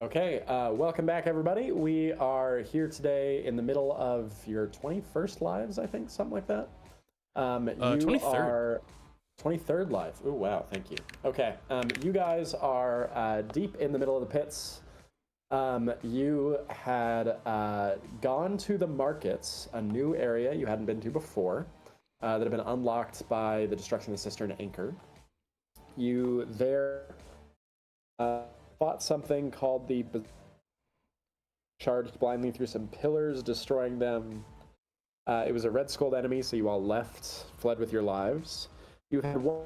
Okay, welcome back, everybody. We are here today in the middle of your 21st lives, I think, something like that. You 23rd. are 23rd live. Oh, wow, thank you. Okay, you guys are deep in the middle of the pits. You had gone to the markets, a new area you hadn't been to before, that had been unlocked by the destruction of the Cistern Anchor. You there fought something called the charged blindly through some pillars, destroying them. It was a red-skulled enemy, so you all fled with your lives. You had one,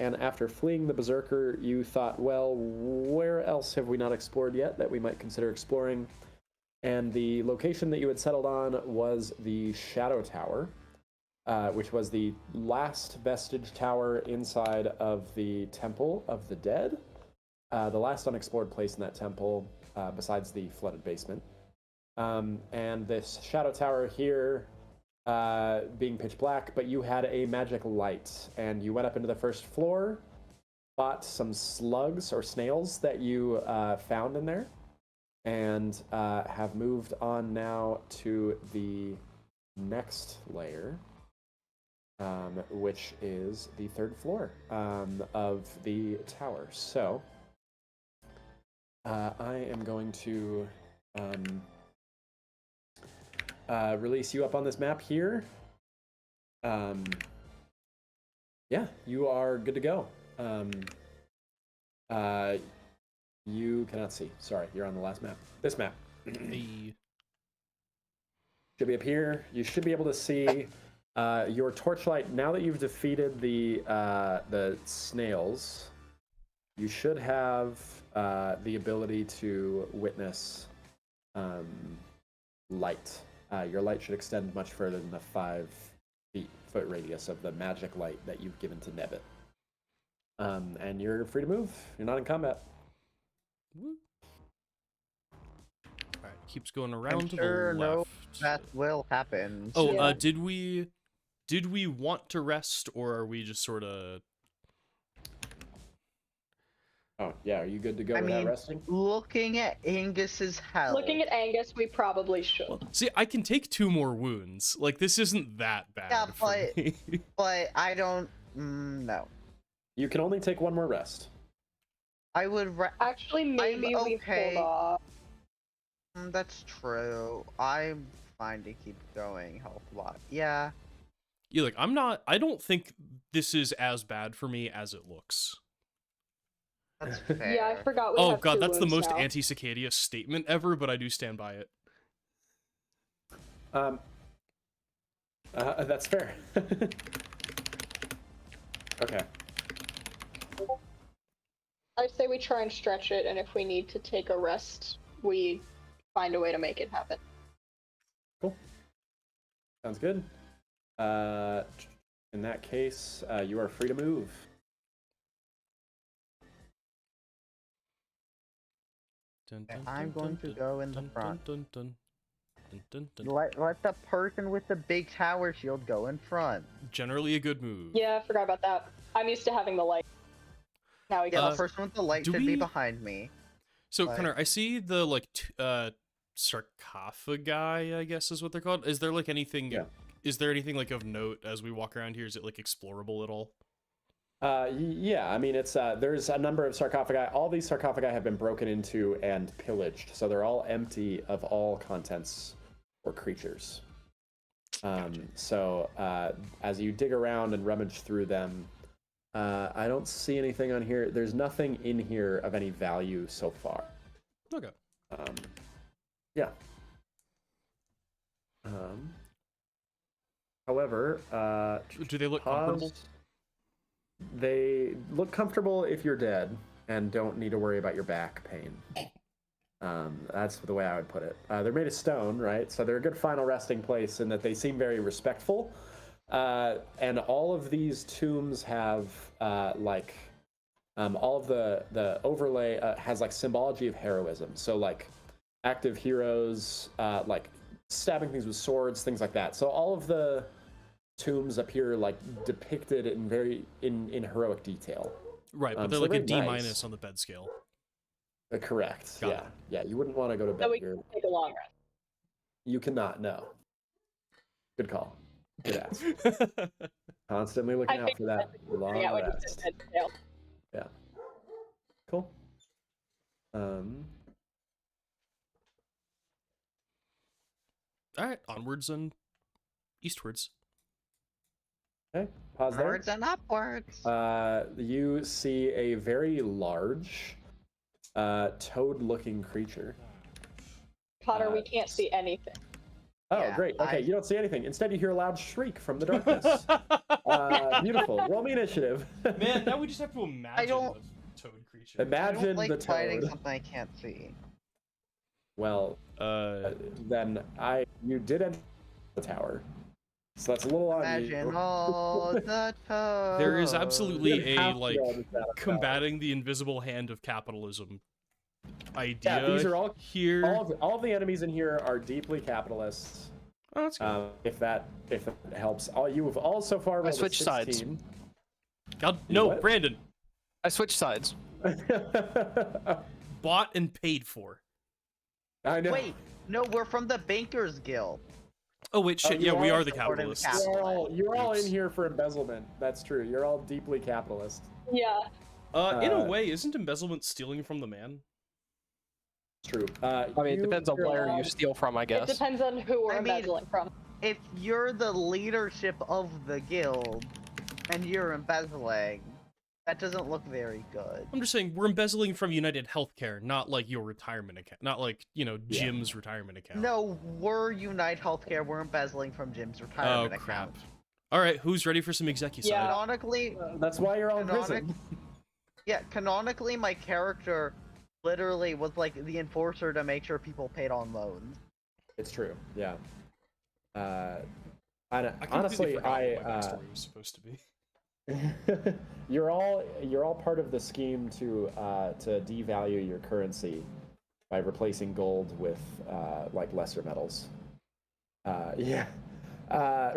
and after fleeing the Berserker, you thought, well, where else have we not explored yet that we might consider exploring? And the location that you had settled on was the Shadow Tower, which was the last vestige tower inside of the Temple of the Dead. The last unexplored place in that temple, besides the flooded basement. And this Shadow Tower here being pitch black, but you had a magic light, and you went up into the first floor, fought some slugs or snails that you found in there, and have moved on now to the next layer, which is the third floor of the tower. So I am going to release you up on this map here. Yeah, you are good to go. You cannot see. Sorry, you're on the last map. This map. Should be up here. You should be able to see your torchlight. Now that you've defeated the snails, you should have the ability to witness light. Your light should extend much further than the 5-foot radius of the magic light that you've given to Nebbit. And you're free to move. You're not in combat. Alright, keeps going around I'm to sure the no left. that will happen. Oh, Yeah. did we want to rest, or are we just sort of... Oh, yeah. Are you good to go I without mean, resting? looking at Angus's health. Looking at Angus, we probably should. Well, see, I can take 2 more wounds. Like, this isn't that bad Yeah, for me. but I don't know. You can only take one more rest. I would Actually, maybe I'm we okay. pulled off. That's true. I'm fine to keep going health-wise. Yeah. Yeah, like, I don't think this is as bad for me as it looks. That's fair. Yeah, I forgot we Oh have god, 2 that's the wounds most now. anti-Sacadia statement ever, but I do stand by it. That's fair. Okay. I say we try and stretch it, and if we need to take a rest, we find a way to make it happen. Cool. Sounds good. In that case, you are free to move. I'm going to go in the front. Generally Let the person with the big tower shield go in front. a good move. Yeah, I forgot about that. I'm used to having the light. Now we Yeah, go. the person with the light do should be we- behind me. So, Like- Connor, I see the, like, sarcophagi, I guess is what they're called. Is there, like, anything... Yeah. Is there anything, like, of note as we walk around here? Is it, like, explorable at all? Yeah, I mean, it's there's a number of sarcophagi. All these sarcophagi have been broken into and pillaged, so they're all empty of all contents or creatures. So as you dig around and rummage through them, I don't see anything on here. There's nothing in here of any value so far. Okay. Yeah. However, Do they look comfortable? They look comfortable if you're dead and don't need to worry about your back pain. That's the way I would put it. They're made of stone, right? So they're a good final resting place in that they seem very respectful. And all of these tombs have all of the overlay has like symbology of heroism. So like active heroes, like stabbing things with swords, things like that. So all of the tombs appear like depicted in heroic detail. Right, but they're so like a they're D- very nice. on the bed scale. Correct. Got Yeah. it. Yeah. You wouldn't want to go to bed. So we can take a long rest. You cannot. No. Good call. Good ask. Constantly looking out for that long Yeah, when you rest. said tail. Yeah. Cool. All right, onwards and eastwards. Okay. Pause there. Onwards and upwards. You see a very large, toad-looking creature. Potter, we can't see anything. Oh, Yeah, great. Okay, you don't see anything. Instead, you hear a loud shriek from the darkness. Beautiful. Roll me initiative. Man, now we just have to imagine don't- the toad creature. I Imagine don't like the fighting toad. something I can't see. Well, then you did enter the tower, so that's a little on Imagine you. all the toads. There is You absolutely didn't a have to like go to that tower. combating the invisible hand of capitalism idea. Yeah, these are all here. all of the enemies in here are deeply capitalists. Oh, that's good. If that helps. You've all so far rolled a switched sides. 16. God, no, what? Brandon, I switched sides. bought and paid for. I know. Wait, no, we're from the Bankers Guild. Oh wait, shit. you Yeah, we are are the supporting the capitalists. You're all Oops. in here for embezzlement. That's true. You're all deeply capitalist. Yeah. In a way, isn't embezzlement stealing from the man? It's true. I mean, it depends on where you steal from, I It guess. depends on who we're I mean- embezzling from. If you're the leadership of the guild and you're embezzling, that doesn't look very good. I'm just saying we're embezzling from United Healthcare, not like your retirement account, not like Jim's retirement account. No, we're Unite Healthcare. We're embezzling from Jim's Oh retirement crap! account. All right, who's ready for some execucide? Yeah. Canonically, That's why you're all in prison. canonically, my character literally was like the enforcer to make sure people paid on loans. It's true. Yeah. I Honestly, completely forgot what my backstory was supposed to be. you're all part of the scheme to devalue your currency by replacing gold with like lesser metals. Yeah.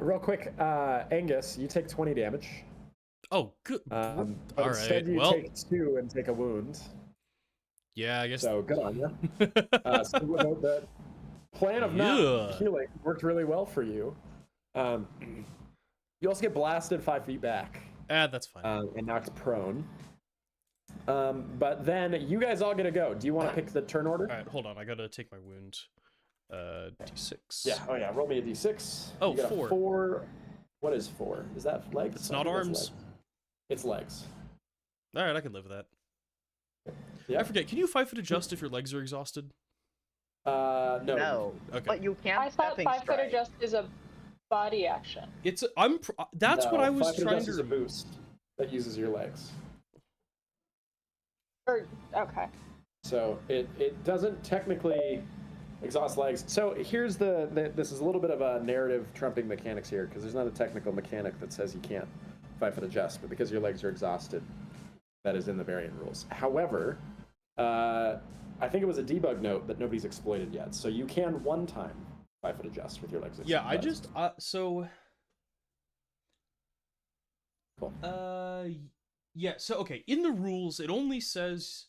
Real quick, Angus, you take 20 damage. Oh, good. But All instead right. you Well, take 2 and take a wound. yeah, I guess. So good on you. So the plan of not Yeah. healing worked really well for you. You also get blasted 5 feet back That's fine. and knocked prone. But then you guys all get to go. Do you want to pick the turn order? All right, hold on. I gotta take my wound. D6. Yeah. Oh yeah. Roll me a d6. Oh, You got a 4. 4. What is 4? Is that legs? It's I not think that's arms. legs. It's legs. All right, I can live with that. Yeah. I forget. Can you 5-foot adjust if your legs are exhausted? No. No, Okay. but you can't. I thought stepping 5 foot strike. adjust is a body action. It's. That's what No, I was 5 foot trying adjust is a to. boost that uses your legs. Okay. So it doesn't technically exhaust legs. So here's this is a little bit of a narrative trumping mechanics here, because there's not a technical mechanic that says you can't 5 foot adjust, but because your legs are exhausted, that is in the variant rules. However, I think it was a debug note that nobody's exploited yet. So you can one time 5 foot adjust with your legs. Yeah, I exposed. just. So. Cool. Yeah. So okay, in the rules, it only says.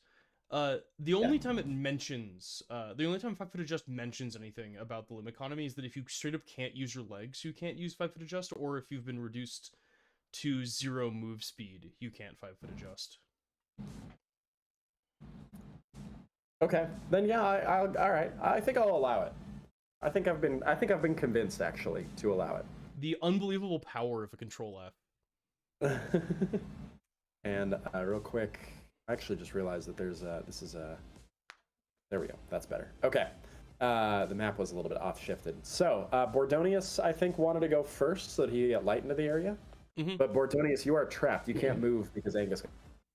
The only time it mentions, the only time 5 foot adjust mentions anything about the limb economy is that if you straight up can't use your legs, you can't use 5 foot adjust, or if you've been reduced to 0 move speed, you can't 5 foot adjust. Okay, then yeah, I'll all right. I think I'll allow it. I think I've been convinced actually to allow it. The unbelievable power of a control F. And real quick, I actually just realized that there's there we go. That's better. Okay. The map was a little bit off shifted. So Bordonius, I think, wanted to go first so that he get light into the area. Mhm. But Bordonius, you are trapped. You can't move because Angus is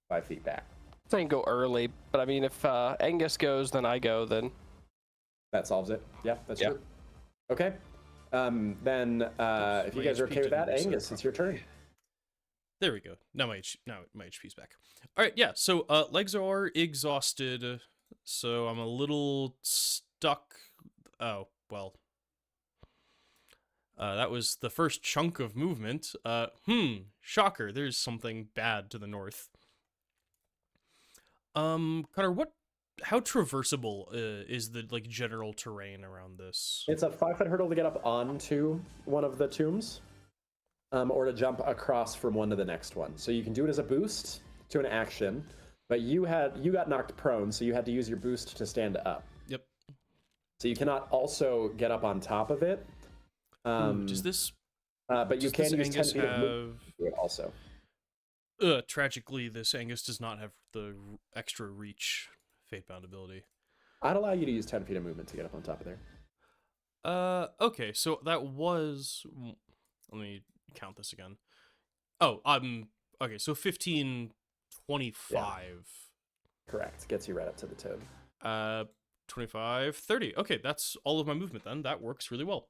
5 feet back. I can go early, but I mean, if Angus goes, then I go, then. That solves it. Yeah, that's Yeah. true. Okay. Then if you guys are okay with that, Angus, it's your turn. There we go. Now my HP's back. All right, yeah. So legs are exhausted, so I'm a little stuck. Oh well. That was the first chunk of movement. Shocker. There's something bad to the north. Connor, what how traversable is the like general terrain around this? It's a 5-foot hurdle to get up onto one of the tombs, or to jump across from one to the next one. So you can do it as a boost to an action, but you got knocked prone, so you had to use your boost to stand up. Yep. So you cannot also get up on top of it. Does this? But you can use 10 Angus feet of movement to do it also. Tragically, this Angus does not have the extra reach Fatebound ability. I'd allow you to use 10 feet of movement to get up on top of there. Okay, so that was. Let me count this again. Oh, okay, so 15, 25. Yeah. Correct. Gets you right up to the toad. 25, 30. Okay, that's all of my movement then. That works really well.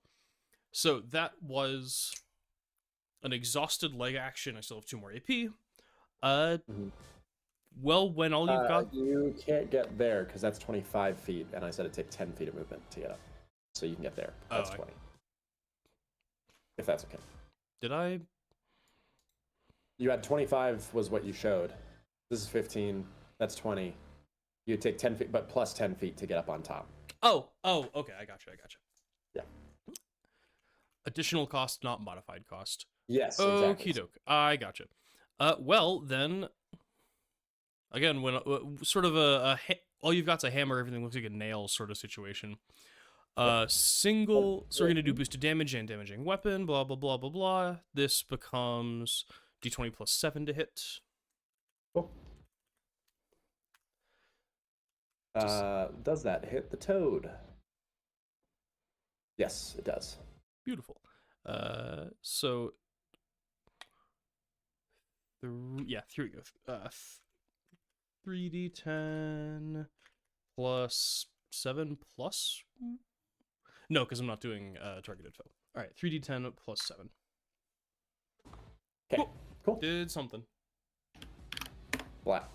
So that was an exhausted leg action. I still have 2 more AP. Well, when all you've got... You can't get there because that's 25 feet, and I said it'd take 10 feet of movement to get up. So you can get there. That's 20. If that's okay. Did I? You had 25 was what you showed. This is 15. That's 20. You take 10 feet, but plus 10 feet to get up on top. Oh, okay. I gotcha. Yeah. Additional cost, not modified cost. Yes, Okie exactly. doke. I gotcha. Well, then... Again, when sort of all you've got's a hammer, everything looks like a nail sort of situation. Single, so we're going to do boosted damage and damaging weapon, blah, blah, blah, blah, blah. This becomes d20 plus 7 to hit. Cool. Does that hit the toad? Yes, it does. Beautiful. So... here we go. 3d10 plus 7 plus... No, because I'm not doing targeted foe. All right, 3d10 plus 7. Okay, cool. Did something. Flat.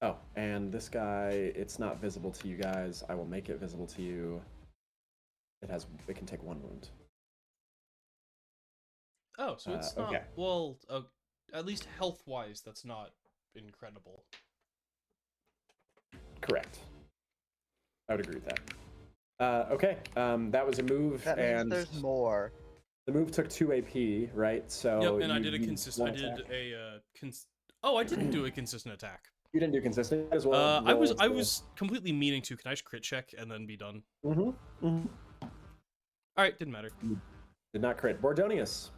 Oh, and this guy, it's not visible to you guys. I will make it visible to you. It can take 1 wound. Oh, so it's not... okay. Well, at least health-wise, that's not incredible. Correct. I would agree with that. Okay, that was a move, That means and there's more. the move took 2 AP, right? So Yep, and I you did a used consistent... one I did attack. Oh, I didn't do a consistent attack. You didn't do consistent as well. I was completely meaning to. Can I just crit check and then be done? Mm-hmm. All right, didn't matter. Did not crit. Bordonius.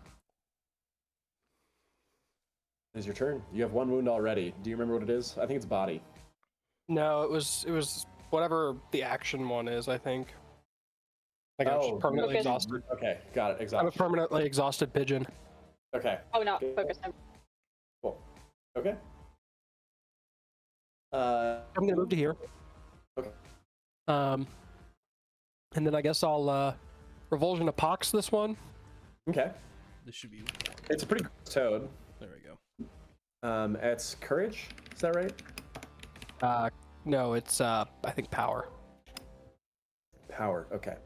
It is your turn. You have 1 wound already. Do you remember what it is? I think it's body. No, it was whatever the action one is, I think. Like I'm just permanently Okay. exhausted. Okay, got it. I'm a Exhausted. permanently exhausted pigeon. Okay. Oh, not focus him. Cool. Okay. I'm gonna move to here. Okay. And then I guess I'll revulsion of pox this one. Okay. This should be... It's a pretty gross toad. There we go. It's courage. Is that right? No, it's I think power. Power. Okay.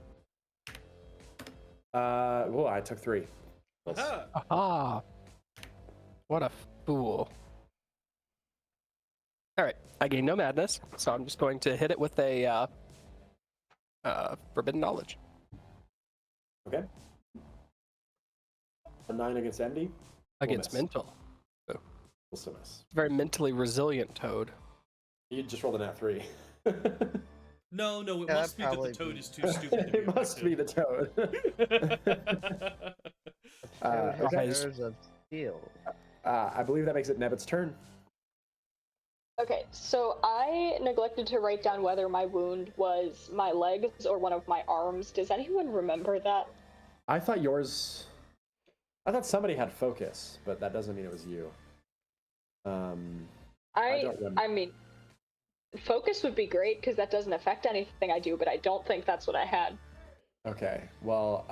Well, I took 3. Aha! What a fool. Alright, I gain no madness, so I'm just going to hit it with a forbidden knowledge. Okay. A 9 against Envy. Against miss. mental. Also miss. Very mentally resilient toad. You just rolled a nat 3. No, it Yeah, must be that the probably toad be- is too stupid to be It must be the toad. Okay. Pillars of steel. I believe that makes it Nebbit's turn. Okay, so I neglected to write down whether my wound was my legs or one of my arms. Does anyone remember that? I thought somebody had focus, but that doesn't mean it was you. I don't remember. I mean, focus would be great because that doesn't affect anything I do, but I don't think that's what I had. Okay. Well,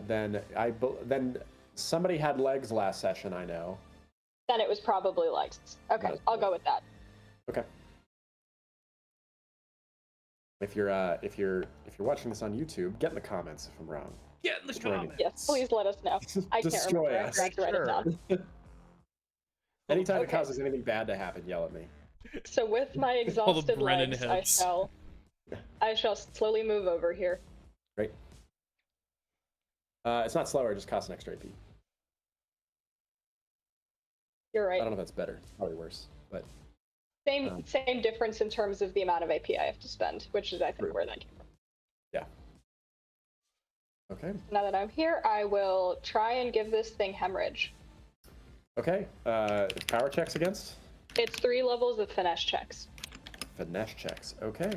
then somebody had legs last session. I know. Then it was probably legs. Okay, That's I'll go with that. Okay. If you're watching this on YouTube, get in the comments if I'm wrong. Get in the Destroy me. comments. Yes, please let us know. I can't Destroy remember. I us. forgot to write it down. Anytime it Okay. causes anything bad to happen, yell at me. So with my All the exhausted Brennan legs, heads. I shall slowly move over here. Great. It's not slower, it just costs an extra AP. You're I right. don't know if that's better. Probably worse, but Same difference in terms of the amount of AP I have to spend, which is I think True. where that came from. yeah. Okay. Now that I'm here, I will try and give this thing hemorrhage. Okay. Power checks against? It's 3 levels of finesse checks. Finesse checks. Okay.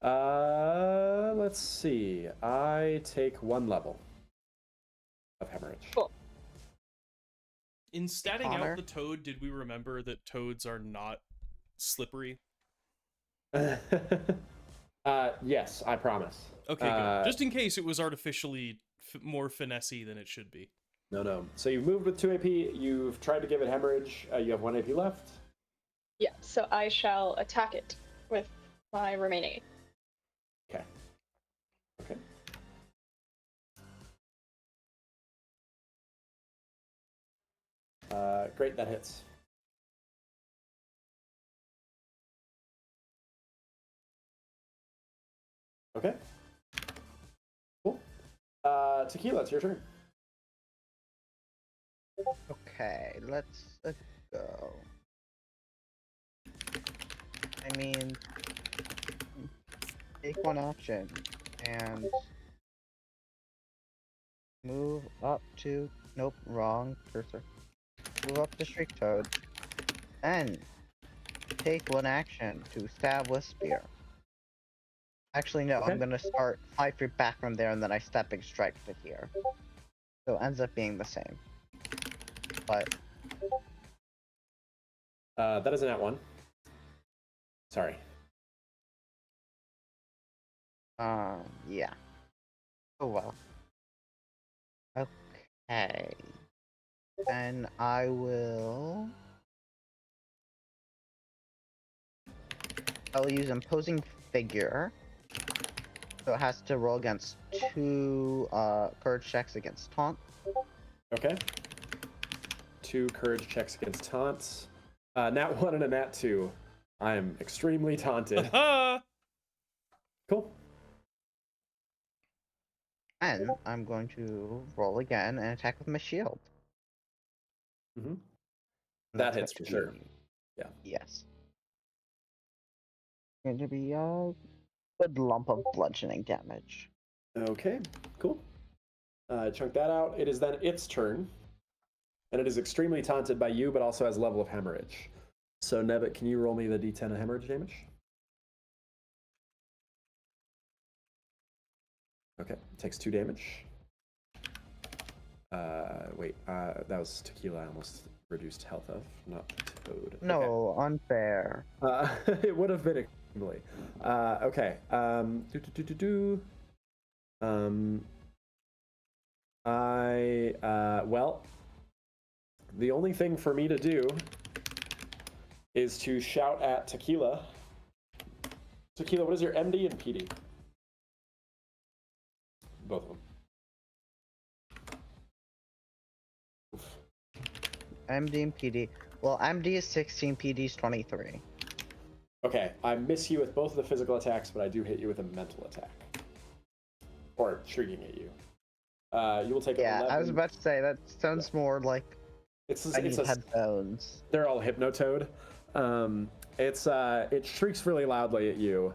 Let's see. I take 1 level of hemorrhage. Cool. In statting Connor? out the toad, did we remember that toads are not slippery? Yes, I promise. Okay, good. Just in case it was artificially more finessey than it should be. No. So you've moved with 2 AP. You've tried to give it hemorrhage. You have 1 AP left. Yeah, so I shall attack it with my remaining. Okay. Okay. Great, that hits. Okay. Cool. Tequila, it's your turn. Okay, let's go. I mean, take 1 action and move up to. Nope, wrong cursor. Move up to Shriek Toad. Then take 1 action to stab with spear. Actually, no, Okay. I'm gonna start 5 feet back from there and then I stepping strike to here. So it ends up being the same. But That is an at 1. Sorry. yeah. Oh well. Okay. Then I will. I'll use imposing figure. So it has to roll against 2 courage checks against taunt. Okay. 2 courage checks against taunts. Nat 1 and a nat 2. I am extremely taunted. Cool. And I'm going to roll again and attack with my shield. Mm-hmm. And That that's hits for going to sure. be- Yeah. Yes. Going to be a good lump of bludgeoning damage. Okay, cool. Chunk that out. It is then its turn. And it is extremely taunted by you, but also has level of hemorrhage. So, Nebbit, can you roll me the d10 of hemorrhage damage? Okay, it takes 2 damage. Wait, that was tequila I almost reduced health of, not toad. No, unfair. It would have been accumulate. Okay. Well, the only thing for me to do is to shout at Tequila. Tequila, what is your MD and PD? Both of them. Oof. MD and PD. Well, MD is 16, PD is 23. Okay, I miss you with both of the physical attacks, but I do hit you with a mental attack. Or shrieking at you. You will take 11. I was about to say, that sounds more like I need it's headphones. They're all Hypnotoad. It shrieks really loudly at you,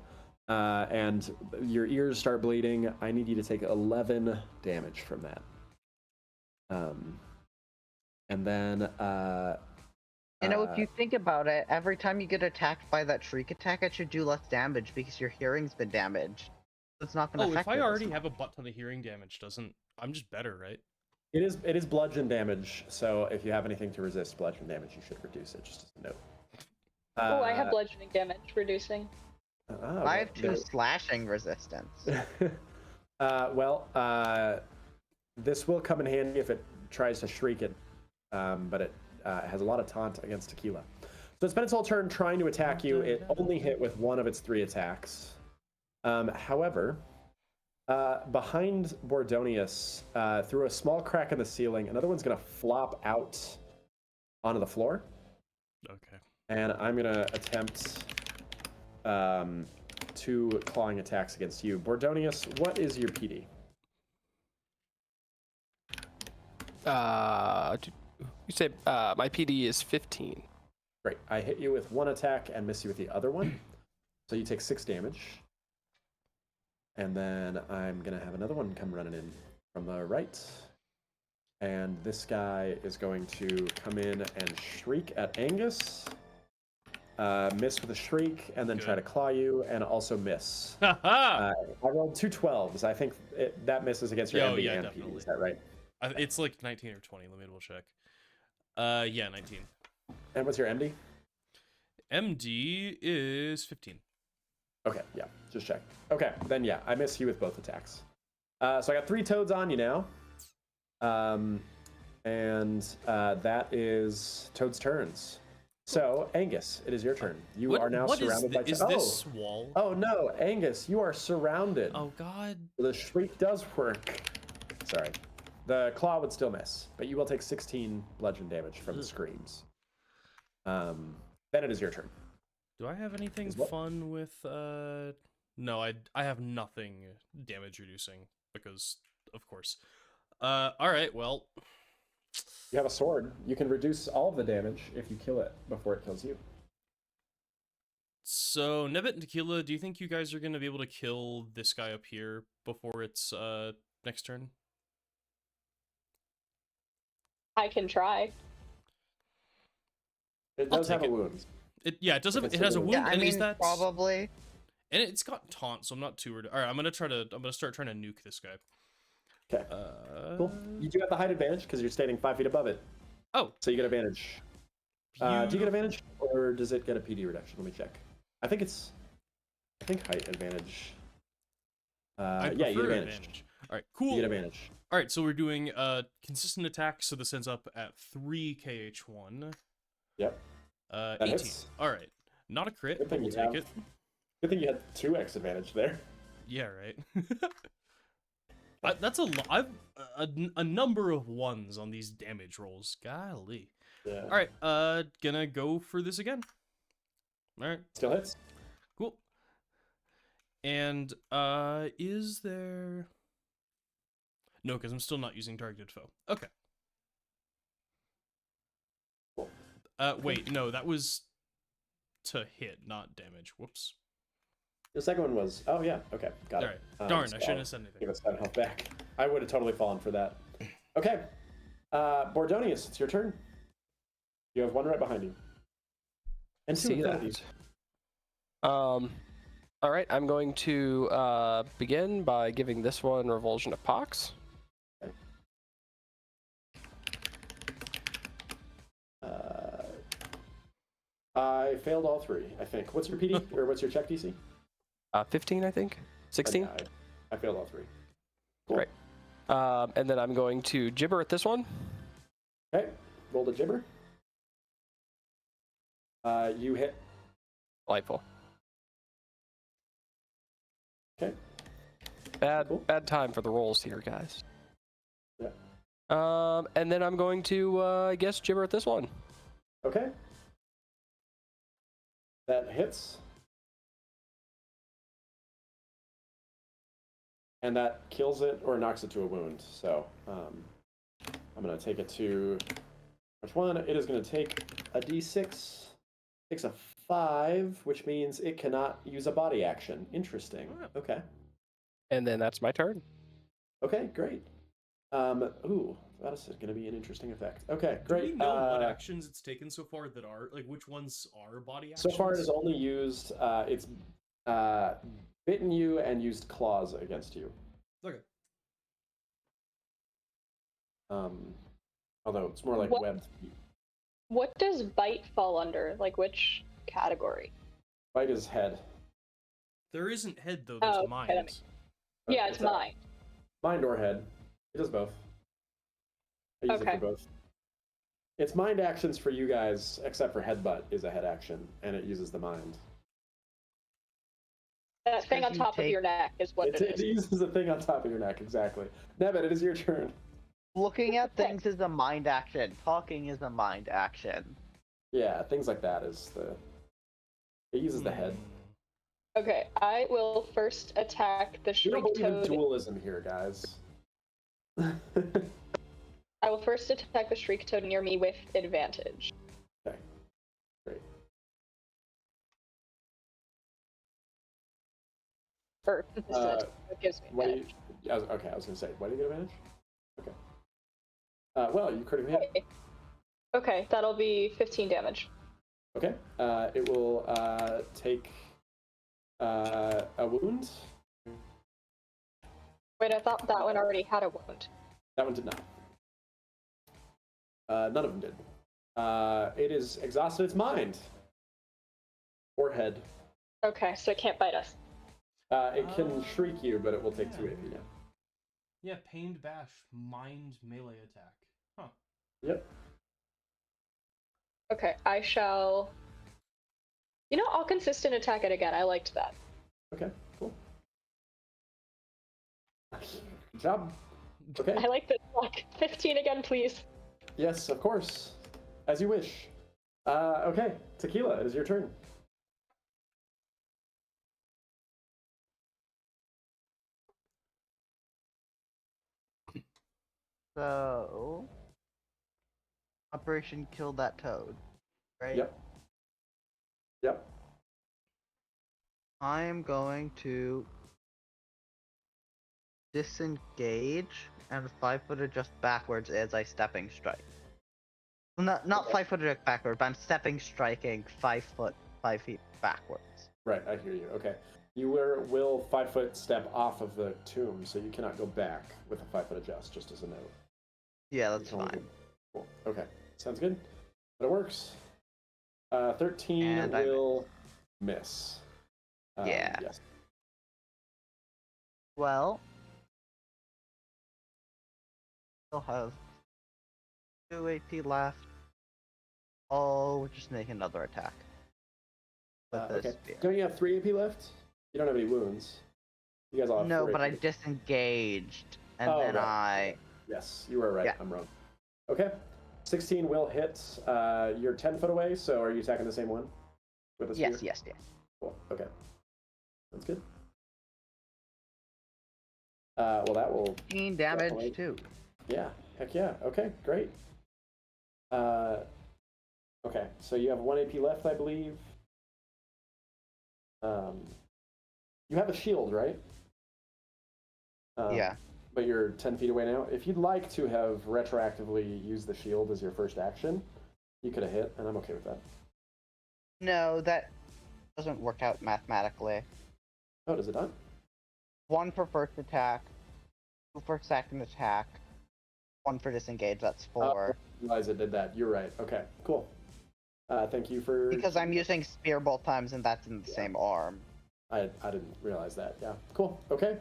and your ears start bleeding. I need you to take 11 damage from that. And then if you think about it, every time you get attacked by that shriek attack, it should do less damage because your hearing's been damaged. It's not going to affect if I it as already much. have a butt ton of hearing damage, I'm just better, right? it is bludgeon damage. So if you have anything to resist bludgeon damage, you should reduce it. Just as a note. Oh, I have bludgeoning damage reducing. I have 2 slashing resistance. This will come in handy if it tries to shriek it, but it has a lot of taunt against Tequila. So it's been its whole turn trying to attack you. It only hit with 1 of its 3 attacks. However, behind Bordonius, through a small crack in the ceiling, another one's going to flop out onto the floor. Okay. And I'm gonna attempt 2 clawing attacks against you. Bordonius, what is your PD? You say my PD is 15. Great. I hit you with 1 attack and miss you with the other one. So you take 6 damage. And then I'm going to have another one come running in from the right. And this guy is going to come in and shriek at Angus. Miss with a shriek, and then try to claw you, and also miss. I rolled 2 12s. I think that misses against your MD and PD. Is that right? It's like 19 or 20. Let me double check. Yeah, 19. And what's your MD? MD is 15. Okay, yeah, just check. Okay, then yeah, I miss you with both attacks. So I got 3 toads on you now. That is Toad's turns. So, Angus, it is your turn. You are now surrounded by... Is this wall? Oh no, Angus, you are surrounded. Oh god. The shriek does work. Sorry. The claw would still miss, but you will take 16 bludgeon damage from the screams. Then it is your turn. Do I have anything fun with... No, I have nothing damage reducing, because, of course. Alright, well... You have a sword. You can reduce all of the damage if you kill it before it kills you. So, Nebbit and Tequila, do you think you guys are going to be able to kill this guy up here before its next turn? I can try. It does have a wound. It does have. It has a wound. Yeah, I and mean, is that probably. And it's got taunt, so I'm not too worried. All right, I'm gonna start trying to nuke this guy. Okay. Cool. You do have the height advantage because you're standing 5 feet above it. Oh. So you get advantage. Do you get advantage, or does it get a PD reduction? Let me check. I think height advantage. Yeah, you get advantage. All right, cool. You get advantage. All right, so we're doing consistent attack, so this ends up at 3 KH1. Yep. 18. Hits. All right, not a crit, Good but thing we'll you take have- it. Good thing you had 2x advantage there. Yeah, right. That's a number of 1s on these damage rolls. Golly. Yeah. All right, gonna go for this again. All right. Still hits. Cool. And is there? No, because I'm still not using targeted foe. Okay. Cool. Wait, no, that was to hit, not damage. Whoops. The second one was. Oh yeah. Okay. Got it. All right. Darn, I shouldn't have said anything. Give us 7 health back. I would have totally fallen for that. Okay. Bordonius, it's your turn. You have 1 right behind you. And 2 in front of you. All right, I'm going to begin by giving this one Revulsion of Pox. Okay. I failed all 3, I think. What's your PD, or what's your check DC? 15, I think. 16? I failed all 3. Cool. Great. And then I'm going to gibber at this one. Okay, roll the gibber. You hit. Delightful. Okay. Bad time for the rolls here, guys. Yeah. And then I'm going to, I guess, gibber at this one. Okay. That hits. And that kills it or knocks it to a wound. So I'm going to take it to which one? It is going to take a d6. Takes a 5, which means it cannot use a body action. Interesting. Okay. And then that's my turn. Okay, great. Ooh, that is going to be an interesting effect. Okay, great. Do we know what actions it's taken so far that are, like, which ones are body actions? So far it has only used, it's bitten you and used claws against you. Okay. Although it's more like webbed feet. What does bite fall under? Like, which category? Bite is head. There isn't head, though. There's mind. Okay, yeah, it's mind. Mind or head. It does both. I use it for both. It's mind actions for you guys, except for headbutt is a head action, and it uses the mind. That thing on top of your neck is what it is. It uses a thing on top of your neck, exactly. Nebbit, it is your turn. Looking at things is a mind action. Talking is a mind action. Yeah, things like that is the. It uses the head. Okay, I will first attack the We don't shriek believe in toad. dualism here, guys. I will first attack the shriek toad near me with advantage. Okay, great. Or it gives me What do you? advantage. Okay, I was gonna say, why do you get advantage? Okay. Well, you critically hit. Okay, that'll be 15 damage. Okay. It will take a wound. Wait, I thought that one already had a wound. That one did not. None of them did. It is exhausted its mind. Or head. Okay, so it can't bite us. It can shriek you, but it will take 2 AP now. Yeah, pained bash, mind melee attack. Huh. Yep. Okay, I shall... I'll consistent attack it again. I liked that. Okay, cool. Good job. Okay. I like this luck. 15 again, please. Yes, of course. As you wish. Okay, Tequila, it is your turn. So, Operation Kill That Toad, right? Yep. Yep. I am going to disengage and 5-foot adjust backwards as I stepping strike. Well, not Okay. 5-foot adjust backward, but I'm stepping striking 5 feet backwards. Right, I hear you. Okay. You will 5-foot step off of the tomb, so you cannot go back with a 5-foot adjust, just as a note. Yeah, that's You can only fine. Cool. Okay. Sounds good. But it works. 13 And I will miss. Yeah. Yes. Well, still have 2 AP left. Oh, we'll just make another attack. With this Okay. spear. Don't you have 3 AP left? You don't have any wounds. You guys all have No, 4 but I AP. disengaged, and Oh, then right. Yes, you were right. Yeah. I'm wrong. Okay. 16 will hit. You're 10 foot away, so are you attacking the same one? With the spear? Yes. Cool. Okay. That's good. Well, that will. 15 damage Definitely. too. Yeah. Heck yeah. Okay. Great. Okay. So you have 1 AP left, I believe. You have a shield, right? Yeah. But you're 10 feet away now. If you'd like to have retroactively used the shield as your first action, you could have hit, and I'm okay with that. No, that doesn't work out mathematically. Oh, does it not? 1 for first attack, 2 for second attack, 1 for disengage. That's 4. Oh, I realize it did that. You're right. Okay, cool. Thank you for... Because I'm using spear both times, and that's in the same arm. I didn't realize that. Yeah, cool. Okay.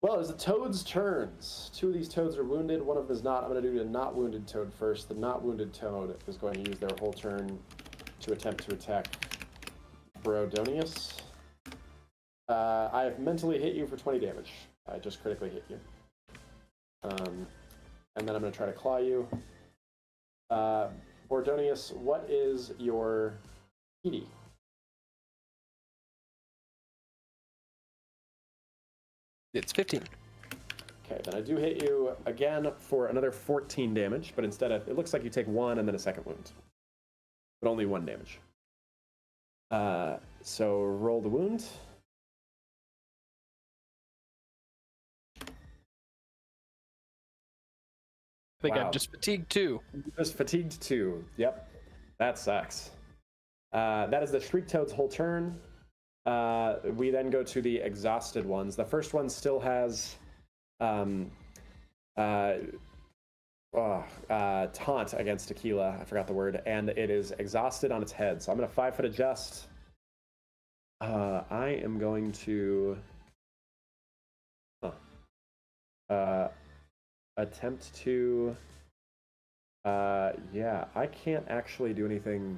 Well, it's the toad's turns. 2 of these toads are wounded. 1 of them is not. I'm going to do the not wounded toad first. The not wounded toad is going to use their whole turn to attempt to attack Brodonius. I have mentally hit you for 20 damage. I just critically hit you. And then I'm going to try to claw you. Brodonius, what is your PD? It's 15. Okay, then I do hit you again for another 14 damage, but instead of, it looks like you take 1 and then a second wound. But only 1 damage. So roll the wound. I think Wow. I'm just fatigued too. Just fatigued 2. Yep, that sucks. That is the Shriek Toad's whole turn. We then go to the exhausted ones. The first one still has taunt against Tequila. I forgot the word, and it is exhausted on its head. So I'm going to 5-foot adjust. I am going to attempt to. Yeah, I can't actually do anything.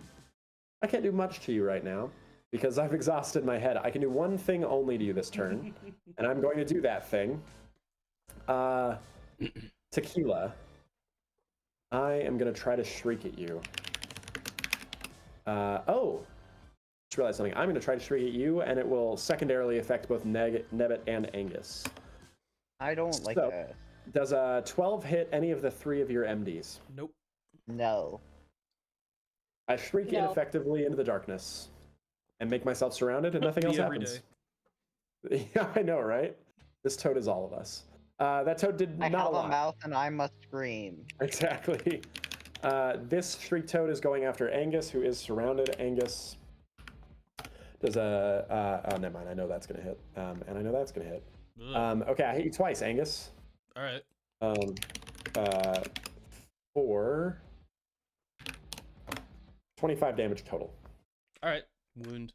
I can't do much to you right now because I've exhausted my head. I can do one thing only to you this turn, and I'm going to do that thing. Tequila, I am going to try to shriek at you. Oh, just realized something. I'm going to try to shriek at you, and it will secondarily affect both Nebbit and Angus. I don't like So, this. Does a 12 hit any of the 3 of your MDs? Nope. No. I shriek No. ineffectively into the darkness and make myself surrounded, and nothing else Every happens. day. Yeah, I know, right? This toad is all of us. That toad did I not have a a lot. mouth and I must scream. Exactly. This shriek toad is going after Angus, who is surrounded. Angus does a. Oh, never mind. I know that's gonna hit, and I know that's gonna hit. Ugh. Okay, I hit you twice, Angus. All right. For 25 damage total. All right. Wound.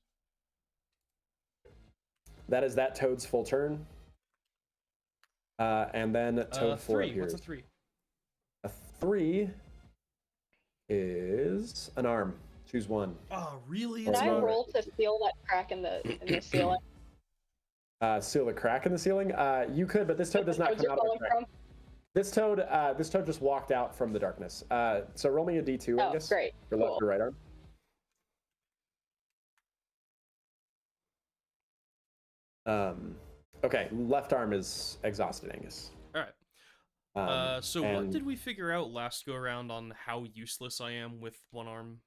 That is that toad's full turn. And then toad 4 3. appears. What's a 3? A 3 is an arm. Choose one. Oh, really? Can It's I not- roll to seal that crack in the ceiling? Seal the crack in the ceiling. You could, but this toad does not Toads come are out of the falling crack. from? This toad just walked out from the darkness. So roll me a D2, Oh, Angus. great. Your left Cool. or right arm. Okay, left arm is exhausted, Angus. All right. So what and, did we figure out last go around on how useless I am with one arm?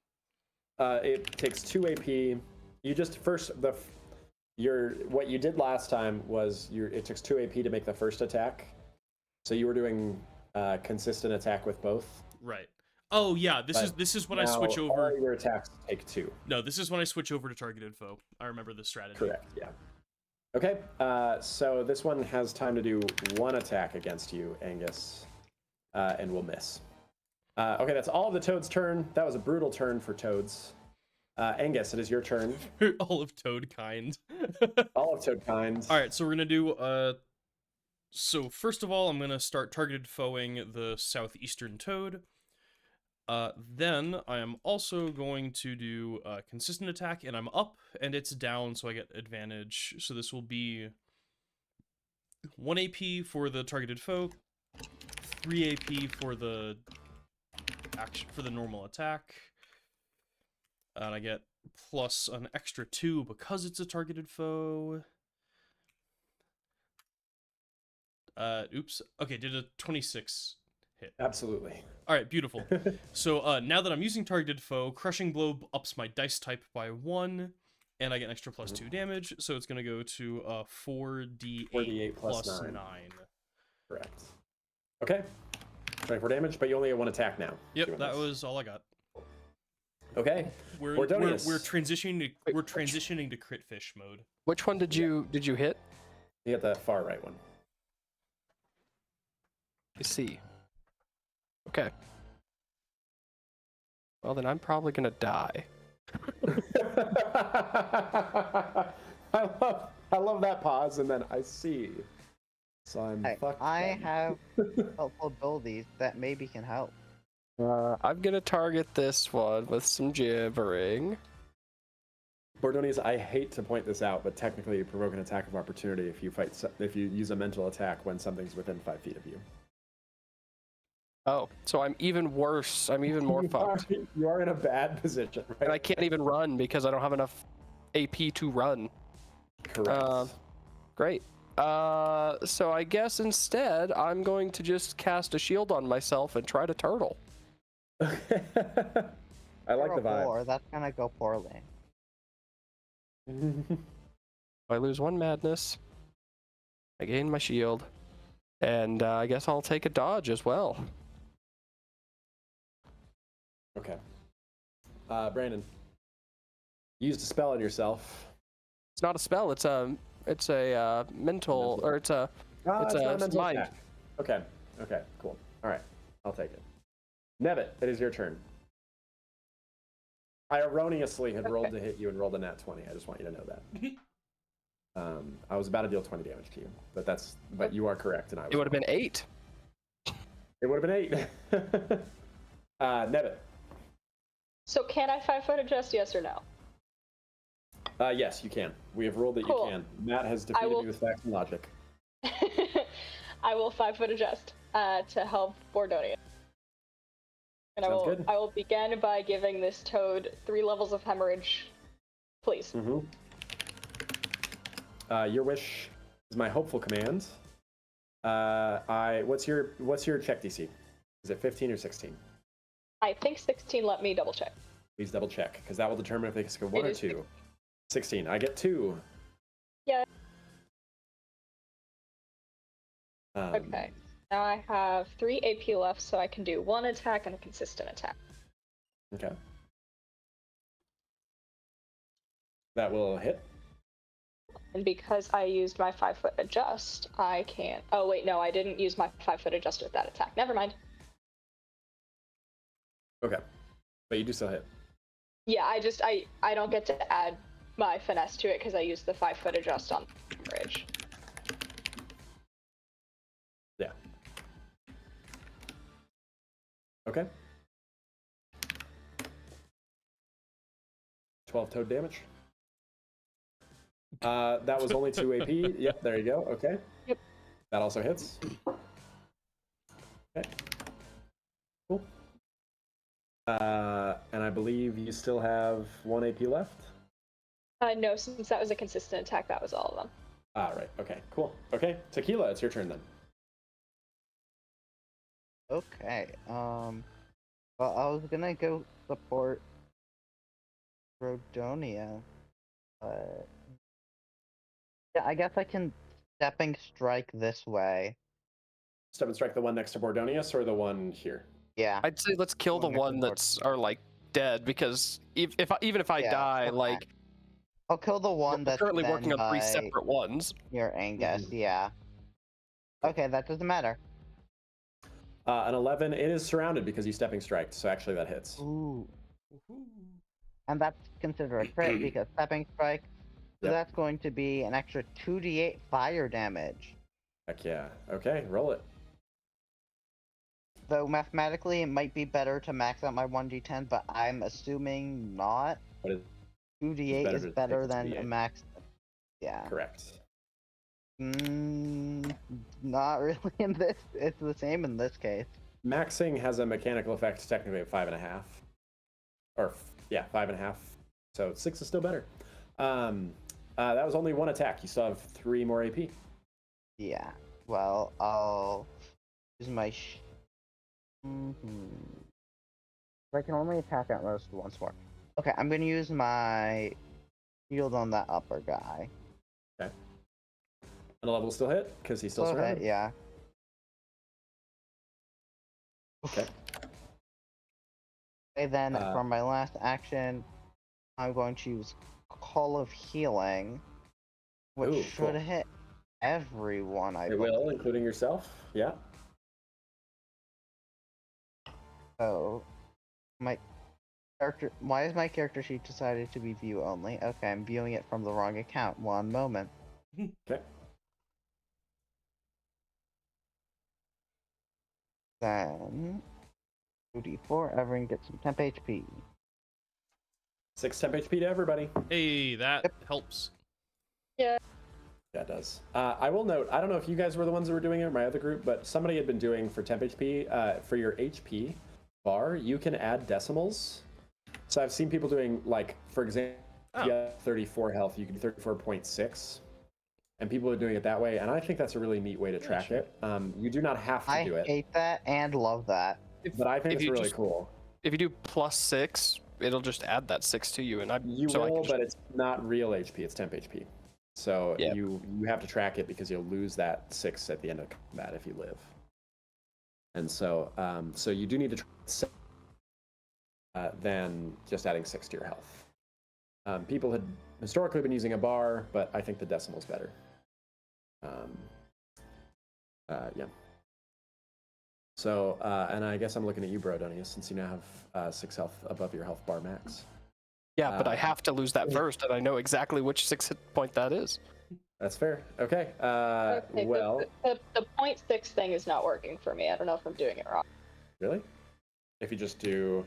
It takes 2 AP. You just what you did last time was it took 2 AP to make the first attack. So you were doing consistent attack with both. Right. Oh yeah, this is when I switch Now, over. all your attacks take 2. No, this is when I switch over to targeted foe. I remember this strategy. Correct. Yeah. Okay. So this one has time to do 1 attack against you, Angus, and will miss. Okay, that's all of the toad's turn. That was a brutal turn for toads. Angus, it is your turn. All of toad kind. All of toad kinds. All right, so we're gonna do. So first of all, I'm gonna start targeted foeing the southeastern toad. Then I am also going to do a consistent attack, and I'm up, and it's down, so I get advantage. So this will be 1 AP for the targeted foe, 3 AP for the normal attack, and I get plus an extra 2 because it's a targeted foe. Oops. Okay, did a 26 hit. Absolutely. All right, beautiful. So now that I'm using targeted foe, crushing blow ups my dice type by 1, and I get an extra plus 2 damage. So it's gonna go to 4d8, 4d8 plus plus 9. 9. Correct. Okay. 24 damage, but you only get 1 attack now. Yep, doing that this. was all I got. Okay. We're Bordonius. we're transitioning to crit fish mode. Which one did you hit? You get the far right one. I see. Okay. Well, then I'm probably gonna die. I love that pause, and then I see. So I'm Hey, fucked. I then. have helpful abilities that maybe can help. I'm gonna target this one with some gibbering. Bordonius, I hate to point this out, but technically you provoke an attack of opportunity if you use a mental attack when something's within 5 feet of you. Oh, so I'm even worse. I'm even more fucked. You are in a bad position, right? And I can't even run because I don't have enough AP to run. Correct. Great. So I guess instead I'm going to just cast a shield on myself and try to turtle. I like the vibe. Or that's gonna go poorly. I lose 1 madness. I gain my shield. And I guess I'll take a dodge as well. Okay. Brandon, you used a spell on yourself. It's not a spell. It's a mental, or it's a It's not a mental mind. attack. Okay. Okay. Cool. All right. I'll take it. Nebbit, it is your turn. I erroneously had rolled to hit you and rolled a nat 20. I just want you to know that. I was about to deal 20 damage to you, but you are correct, and I was. It would have been 8. It would have been 8. Nebbit. So can I 5-foot adjust, yes or no? Yes, you can. We have ruled that Cool. you can. Matt has defeated will- me with facts and logic. I will 5-foot adjust to help Bordonia. And Sounds good. I will begin by giving this toad 3 levels of hemorrhage, please. Mm-hmm. Your wish is my hopeful command. What's your check DC? Is it 15 or 16? I think 16. Let me double check. Please double check, because that will determine if they can go 1 It or is 2. 16. I get 2. Yeah. Um, Okay. Now I have 3 AP left, so I can do 1 attack and a consistent attack. Okay. That will hit. And because I used my 5-foot adjust, I can't. Oh wait, no, I didn't use my 5-foot adjust with that attack. Never mind. Okay. But you do still hit. Yeah, I don't get to add my finesse to it because I used the 5-foot adjust on the bridge. Yeah. Okay. 12 toad damage. That was only 2 AP. Yep, there you go. Okay. Yep. That also hits. Okay. Cool. And I believe you still have 1 AP left? No, since that was a consistent attack, that was all of them. Ah, right. Okay, cool. Okay, Tequila, it's your turn then. Okay. Well, I was gonna go support Rhodonia, but yeah, I guess I can stepping strike this way. Step and strike the one next to Bordonius or the one here? Yeah. I'd say let's kill the Well, next one to that's are like dead, because even if I Yeah, die, okay. like I'll kill the one we're that's currently then working on 3 by separate ones. your Angus. Mhm. Yeah. Okay, that doesn't matter. An 11, it is surrounded because you stepping striked, so actually that hits. Ooh. And that's considered a crit because stepping strike. So Yep. that's going to be an extra 2d8 fire damage. Heck yeah. Okay, roll it. Though mathematically it might be better to max out my 1d10, but I'm assuming not. What is 2d8 better is to better take the than a 2d8. max. Yeah. correct? Not really in this. It's the same in this case. Maxing has a mechanical effect technically of 5.5. Or, yeah, 5.5. So 6 is still better. That was only 1 attack. You still have 3 more AP. Yeah. Well, I'll use my. I can only attack at most once more. Okay, I'm gonna use my shield on that upper guy. Okay. And the level will still hit because he's still Okay, surrounded. yeah. Okay. Okay, then for my last action, I'm going to use Call of Healing, which Ooh, should cool. hit everyone. I It believe. will, including yourself. Yeah. So, my character. Why is my character sheet decided to be view only? Okay, I'm viewing it from the wrong account. One moment. Okay. Then 2d4. Everyone gets some temp HP. 6 temp HP to everybody. Hey, that helps. Yeah, it does. I will note, I don't know if you guys were the ones that were doing it or my other group, but somebody had been doing for temp HP, for your HP bar, you can add decimals. So I've seen people doing, like, for example, if you have 34 health, you can do 34.6. And people are doing it that way, and I think that's a really neat way to track it. You do not have to do I it, hate that and love that. but I think if it's you really just- cool. If you do +6, it'll just add that 6 to you, and You so I will, can but it's not real HP, it's temp HP. So Yeah. you have to track it because you'll lose that 6 at the end of combat if you live. And so so you do need to track than just adding 6 to your health. People had historically been using a bar, but I think the decimal's better. Yeah. So, and I guess I'm looking at you, Brodonius, since you now have 6 health above your health bar max. Yeah, but I have to lose that first, and I know exactly which 6 hit point that is. That's fair. Okay. Okay, Well, the 0.6 thing is not working for me. I don't know if I'm doing it wrong. really? If you just do,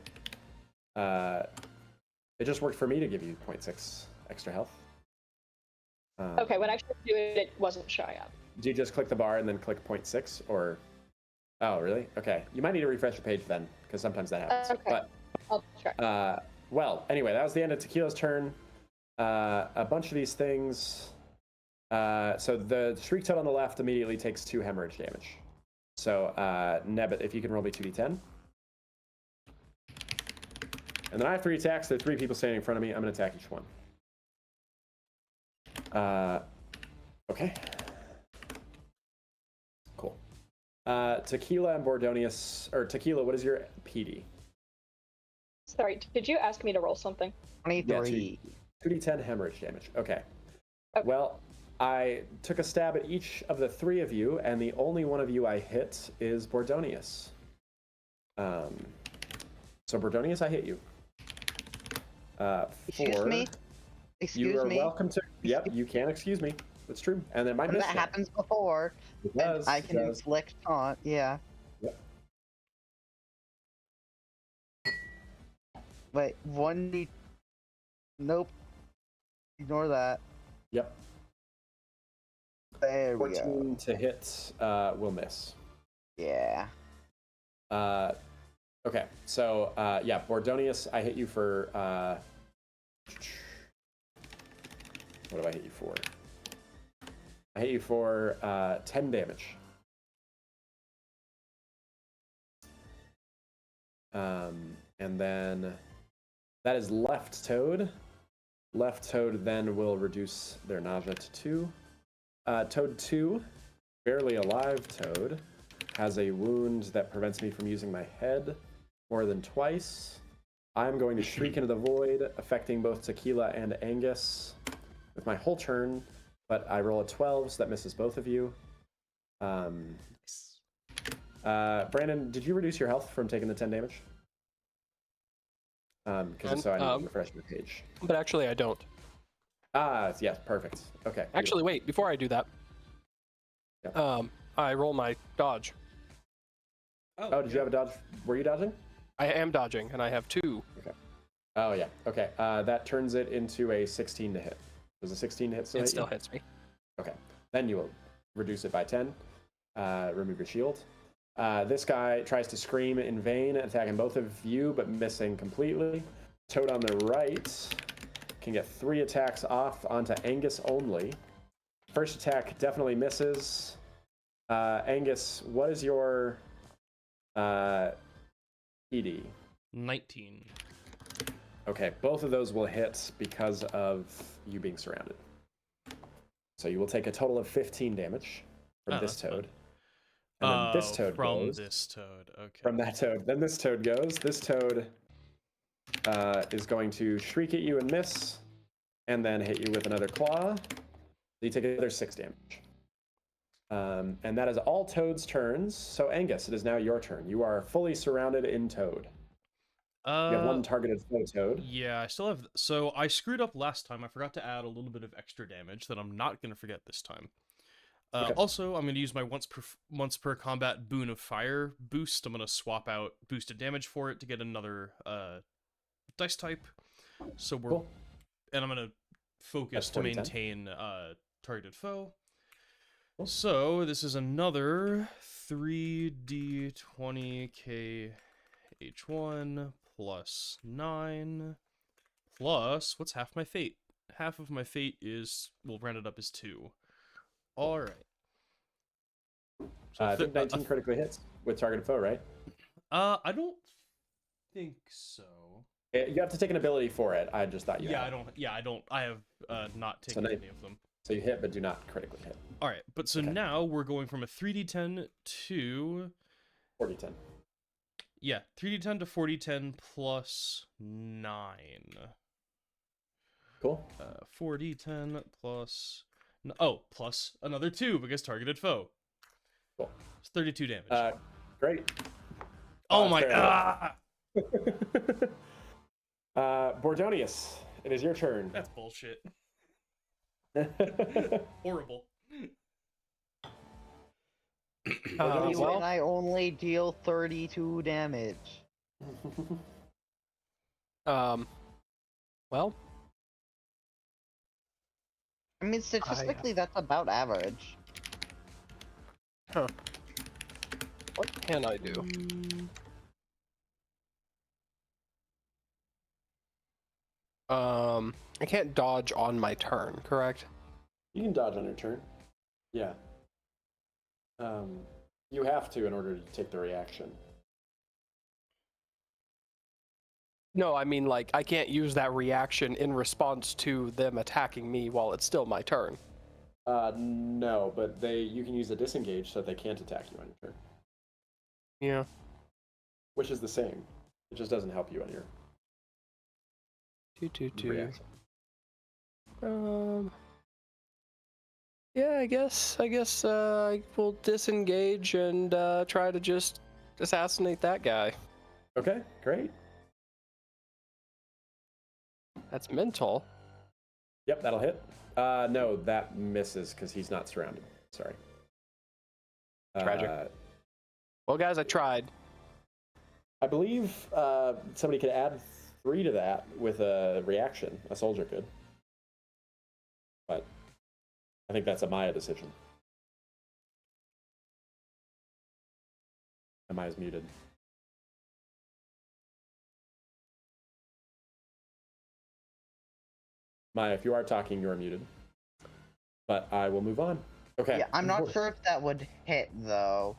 it just worked for me to give you 0.6 extra health. Okay, when I tried to do it, it wasn't showing up. Do you just click the bar and then click 0.6, or? Oh, really? Okay. You might need to refresh your page then, because sometimes that happens. Okay. I'll try. But, well, anyway, that was the end of Tequila's turn. A bunch of these things. So the Shriek Toad on the left immediately takes 2 hemorrhage damage. So, Nebbit, if you can roll me 2d10. And then I have 3 attacks. There are 3 people standing in front of me. I'm going to attack each one. Okay. Cool. Tequila and Bordonius, or Tequila, what is your PD? Sorry, did you ask me to roll something? 23. 2d10 hemorrhage damage. Okay. Okay. Well, I took a stab at each of the 3 of you, and the only one of you I hit is Bordonius. So Bordonius, I hit you. Excuse me? You are welcome to. Yep, you can excuse me. That's true. And then my That mistake. happens before. It does. I can inflict taunt, yeah. Yep. Wait, 1d... Nope. Ignore that. Yep. There we 14 go. to hit will miss. Yeah. Okay, so yeah, Bordonius, I hit you for what do I hit you for? I hit you for 10 damage. And then that is left toad. Left toad then will reduce their nausea to 2. Toad 2, barely alive toad, has a wound that prevents me from using my head more than twice. I'm going to shriek into the void, affecting both Tequila and Angus with my whole turn, but I roll a 12, so that misses both of you. Brandon, did you reduce your health from taking the 10 damage? Because so I need to refresh your page. But actually, I don't. Yes, perfect. Okay. Actually, wait, before I do that, Yeah. I roll my dodge. Oh, did you have a dodge? Were you dodging? I am dodging, and I have 2. Okay. Oh, yeah. Okay. That turns it into a 16 to hit. Does a 16 to hit still It hit still you? hits me. Okay. Then you will reduce it by 10. Remove your shield. This guy tries to scream in vain, attacking both of you, but missing completely. Toad on the right can get 3 attacks off onto Angus only. First attack definitely misses. Angus, what is your PD? 19. Okay, both of those will hit because of you being surrounded. So you will take a total of 15 damage from this that's fun. toad. And then this toad from goes. this toad. Okay. From that toad. Then this toad goes. This toad is going to shriek at you and miss, and then hit you with another claw. So you take another 6 damage. And that is all toads' turns. So Angus, it is now your turn. You are fully surrounded in toad. You have 1 targeted foe toad. Yeah, I still have. So I screwed up last time. I forgot to add a little bit of extra damage that I'm not going to forget this time. Okay. Also, I'm going to use my once per combat boon of fire boost. I'm going to swap out boosted damage for it to get another dice type. So we're Cool. and I'm going to focus That's to 40/10. maintain targeted foe. Cool. So this is another 3d20 kh1 plus 9 plus what's half my fate? Half of my fate is, we'll round it up as 2. All right. So I think 19 critically hits with targeted foe, right? I don't think so. You have to take an ability for it. I just thought you Yeah, had. I don't. Yeah, I don't. I have not taken So any of them. So you hit, but do not critically hit. All right, but so Okay. now we're going from a 3d10 to 40/10. yeah, 3d10 to 4010 plus 9. Cool. 4d10 plus plus another 2 because targeted foe. Cool. It's 32 damage. Great. oh my fair god. Bordonius, it is your turn. That's bullshit. Horrible. Bordonius, When I only deal 32 damage. Well, I mean, statistically, that's about average. huh. What can I do? I can't dodge on my turn, correct? You can dodge on your turn. Yeah. You have to in order to take the reaction. No, I mean, like, I can't use that reaction in response to them attacking me while it's still my turn. No, but you can use a disengage so that they can't attack you on your turn. Yeah. Which is the same. It just doesn't help you on your 2/2/2. reaction. Yeah, I guess I will disengage and try to just assassinate that guy. Okay, great. That's mental. Yep, that'll hit. No, that misses because he's not surrounded. Sorry. Tragic. Well, guys, I tried. I believe somebody could add 3 to that with a reaction. A soldier could. But I think that's a Maya decision. Maya's muted. Maya, if you are talking, you are muted. But I will move on. Okay. Yeah, I'm not sure if that would hit though,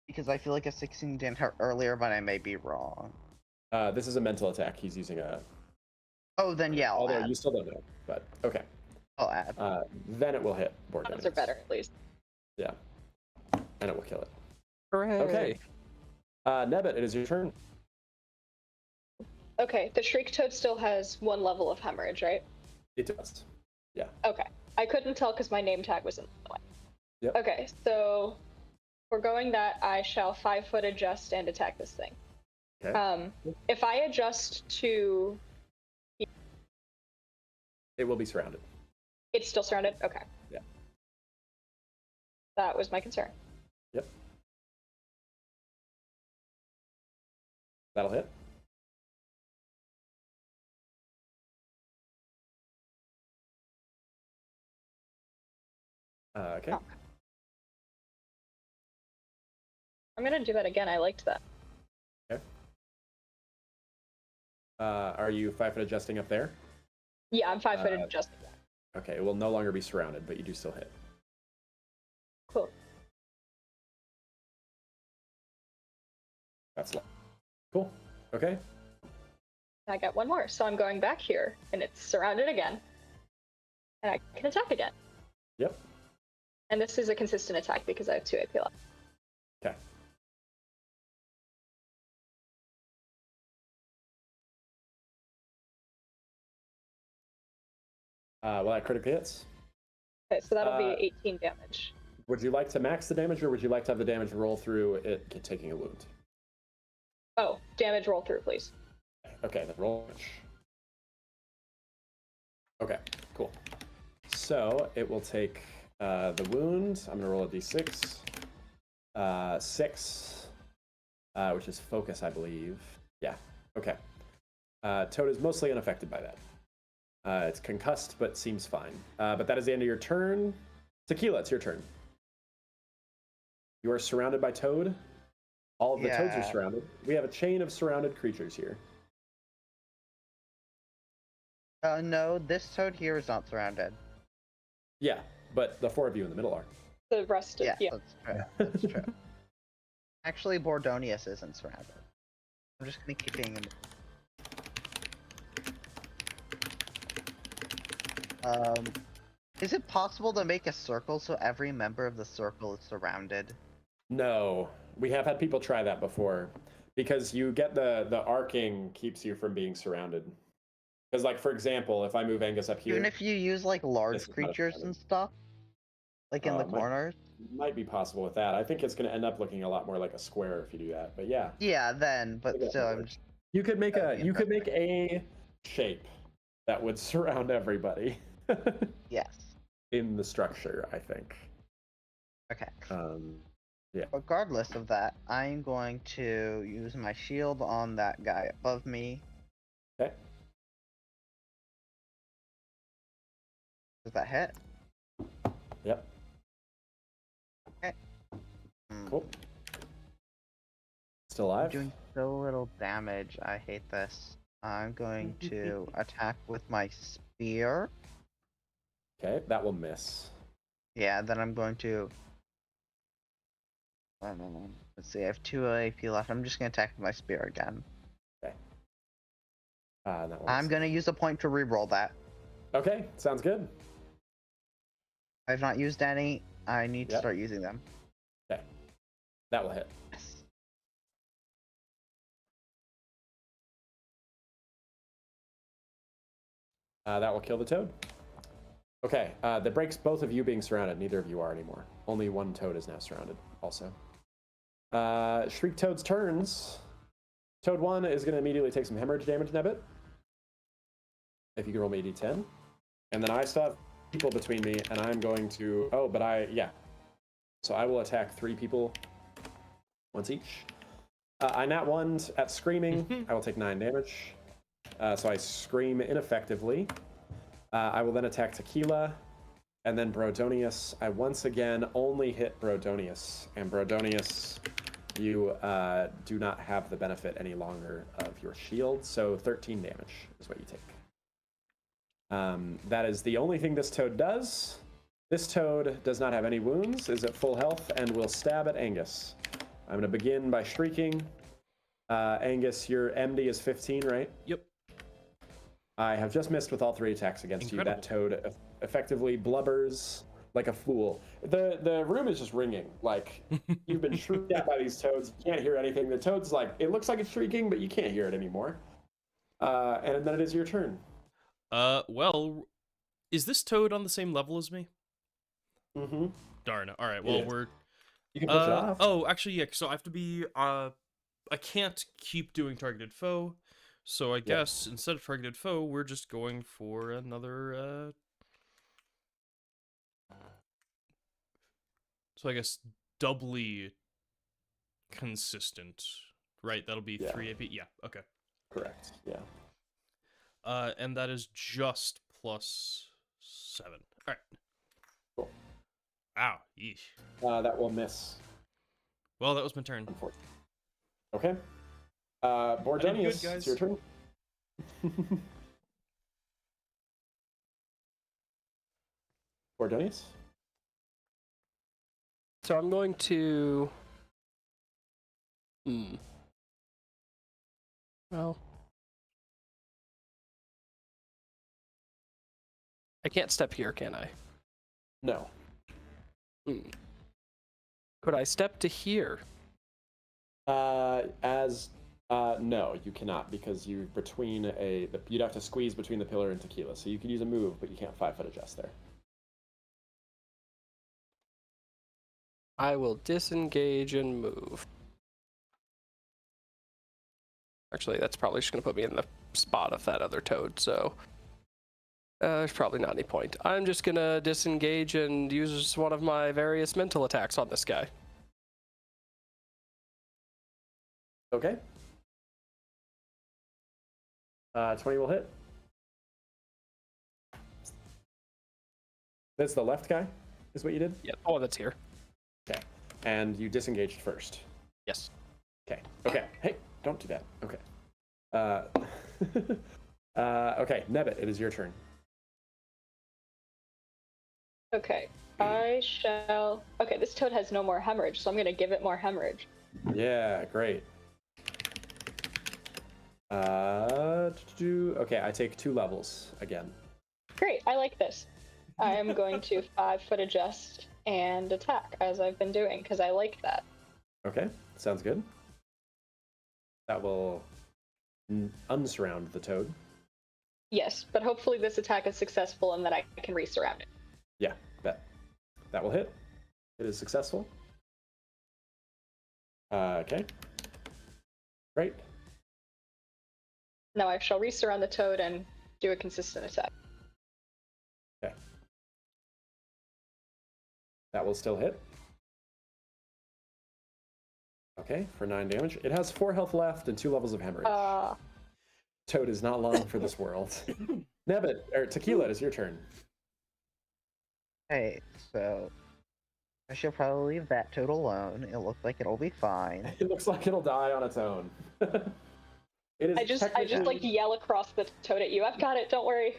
because I feel like a 16 didn't hurt earlier, but I may be wrong. This is a mental attack. He's using a. Oh, then yeah, I'll Although add. you still don't know, but okay. I'll add. Then it will hit. Odds are better, at least. Yeah. And it will kill it. Hooray. Okay. Nebbit, it is your turn. Okay, the Shriek Toad still has 1 level of hemorrhage, right? It does. Yeah. Okay. I couldn't tell because my name tag was in the way. Yep. Okay, so for going that, I shall 5-foot adjust and attack this thing. Okay. If I adjust to... It will be surrounded. It's still surrounded? Okay. Yeah. That was my concern. Yep. That'll hit. Okay. Oh. I'm gonna do that again. I liked that. Okay. Are you 5-foot adjusting up there? Yeah, I'm 5-foot adjusting that. Okay, it will no longer be surrounded, but you do still hit. Cool. That's cool. Okay. I got 1 more, so I'm going back here, and it's surrounded again. And I can attack again. Yep. And this is a consistent attack because I have 2 AP left. Okay. Well, that critically hits. Okay, so that'll be 18 damage. Would you like to max the damage, or would you like to have the damage roll through it taking a wound? Oh, damage roll through, please. Okay, then roll. Okay, cool. So it will take the wound. I'm going to roll a d6. 6, which is focus, I believe. Yeah, okay. Toad is mostly unaffected by that. It's concussed, but seems fine. But that is the end of your turn. Tequila, it's your turn. You are surrounded by Toad. All of the toads are surrounded. We have a chain of surrounded creatures here. No, this toad here is not surrounded. Yeah, but the 4 of you in the middle are. The rest of Yes, that's true. That's true. Actually, Bordonius isn't surrounded. I'm just gonna keep being in. Is it possible to make a circle so every member of the circle is surrounded? No, we have had people try that before, because you get the arcing keeps you from being surrounded. Because, like, for example, if I move Angus up here, Even if you use like large This is not creatures surrounded. and stuff, like in the might- corners. might be possible with that. I think it's going to end up looking a lot more like a square if you do that. But yeah, Yeah, then, but Yeah, still, that I'm works. just you could make That'd be a shape that would surround everybody yes. in the structure, I think. Okay. Yeah. Regardless of that, I'm going to use my shield on that guy above me. Okay. Does that hit? Yep. Okay. Cool. Still I'm alive? doing so little damage. I hate this. I'm going to attack with my spear. Okay, that will miss. Yeah, then I'm going to. Let's see, I have 2 AP left. I'm just going to attack with my spear again. Okay. That will I'm miss. going to use a point to reroll that. Okay, sounds good. I've not used any. I need to Yep. start using them. Okay. That will hit. Yes. That will kill the toad. Okay, that breaks both of you being surrounded. Neither of you are anymore. Only one toad is now surrounded, also. Shriek Toad's turns. Toad 1 is going to immediately take some hemorrhage damage, Nebbit. If you can roll me a d10. And then I still have people between me, and I'm going to... Oh, but yeah. So I will attack 3 people once each. I nat 1'd at screaming. I will take 9 damage. So I scream ineffectively. I will then attack Tequila, and then Brodonius. I once again only hit Brodonius, and Brodonius, you do not have the benefit any longer of your shield, so 13 damage is what you take. That is the only thing this toad does. This toad does not have any wounds, is at full health, and will stab at Angus. I'm going to begin by shrieking. Angus, your MD is 15, right? Yep. I have just missed with all 3 attacks against you. That toad effectively blubbers like a fool. The room is just ringing. Like, you've been shrieked at by these toads. You can't hear anything. The toad's like, it looks like it's shrieking, but you can't hear it anymore. And then it is your turn. Well, is this toad on the same level as me? Mm-hmm. Darn. All right. Well, is. we're. You can push it off. Oh, actually, yeah. So I have to be. I can't keep doing targeted foe. So I guess instead of targeted foe, we're just going for another. So I guess doubly consistent, right? That'll be 3 AP. Yeah. Okay. Correct. Yeah. And that is just +7. All right. Cool. Ow. Yeesh. That will miss. Well, that was my turn. Unfortunately. Okay. Bordonius, guys. it's your turn. Bordonius? So I'm going to. Well. I can't step here, can I? No. Could I step to here? No, you cannot, because you'd have to squeeze between the pillar and Tequila. So you could use a move, but you can't 5-foot adjust there. I will disengage and move. Actually, that's probably just going to put me in the spot of that other toad, so there's probably not any point. I'm just going to disengage and use one of my various mental attacks on this guy. Okay. 20 will hit. That's the left guy, is what you did? Yeah, oh, that's here. Okay. And you disengaged first. Yes. Okay. Okay. Hey, don't do that. Okay. Okay, Nebbit, it is your turn. Okay, I shall... Okay, this toad has no more hemorrhage, so I'm gonna give it more hemorrhage. Yeah, great. Okay, I take 2 levels again. Great, I like this. I am going to 5-foot adjust and attack, as I've been doing, because I like that. Okay, sounds good. That will unsurround the toad. Yes, but hopefully this attack is successful and that I can resurround it. Yeah, bet. That will hit. It is successful. Okay. Great. Now I shall resurround the toad and do a consistent attack. Okay. That will still hit. Okay, for 9 damage. It has 4 health left and 2 levels of hemorrhage. Toad is not long for this world. Nebbit, or Tequila, it is your turn. Hey, so I should probably leave that toad alone. It looks like it'll be fine. It looks like it'll die on its own. It is I just technically, like yell across the toad at you. I've got it. Don't worry.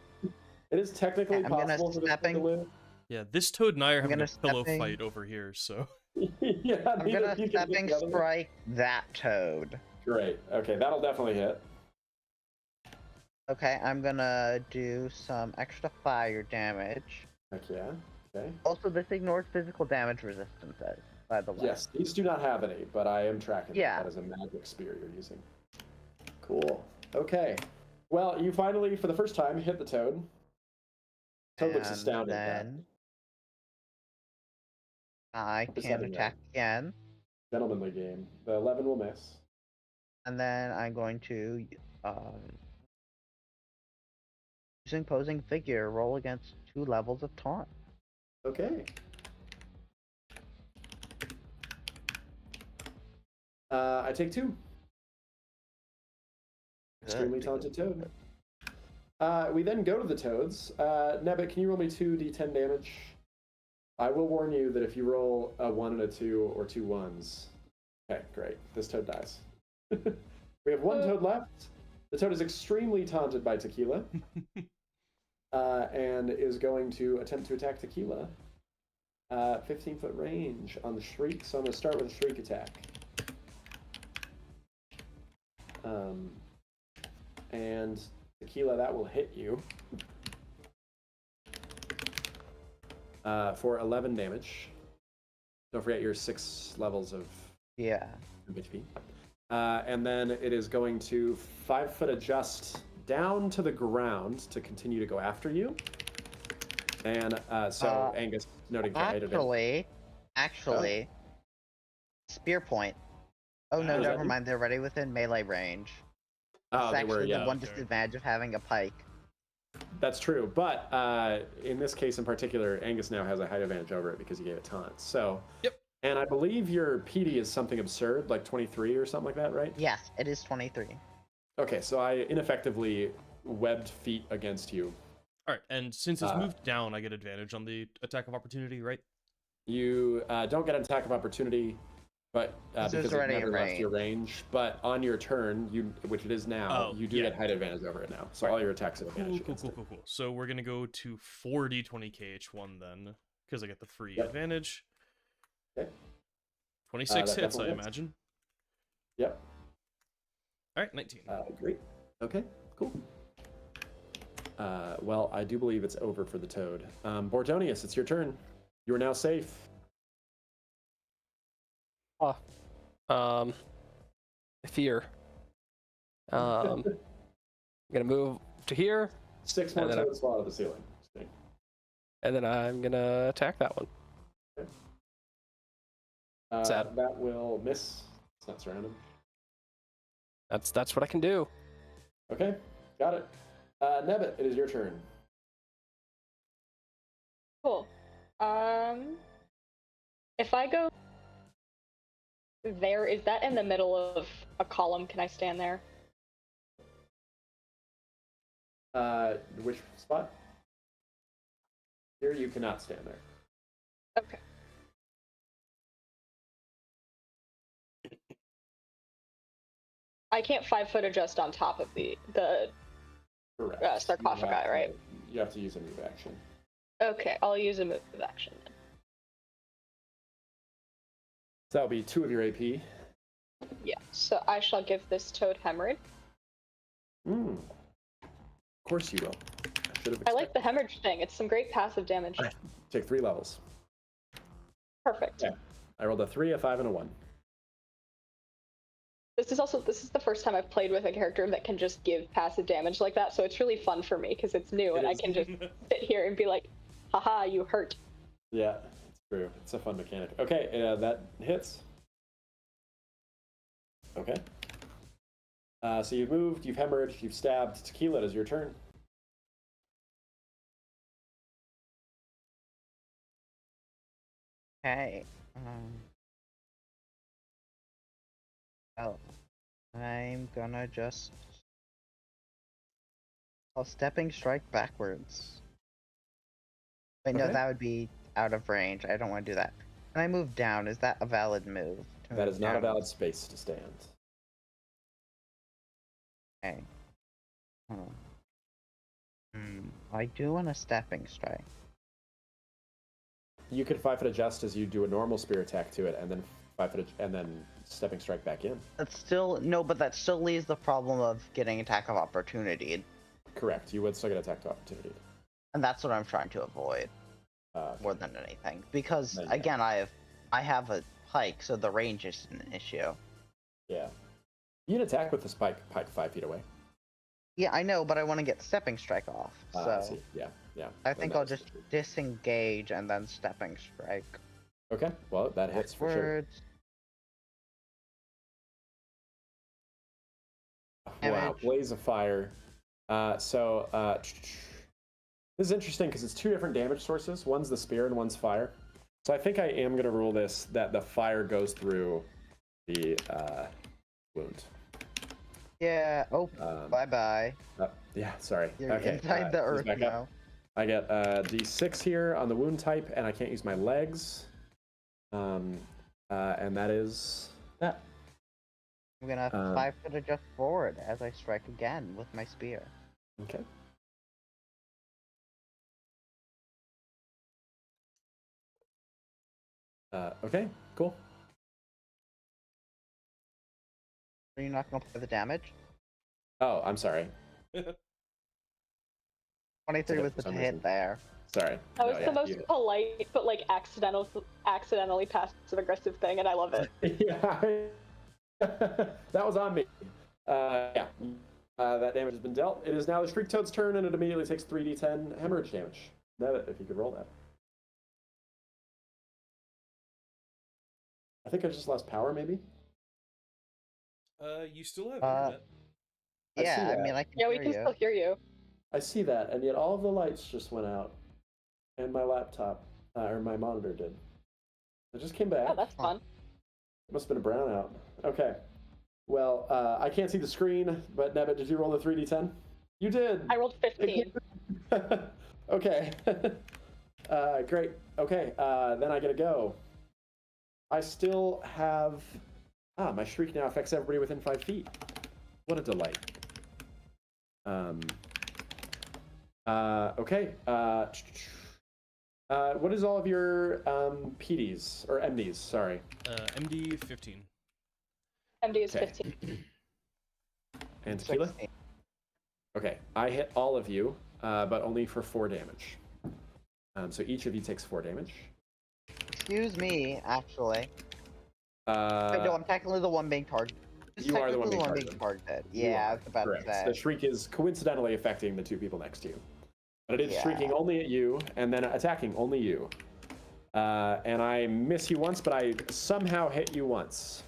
it is technically I'm gonna possible for this thing to stepping- live. Yeah, this toad and I are having a gonna pillow stepping- fight over here, so. Yeah, I'm neither gonna of you can hit stepping the other one. strike that toad. Great. Okay, that'll definitely hit. Okay, I'm gonna do some extra fire damage. Heck yeah. Okay. Also, this ignores physical damage resistances, by the way. Yes, these do not have any, but I am tracking. Yeah. That is a magic spear you're using. Cool. Okay. Well, you finally, for the first time, hit the toad. Toad looks And astounded. at that. then I Just can letting you attack again, Gentlemanly game. The 11 will miss. and then I'm going to using posing figure roll against 2 levels of taunt. Okay. I take 2. Extremely talented toad. We then go to the toads. Nebbit, can you roll me 2d10 damage? I will warn you that if you roll a 1 and a 2 or 2 1s. Okay, great. This toad dies. We have 1 toad left. The toad is extremely taunted by Tequila. And is going to attempt to attack Tequila. 15-foot range on the shriek, so I'm going to start with a shriek attack. And Tequila, that will hit you for 11 damage. Don't forget your 6 levels of Yeah. HP. And then it is going to 5-foot adjust down to the ground to continue to go after you. And Angus, noting for height advantage. Actually, spear point. Oh no, Was that never you? mind. They're already within melee range. Oh, It's they actually were, yeah. the one disadvantage of having a pike. That's true, but in this case in particular, Angus now has a height advantage over it because he gave it taunt. So, Yep. And I believe your PD is something absurd, like 23 or something like that, right? Yes, it is 23. Okay, so I ineffectively webbed feet against you. Alright, and since it's moved down, I get advantage on the attack of opportunity, right? You don't get an attack of opportunity, but This is because it already never in left your range. But on your turn, which it is now, Oh, you do yeah. get height advantage over it now. So all your attacks have advantage against it. Cool. So we're gonna go to 4d20 KH1 then, because I get the free Yep. advantage. Okay. 26 that hits, I definitely hits. imagine. Yep. Alright, 19. Great. Okay, cool. Well, I do believe it's over for the toad. Bordonius, it's your turn. You are now safe. Fear. I'm gonna move to here, 6 more And then toads fall out of the ceiling. and then I'm gonna attack that one. Sad. That will miss. It's not surrounded. That's what I can do. Okay, got it. Nebbit, it is your turn. Cool. If I go there, is that in the middle of a column? Can I stand there? Which spot? Here you cannot stand there. Okay. I can't 5-foot adjust on top of the Correct. sarcophagi, right? You have to use a move action. Okay, I'll use a move of action then. So that'll be 2 of your AP. Yeah, so I shall give this toad hemorrhage. Of course you will. I like the hemorrhage thing. It's some great passive damage. Take 3 levels. Perfect. Yeah. I rolled a 3, a 5, and a 1. This is the first time I've played with a character that can just give passive damage like that, so it's really fun for me because it's new and I can just sit here and be like, haha, you hurt. Yeah, it's true. It's a fun mechanic. Okay, that hits. Okay. So you've moved, you've hemorrhaged, you've stabbed. Tequila, it is your turn. Okay. Oh, I'm gonna just. I'll stepping strike backwards. Wait, no, Okay. that would be out of range. I don't want to do that. Can I move down? Is that a valid move? to That move is not a down? valid space to stand. Okay. I do want a stepping strike. You could 5-foot adjust as you do a normal spear attack to it, and then 5-foot and then stepping strike back in. That's still no, but that still leaves the problem of getting attack of opportunity, Correct. You would still get attack to opportunity. and that's what I'm trying to avoid more than anything. Because Yeah. again, I have a pike, so the range is an issue. Yeah. You can attack with this pike 5 feet away. Yeah, I know, but I want to get stepping strike off. I So see. Yeah. I Then think that I'll is just true. disengage and then stepping strike. Okay. Well, that hits for sure. Backwards. Wow. Damage. Blaze of fire. This is interesting because it's two different damage sources. One's the spear and one's fire. So I think I am going to rule this that the fire goes through the wound. Yeah. Oh, bye bye. Yeah, sorry. You're Okay. inside the he's earth back up. now. I get D6 here on the wound type, and I can't use my legs. And that is that. I'm gonna 5-foot adjust forward as I strike again with my spear. Okay. Okay, cool. Are you not gonna play the damage? Oh, I'm sorry. 23 was For the some hit reason. there. Sorry. That was No, the yeah, most polite but like accidentally passive aggressive thing, and I love it. Yeah. That was on me. Yeah. That damage has been dealt. It is now the Shriek Toad's turn, and it immediately takes 3d10 hemorrhage damage. If you could roll that. I think I just lost power, maybe? You still have Uh, internet. I see Yeah, I that. mean, I can Yeah, we hear can you. still hear you. I see that, and yet all of the lights just went out. And my laptop, or my monitor did. It just came back. Oh, that's fun. It must have been a brownout. Okay. Well, I can't see the screen, but Nebbit, did you roll the 3d10? You did! I rolled 15. Okay. Great. Okay, then I get to go. I still have... my shriek now affects everybody within 5 feet. What a delight. Okay. What is all of your PDs, or MDs, sorry. MD 15. MD is Okay. 15. And Tequila? 16. Okay, I hit all of you, but only for 4 damage. So each of you takes 4 damage. Excuse me, actually. No, Uh, I'm technically the one being targeted. You are the one being targeted. you Yeah, I are, was about correct. to say. The shriek is coincidentally affecting the 2 people next to you. But it is Yeah. shrieking only at you, and then attacking only you. And I miss you once, but I somehow hit you once.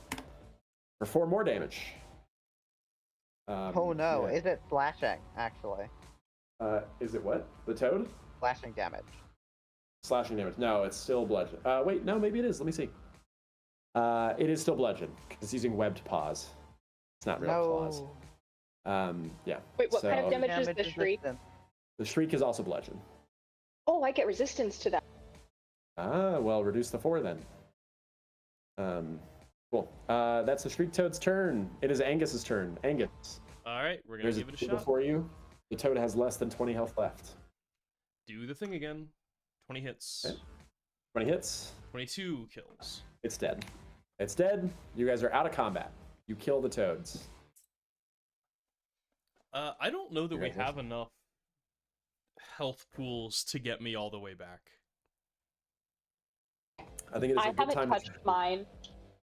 For 4 more damage. Oh no, yeah. is it slashing, actually? Is it what? The toad? Slashing damage. Slashing damage. No, it's still bludgeon. Wait, no, maybe it is. Let me see. It is still bludgeon, because it's using webbed paws. It's not real claws. Yeah. Wait, what kind so of damage is the shriek? resistance. The shriek is also bludgeon. Oh, I get resistance to that. Well, reduce the 4 then. Cool. That's the Shriek Toad's turn. It is Angus's turn. Angus. Alright, we're gonna There's give it a toad shot. before you. The toad has less than 20 health left. Do the thing again. 20 hits. Okay. 20 hits. 22 kills. It's dead. It's dead. You guys are out of combat. You kill the toads. I don't know that we Congratulations. have enough health pools to get me all the way back. I think it is I a good haven't time touched to... mine.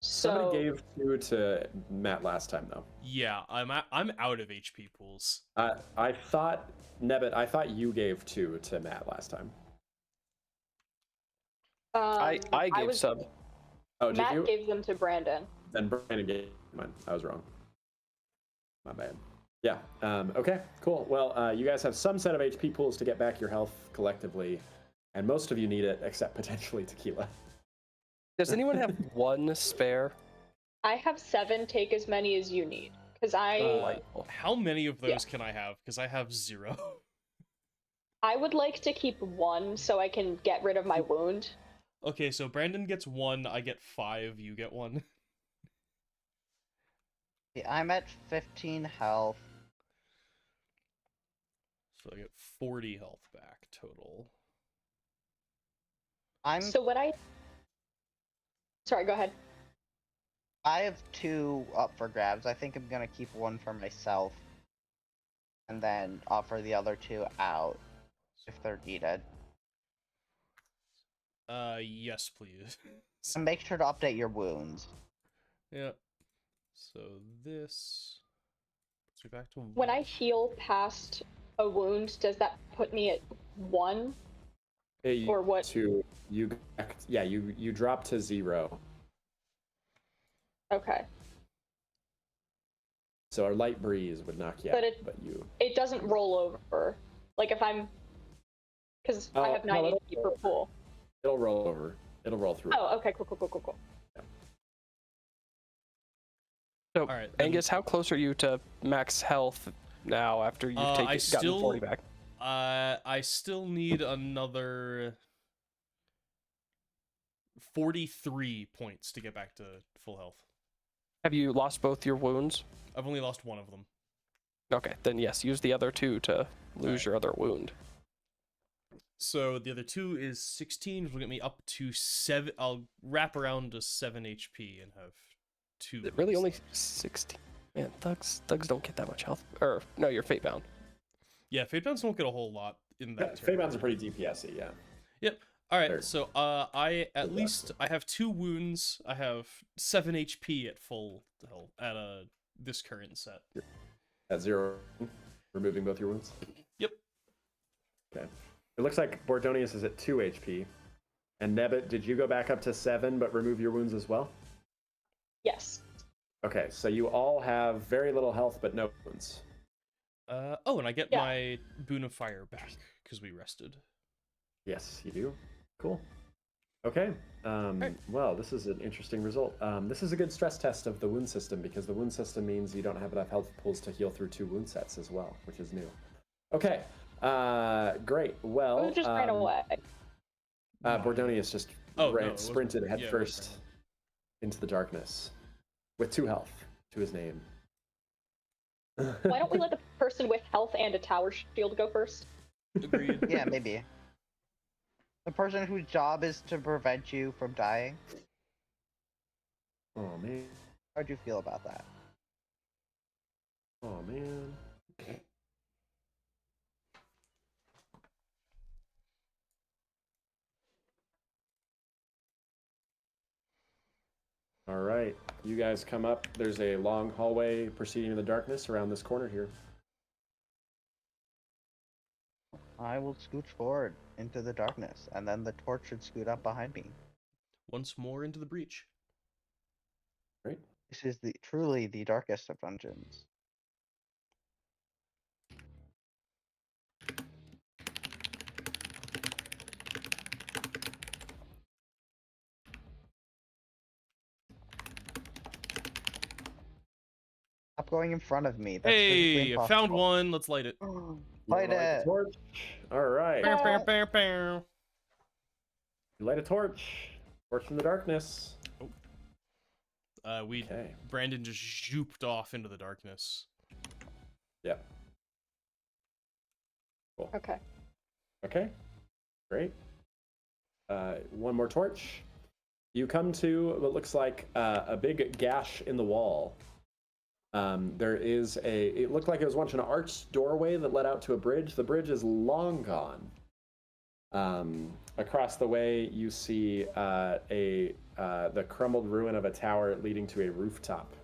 Somebody So gave 2 to Matt last time, though. Yeah, I'm out of HP pools. I thought, Nebbit, I thought you gave 2 to Matt last time. I gave was, some. Oh, did Matt you? gave them to Brandon. Then Brandon gave mine. I was wrong. My bad. Yeah. Okay. Cool. Well, you guys have some set of HP pools to get back your health collectively, and most of you need it, except potentially Tequila. Does anyone have 1 spare? I have 7. Take as many as you need, because I How many of those can I have? Because I have 0. I would like to keep 1 so I can get rid of my wound. Okay, so Brandon gets 1, I get 5, you get 1. See, I'm at 15 health. So I get 40 health back total. So when I... Sorry, go ahead. I have 2 up for grabs. I think I'm gonna keep 1 for myself. And then offer the other 2 out if they're needed. Yes, please. And make sure to update your wounds. Yep. So this puts me back to When I heal past a wound, does that put me at 1? Or what? You drop to 0. Okay. So a light breeze would knock you But out, it doesn't roll over. Like if I'm... Because I have 9 HP per pool. It'll roll over. It'll roll through. Oh, okay, cool. So, All right, then- Angus, how close are you to max health now after you've gotten 40 back? I still need another 43 points to get back to full health. Have you lost both your wounds? I've only lost 1 of them. Okay, then yes, use the other 2 to lose your other wound. So the other 2 is 16, which will get me up to 7. I'll wrap around to 7 HP and have 2. Is it really only 16? Man, thugs don't get that much health. Or, no, you're fate bound. Yeah, fate bounds don't get a whole lot in that. Fate bounds are pretty DPS-y, yeah. Yep. All right, They're- so I have 2 wounds. I have 7 HP at full health at this current set. At 0, removing both your wounds? Yep. Okay. It looks like Bordonius is at 2 HP. And Nebbit, did you go back up to 7 but remove your wounds as well? Yes. Okay, so you all have very little health but no wounds. Oh, and I get my Boon of Fire back because we rested. Yes, you do. Cool. Okay. Well, this is an interesting result. This is a good stress test of the wound system because the wound system means you don't have enough health pools to heal through 2 wound sets as well, which is new. Okay. Great. Well, Who just ran away? Bordonius just sprinted headfirst into the darkness with 2 health to his name. Why don't we let the person with health and a tower shield go first? Agreed. Yeah, maybe. The person whose job is to prevent you from dying. Oh, man. How'd you feel about that? Oh, man. All right, you guys come up. There's a long hallway proceeding in the darkness around this corner here. I will scooch forward into the darkness, and then the torch should scoot up behind me. Once more into the breach. Right? This is truly the darkest of dungeons. Stop going in front of me. That's physically Hey, I found impossible. one. Let's light it. You Light light the it. torch. All right. Bow, bow, bow, bow. You light a torch. Torch from the darkness. Okay. Brandon just zooped off into the darkness. Yep. Cool. Okay. Okay. Great. One more torch. You come to what looks like a big gash in the wall. There is it looked like it was once an arched doorway that led out to a bridge. The bridge is long gone. Across the way, you see the crumbled ruin of a tower leading to a rooftop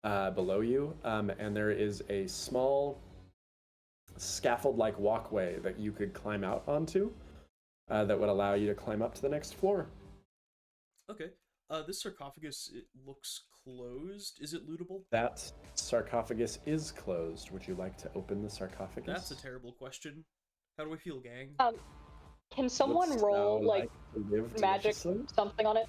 below you, and there is a small scaffold-like walkway that you could climb out onto that would allow you to climb up to the next floor. Okay. This sarcophagus, it looks closed. Is it lootable? That sarcophagus is closed. Would you like to open the sarcophagus? That's a terrible question. How do I feel, gang? Can someone Looks roll now like live magic deliciously. something on it?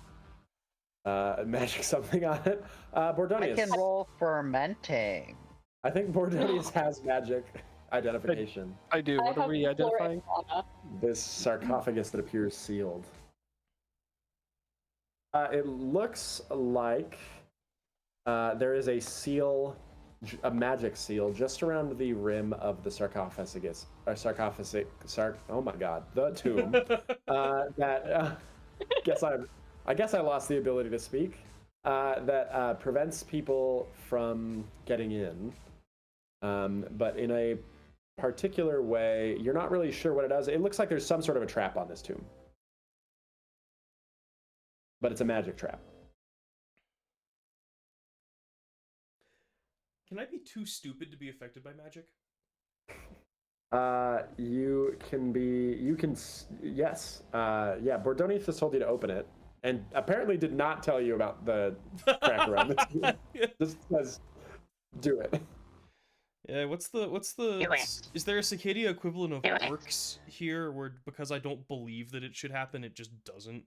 Magic something on it. I Bordonius. can roll fermenting. I think Bordonius has magic. identification. I do. I What are have we flora identifying? and fauna. This sarcophagus that appears sealed. It looks like there is a seal, a magic seal, just around the rim of the sarcophagus. Oh my god, the tomb. I guess I lost the ability to speak. That prevents people from getting in, but in a particular way. You're not really sure what it does. It looks like there's some sort of a trap on this tomb, but it's a magic trap. Can I be too stupid to be affected by magic? Yes. Yeah, Bordonius just told you to open it, and apparently did not tell you about the crack around the tomb. Just says, do it. Yeah, what's the is there a Sacadia equivalent of orcs here where because I don't believe that it should happen, it just doesn't?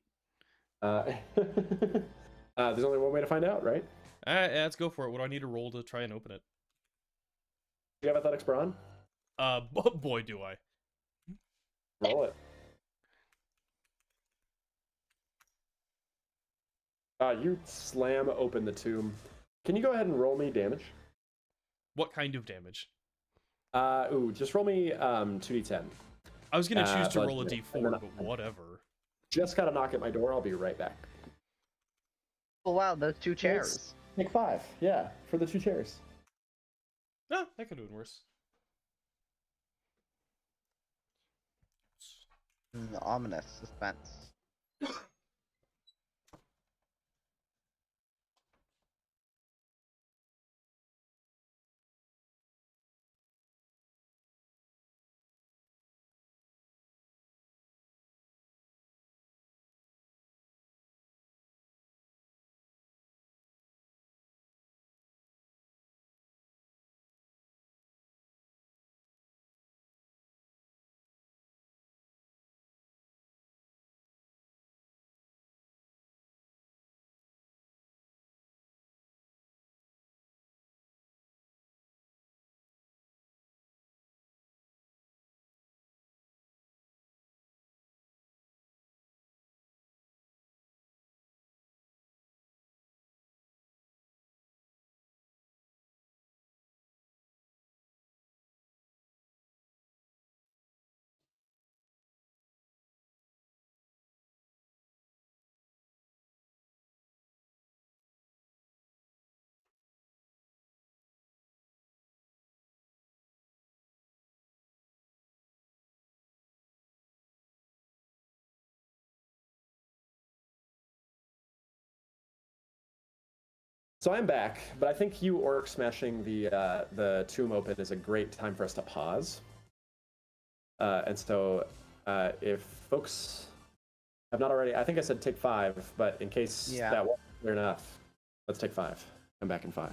There's only one way to find out, right? Alright, yeah, let's go for it. What do I need to roll to try and open it? Do you have athletics, Braun? Boy, do I. Roll it. You slam open the tomb. Can you go ahead and roll me damage? What kind of damage? Just roll me 2d10. I was gonna choose to but- roll a d4, but whatever. Just got a knock at my door. I'll be right back. Oh wow, those two chairs. Take 5. Yeah, for the 2 chairs. Ah, that could have been worse. Ominous suspense. So I'm back, but I think you orc smashing the tomb open is a great time for us to pause. And so if folks have not already, I think I said take 5, but in case that wasn't clear enough, let's take 5. Come back in 5.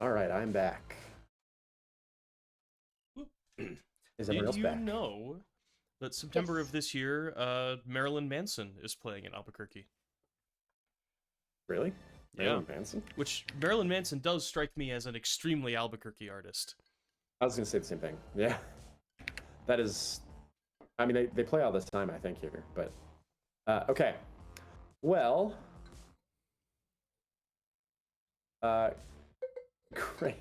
All right, I'm back. Is everyone else Did you back? know that September Yes. of this year, Marilyn Manson is playing in Albuquerque? Really? Yeah. Marilyn Manson? Which Marilyn Manson does strike me as an extremely Albuquerque artist. I was gonna say the same thing. Yeah. That is. I mean, they play all this time, I think, here, but. Okay. Well. Great.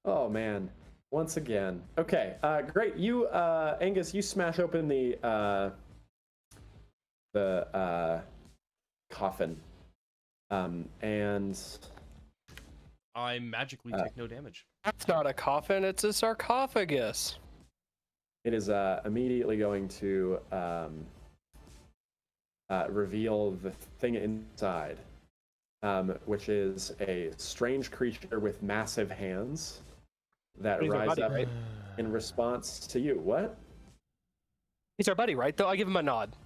Oh, man. Once again. Okay, great. You, Angus, you smash open the coffin. And I magically take no damage. That's not a coffin, it's a sarcophagus. it is immediately going to reveal the thing inside, which is a strange creature with massive hands that He's our rise buddy, up right? in response to you. What? He's our buddy, right? Though I give him a nod.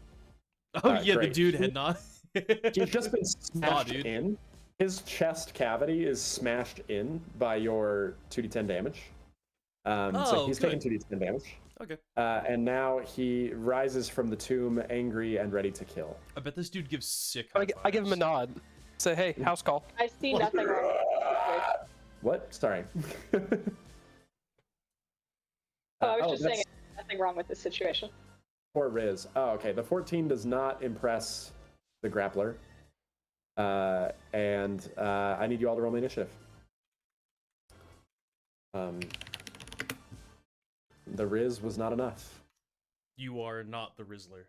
Oh yeah, great. the dude head nod. He's just been smashed dude. in. His chest cavity is smashed in by your 2d10 damage. So he's good. taking 2d10 damage. Okay. And now he rises from the tomb angry and ready to kill. I bet this dude gives sick. I give him a nod. Say, hey, house call. I see nothing wrong with this. What? Sorry. I was just saying that's nothing wrong with this situation. Poor Riz. Oh, okay. The 14 does not impress the grappler. And I need you all to roll my initiative. The Riz was not enough. You are not the Rizzler.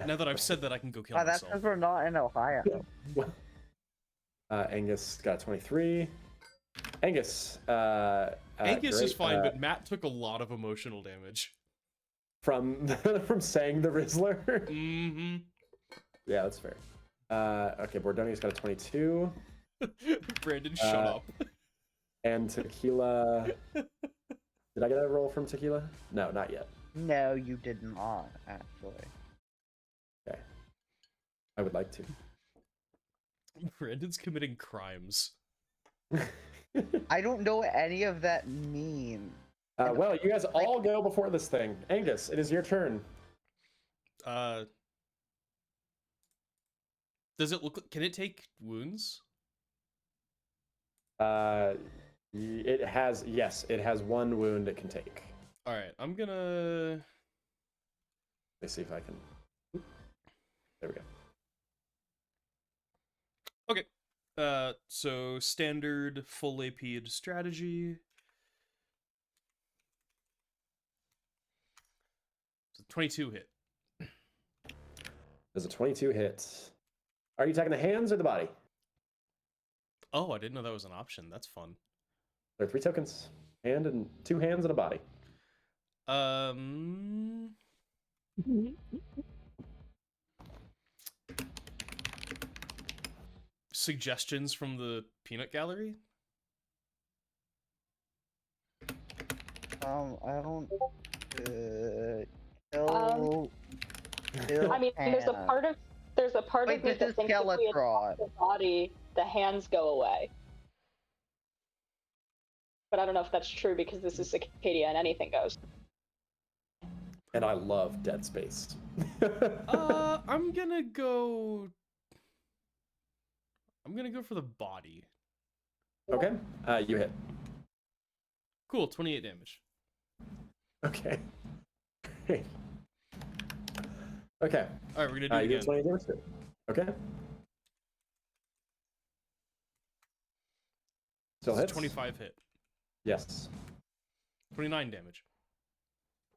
Now that I've said that, I can go kill That's myself. because we're not in Ohio. Angus got 23. Angus. Angus is great, fine, but Matt took a lot of emotional damage. from from saying the Rizzler. Mm-hmm. Yeah, that's fair. Okay, Bordonia's got a 22. Brandon, shut up. And Tequila. Did I get a roll from Tequila? No, not yet. No, you did not, actually. Okay. I would like to. Brandon's committing crimes. I don't know what any of that means. Well, you guys all go before this thing. Angus, it is your turn. Does it look? Can it take wounds? It has, yes, it has one wound it can take. All right, I'm gonna. Let me see if I can. There we go. Okay. So standard full AP'd strategy. It's a 22 hit. Does a 22 hit? Are you attacking the hands or the body? Oh, I didn't know that was an option. That's fun. There are 3 tokens. Hand and 2 hands and a body. Suggestions from the peanut gallery? I don't. I mean, there's a part of Wait, me this that is thinks if we Skeletron. attack the body, the hands go away. But I don't know if that's true because this is Sacadia and anything goes. And I love Dead Space. I'm gonna go for the body. Okay, you hit. Cool, 28 damage. Okay. Great. Okay. All right, we're gonna do You it get again. 20 damage too. Okay. Still This is hits? 25 hit. Yes. 29 damage.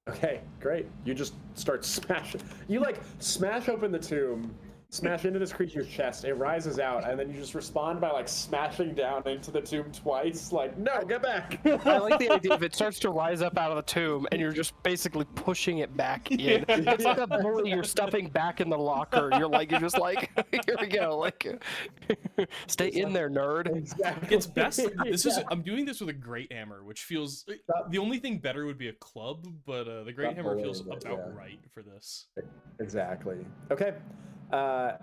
Okay, great. You just start smashing. You like smash open the tomb, smash into this creature's chest, it rises out, and then you just respond by like smashing down into the tomb twice. Like, no, get back. I like the idea of it starts to rise up out of the tomb, and you're just basically pushing it back in. It's like a bully you're stuffing back in the locker. You're just like, here we go. Like, stay in there, nerd. Exactly. It's best. I'm doing this with a great hammer, which feels. The only thing better would be a club, but the great Stop hammer feels bullying, about yeah. right for this. Exactly. Okay.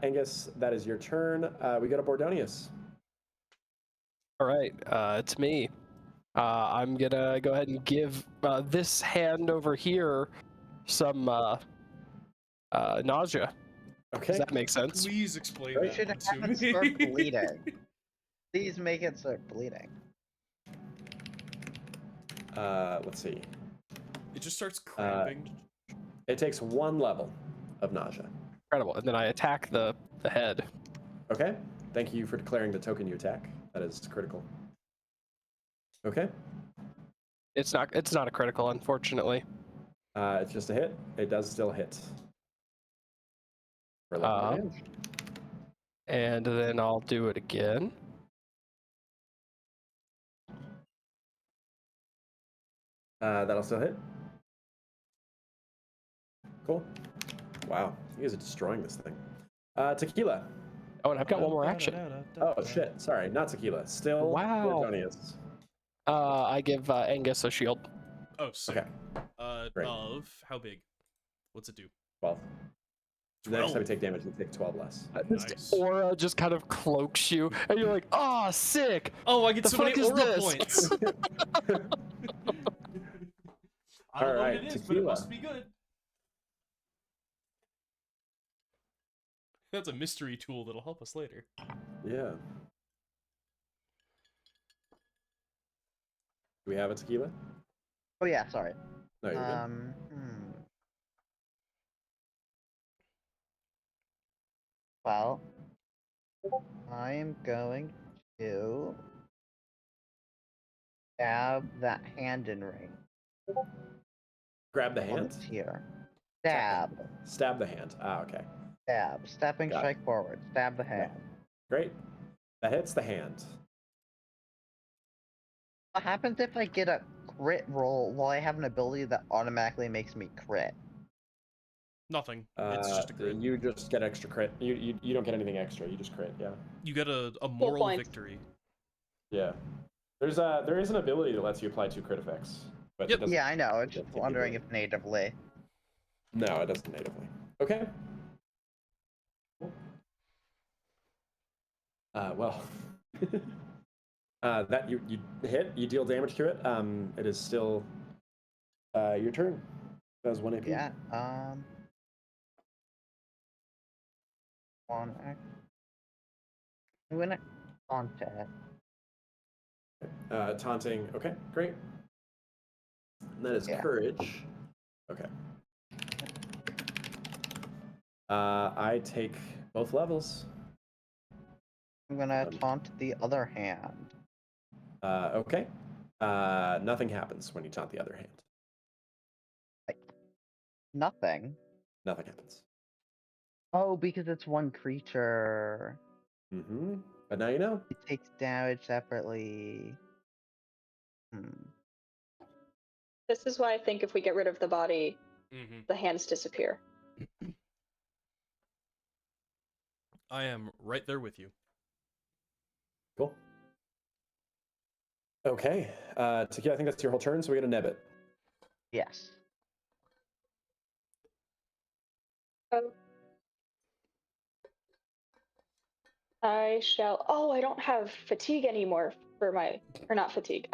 Angus, that is your turn. We go to Bordonius. All right, it's me. I'm gonna go ahead and give this hand over here some nausea. Does Okay. that make sense? Please explain Right. You that should one have to it start me. bleeding. Please make it start bleeding. Let's see. It just starts cramping. It takes 1 level of nausea. Incredible. And then I attack the head. Okay. Thank you for declaring the token you attack. That is critical. Okay. It's not a critical, unfortunately. It's just a hit. It does still hit. For 11 Uh, damage. And then I'll do it again. That'll still hit. Cool. Wow. You guys are destroying this thing. Tequila. Oh, and I've got one more action. Oh, shit. Sorry. Not tequila. Still Wow. Gordonius. I give Angus a shield. Oh, sick. Okay. Great. Of how big? What's it do? 12. The next time 12. you take damage, you take 12 less. This Nice. aura just kind of cloaks you, and you're like, "Ah, sick!" Oh, I get The so many fuck is aura this? points. I don't know what Alright, it is, but it tequila. must be good. That's a mystery tool that'll help us later. Yeah. Do we have a tequila? Oh yeah, sorry. No, you're good. Well, I'm going to stab that hand in range. Grab the hand? It's here. Stab. Stab the hand. Ah, okay. Stab. Stepping Got it. strike forward. Stab the hand. Great. That hits the hand. What happens if I get a crit roll while I have an ability that automatically makes me crit? Nothing. It's just a crit. You just get extra crit. You don't get anything extra. You just crit. Yeah. You get a moral points. victory. Yeah. There is an ability that lets you apply 2 crit effects. But Yep. it doesn't, Yeah, I know. I'm it just doesn't give you wondering the- if natively. No, it doesn't natively. Okay. Well. That you hit, you deal damage to it. It is still your turn. That was 1 AP. Yeah. One act. I'm gonna taunt it. Taunting. Okay, great. And that is Yeah. courage. Okay. I take both levels. I'm gonna taunt the other hand. Okay. Nothing happens when you taunt the other hand. Nothing. Nothing happens. Oh, because it's one creature. Mm-hmm. But now you know. It takes damage separately. This is why I think if we get rid of the body, Mm-hmm. the hands disappear. I am right there with you. Cool. Okay. Tequila, I think that's your whole turn, so we get a Nebbit. Yes. Oh. I shall. Oh, I don't have fatigue anymore for my, or not fatigue.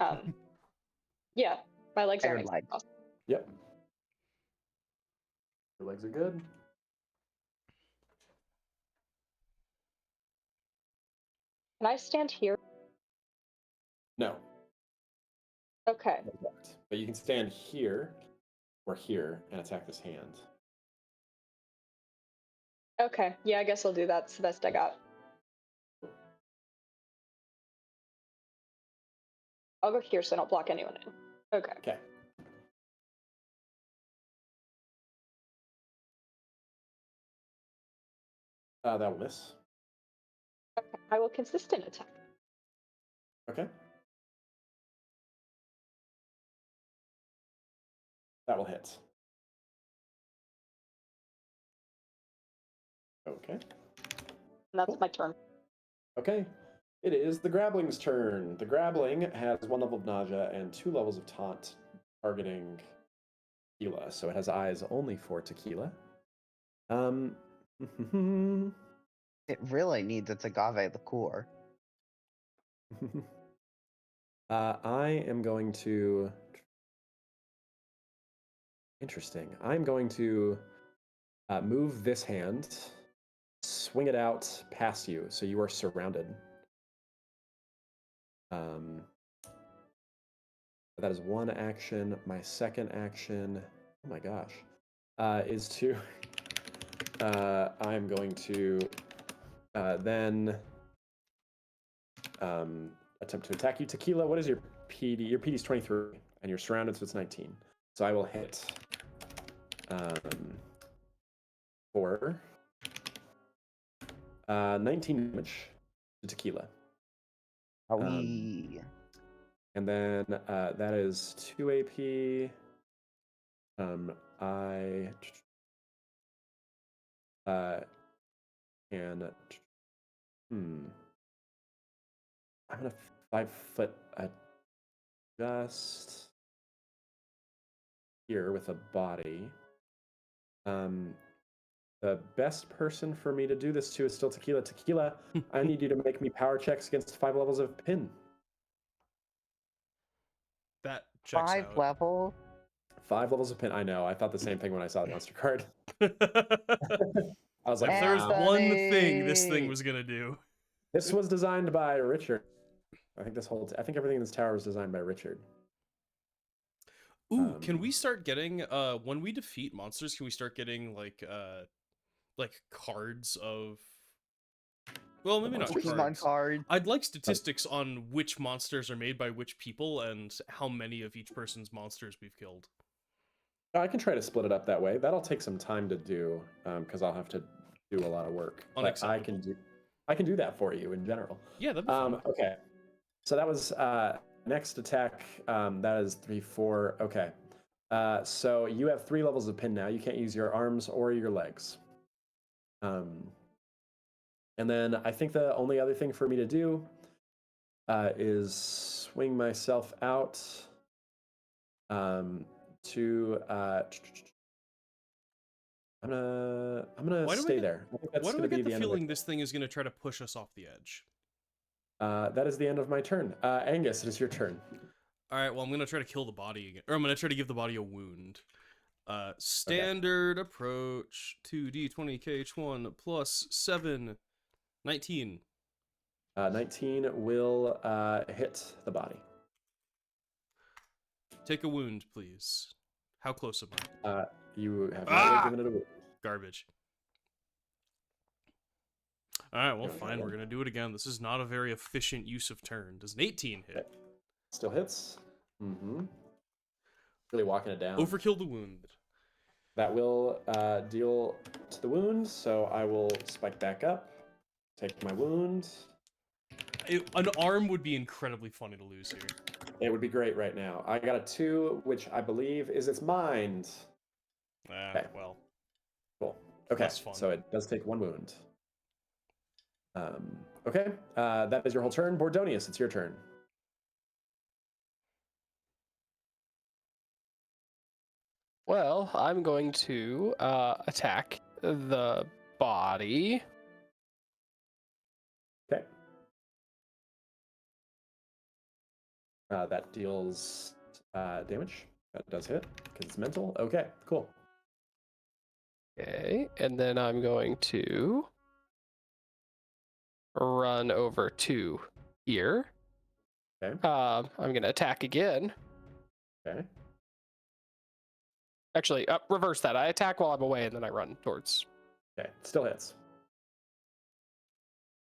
Yeah, my legs Iron aren't leg. exhausted. Yep. Your legs are good. Can I stand here? No. Okay. No blocked. But you can stand here or here and attack this hand. Okay. Yeah, I guess I'll do that. It's the best I got. I'll go here so I don't block anyone in. Okay. Okay. That will miss. Okay. I will consistent attack. Okay. That will hit. Okay. And that's Cool. my turn. Okay. It is the Grabling's turn. The Grabbling has 1 level of nausea and 2 levels of taunt targeting tequila. So it has eyes only for tequila. It really needs its agave liqueur. I am going to. Interesting. I'm going to move this hand, swing it out past you, so you are surrounded. That is one action. My second action, oh my gosh, is to. I'm going to then attempt to attack you. Tequila, what is your PD? Your PD is 23, and you're surrounded, so it's 19. So I will hit for 19 damage to Tequila. Aoi. And then that is 2 AP. I can. I'm gonna 5-foot adjust here with a body. The best person for me to do this to is still Tequila. Tequila, I need you to make me power checks against 5 levels of pin. That checks 5 out. levels? 5 levels of pin. I know. I thought the same thing when I saw the monster card. If I was like, there's wow. one thing this thing Anthony! was gonna do. This was designed by Richard. I think I think everything in this tower was designed by Richard. Ooh, can we start getting when we defeat monsters, can we start getting like cards of, well, maybe not Monsters? Pokemon cards. cards. I'd like statistics on which monsters are made by which people and how many of each person's monsters we've killed. I can try to split it up that way. That'll take some time to do because I'll have to do a lot of work. But I can do that for you in general. Yeah, that'd be fun. Okay. So that was next attack. That is 3, 4. Okay. So you have 3 levels of pin now. You can't use your arms or your legs. And then I think the only other thing for me to do is swing myself out to. I'm gonna stay there. I think that's Why do I gonna be get the the end of feeling this thing is gonna try to push us off the edge? That is the end of my turn. Angus, it is your turn. All right, well, I'm gonna try to kill the body again, or I'm gonna try to give the body a wound. Standard approach 2d20 kh1 plus 7, 19. 19 will hit the body. Take a wound, please. How close am I? You have not yet given it a wound. Garbage. All right, well, Okay, fine. then. We're gonna do it again. This is not a very efficient use of turn. Does an 18 hit? Still hits. Mm-hmm. Really walking it down. Overkill the wound. That will deal to the wound, so I will spike back up, take my wound. An arm would be incredibly funny to lose here. It would be great right now. I got a 2, which I believe is its mind. Okay. Well. Cool. Okay, Less fun. so it does take 1 wound. Okay, that is your whole turn. Bordonius, it's your turn. Well, I'm going to attack the body. Okay. That deals damage. That does hit because it's mental. Okay, cool. Okay, and then I'm going to run over to here. Okay. I'm going to attack again. Okay. Actually, reverse that. I attack while I'm away, and then I run towards. Okay, still hits.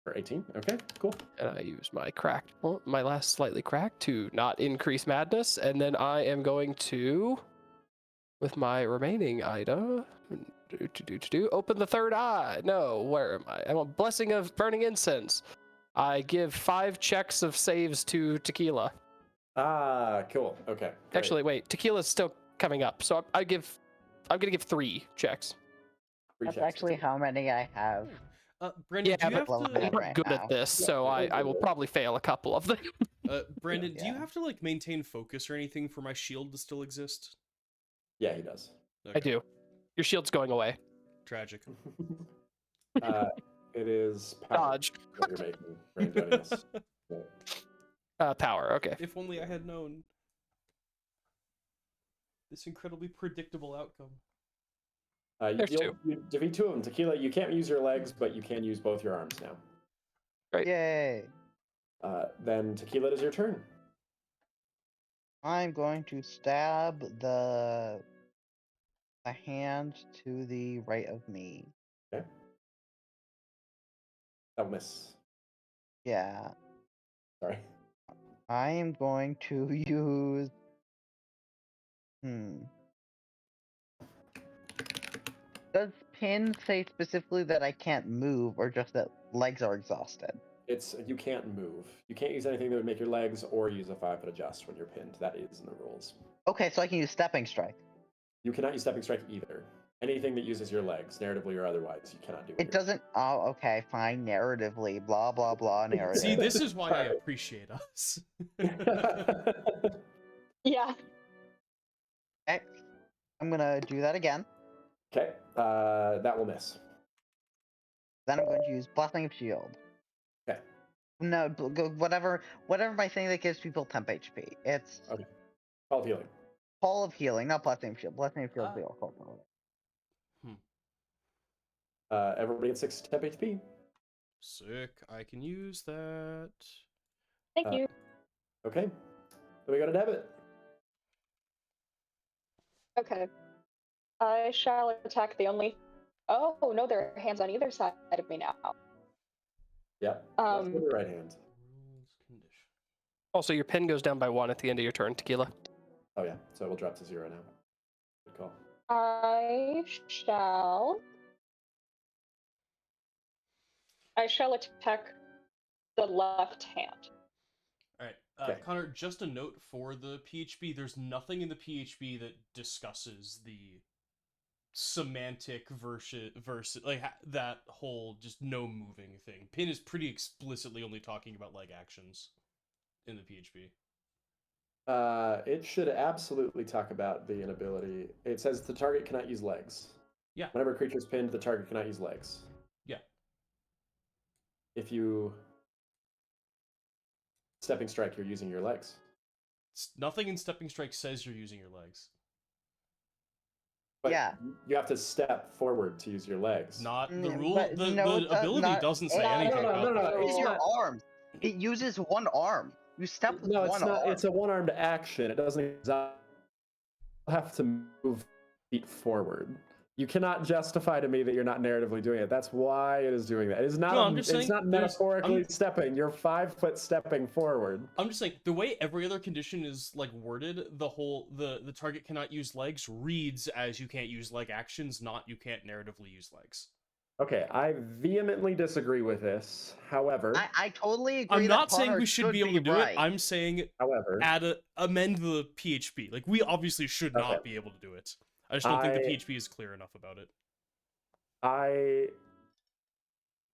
For 18. Okay, cool. And I use my cracked, well, my last slightly cracked to not increase madness, and then I am going to, with my remaining item, open the third eye. No, where am I? I'm a blessing of burning incense. I give 5 checks of saves to Tequila. Ah, cool. Okay. Great. Actually, wait, Tequila's still coming up, so I'm gonna give 3 checks. 3 That's checks. actually how many I have. Brandon, Yeah, do you have but to... I'm right good now. at this, so I will probably fail a couple of them. Brandon, do you Yeah. have to like maintain focus or anything for my shield to still exist? Yeah, he does. I do. Your shield's going away. Tragic. It is power Dodge. that you're making, Brandonius. Power. Okay. If only I had known this incredibly predictable outcome. There's two. You defeat 2 of them. Tequila, you can't use your legs, but you can use both your arms now. Right. Yay! Then Tequila, it is your turn. I'm going to stab the hand to the right of me. Okay. That'll miss. Yeah. Sorry. I am going to use. Does pin say specifically that I can't move, or just that legs are exhausted? It's you can't move. You can't use anything that would make your legs or use a 5-foot adjust when you're pinned. That is in the rules. Okay, so I can use stepping strike. You cannot use stepping strike either. Anything that uses your legs, narratively or otherwise, you cannot do. It doesn't. Oh, okay, fine. Narratively, blah blah blah. Narrative. See, this is why I appreciate us. Yeah. Okay, I'm gonna do that again. Okay, that will miss. Then I'm going to use Blessing of Shield. Okay. No, whatever my thing that gives people temp HP. It's Okay. Call of healing. Call of Healing, not Blessing of Shield. Blessing of Shield is the old call. Everybody at 6 temp HP. Sick. I can use that. Thank you. Okay. Then we go to debit. Okay. I shall attack the only. Oh no, there are hands on either side of me now. Yep. Left with your right hand. Rules condition. Also, your pin goes down by 1 at the end of your turn, Tequila. Oh yeah, so it will drop to 0 now. Good call. I shall attack the left hand. All right, Okay. Connor. Just a note for the PHP. There's nothing in the PHP that discusses the semantic versus like that whole just no moving thing. Pin is pretty explicitly only talking about leg actions in the PHP. It should absolutely talk about the inability. It says the target cannot use legs. Yeah. Whenever a creature is pinned, the target cannot use legs. Yeah. If you stepping strike, you're using your legs. Nothing in Stepping Strike says you're using your legs. But Yeah. you have to step forward to use your legs. Not the Mm, rule. but The no, it does ability not- doesn't say No, anything no, about no, no, that. no, Use it's your not- arms. It uses one arm. You step with No, it's one not. arm. It's a one-armed action. It doesn't have to move feet forward. You cannot justify to me that you're not narratively doing it. That's why it is doing that. It is not. No, I'm just it's saying not metaphorically stepping. You're 5 foot stepping forward. I'm just saying the way every other condition is like worded, the target cannot use legs reads as you can't use leg actions, not you can't narratively use legs. Okay, I vehemently disagree with this. However, I totally agree. I'm not that saying Connor we should be able to do right. it. I'm saying however, amend the PHP. Like we obviously should not Okay. be able to do it. I just don't think the PHP is clear enough about it.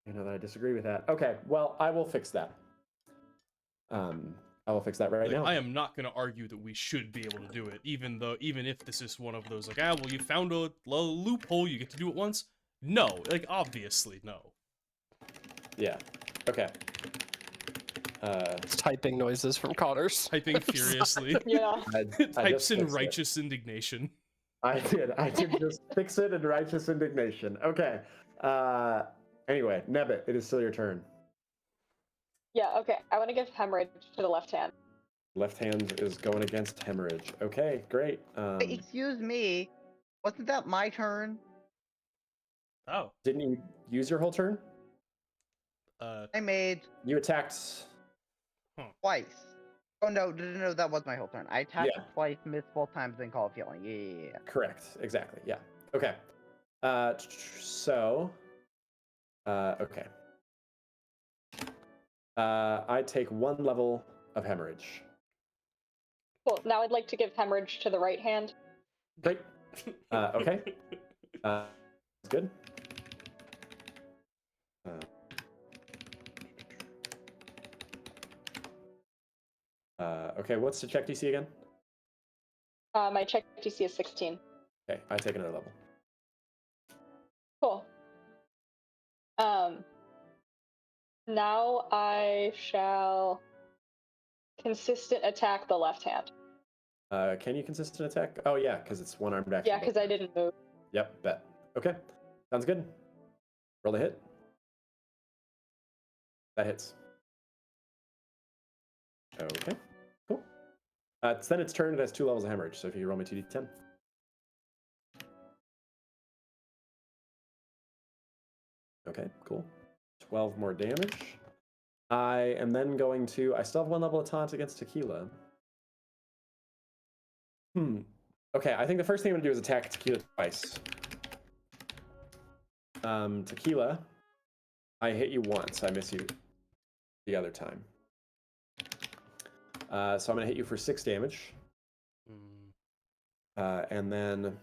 you know that I disagree with that. Okay, well, I will fix that. I will fix that right Like, now. I am not going to argue that we should be able to do it, even if this is one of those like, well, you found a loophole, you get to do it once. No, like obviously no. Yeah. Okay. It's typing noises from Connor's. Typing furiously. Yeah. I Types just in fixed it. righteous indignation. I did just fix it in righteous indignation. Okay. Anyway, Nebbit, it is still your turn. Yeah, okay. I want to give hemorrhage to the left hand. Left hand is going against hemorrhage. Okay, great. Wait, excuse me. Wasn't that my turn? Oh. Didn't you use your whole turn? I made You attacked. twice. Oh no, that was my whole turn. I attacked Yeah. twice, missed both times, then Call of Healing. Yeah. Correct. Exactly. Yeah. Okay. Okay. I take 1 level of hemorrhage. Cool. Now I'd like to give hemorrhage to the right hand. Great. Okay. Good. Okay, what's the check DC again? My check DC is 16. Okay, I take another level. Cool. Now I shall consistent attack the left hand. Can you consistent attack? Oh yeah, because it's one armed action. Yeah, because I didn't move. Yep, bet. Okay, sounds good. Roll a hit. That hits. Okay, cool. Then its turn. It has 2 levels of hemorrhage. So if you roll me 2d10. Okay, cool. 12 more damage. I am then going to. I still have 1 level of taunt against Tequila. Okay, I think the first thing I'm gonna do is attack Tequila twice. Tequila, I hit you once. I miss you the other time. So I'm gonna hit you for 6 damage. And then,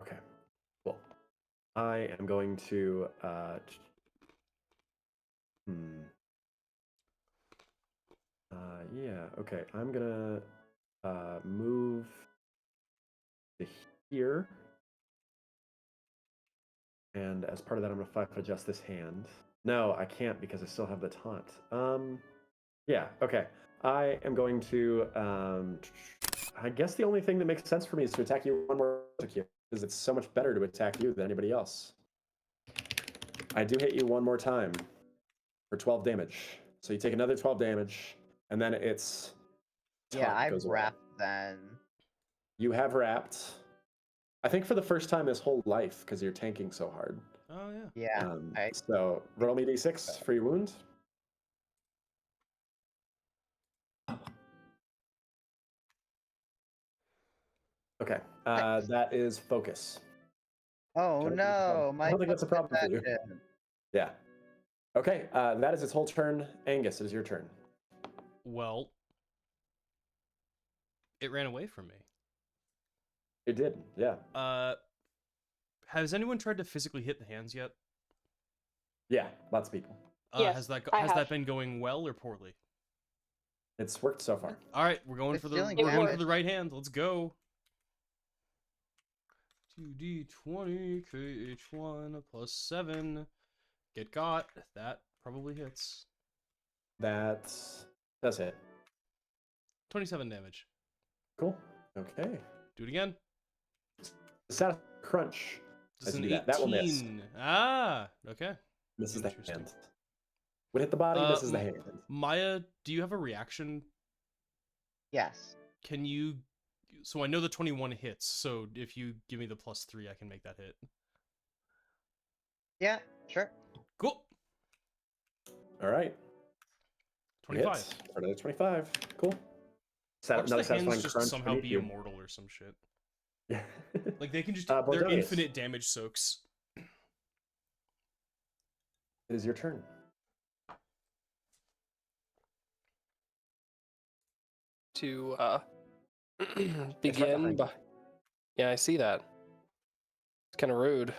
Okay, cool. I am going to, yeah, okay. I'm gonna move to here. And as part of that, I'm gonna 5 adjust this hand. No, I can't because I still have the taunt. Yeah, okay. I am going to, I guess the only thing that makes sense for me is to attack you one more time, because it's so much better to attack you than anybody else. I do hit you one more time for 12 damage. So you take another 12 damage, and then it's Yeah, I've wrapped then. You have wrapped. I think for the first time this whole life, because you're tanking so hard. Oh yeah. Yeah. So roll me d6 for your wound. Okay, that is focus. Oh no, I don't think that's a problem for you. in. Yeah. Okay, that is its whole turn. Angus, it is your turn. Well, it ran away from me. It did, yeah. Has anyone tried to physically hit the hands yet? Yeah, lots of people. Yes, has that I have. been going well or poorly? It's worked so far. All right, we're going It's for the dealing the right hand. Let's go. 2d20 KH1 plus 7. Get got. That probably hits. That does hit. 27 damage. Cool. Okay. Do it again. Status crunch. This is As an you do 18. that will miss. Okay. Misses the Interesting. hand. Would hit the body, misses the hand. Maya, do you have a reaction? Yes. Can you... So I know the 21 hits, so if you give me the +3, I can make that hit. Yeah, sure. Cool. All right. 25. For another 25. Cool. Watch the Satisfying hands just crunch somehow beneath be you. immortal or some shit. Yeah. Like they can just... they're Bordelius. infinite damage soaks. It is your turn. To begin by... Yeah, I see that. It's kind of rude.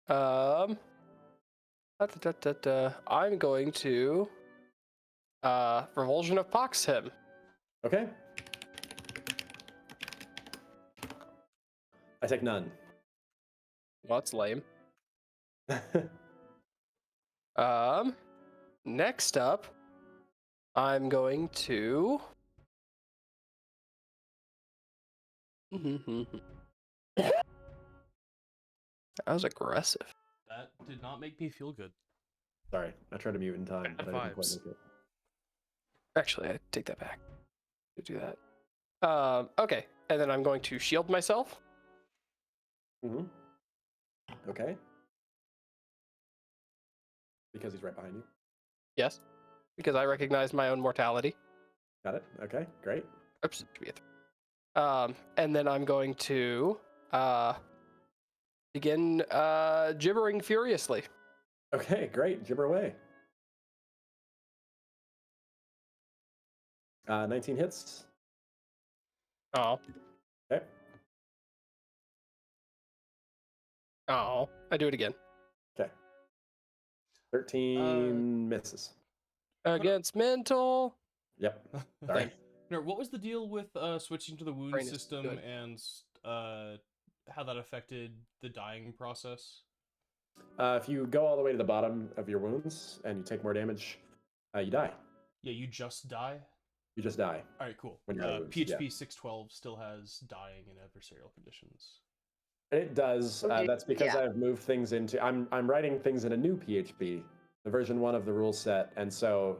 I'm going to Revulsion of Pox him. Okay. I take none. Well, that's lame. Next up, I'm going to... That was aggressive. That did not make me feel good. Sorry, I tried to mute in time, but I didn't quite vibes. make it. Actually, I take that back. Do that. Okay, and then I'm going to shield myself. Okay. Because he's right behind you. Yes, because I recognize my own mortality. Got it. Okay, great. Oops, it should be a 3. And then I'm going to begin gibbering furiously. Okay, great. Gibber away. 19 hits. Oh. Okay. Oh. I do it again. Okay. 13 misses. Against mental. Yep. Sorry. No, what was the deal with switching to the wound Brain is system good. and how that affected the dying process? If you go all the way to the bottom of your wounds and you take more damage, you die. Yeah, you just die. You just die. All right, cool. When you're out of wounds, PHP yeah. 612 still has dying in adversarial conditions. It does. Okay, That's because yeah. I've moved things into. I'm writing things in a new PHP, the version 1 of the rule set, and so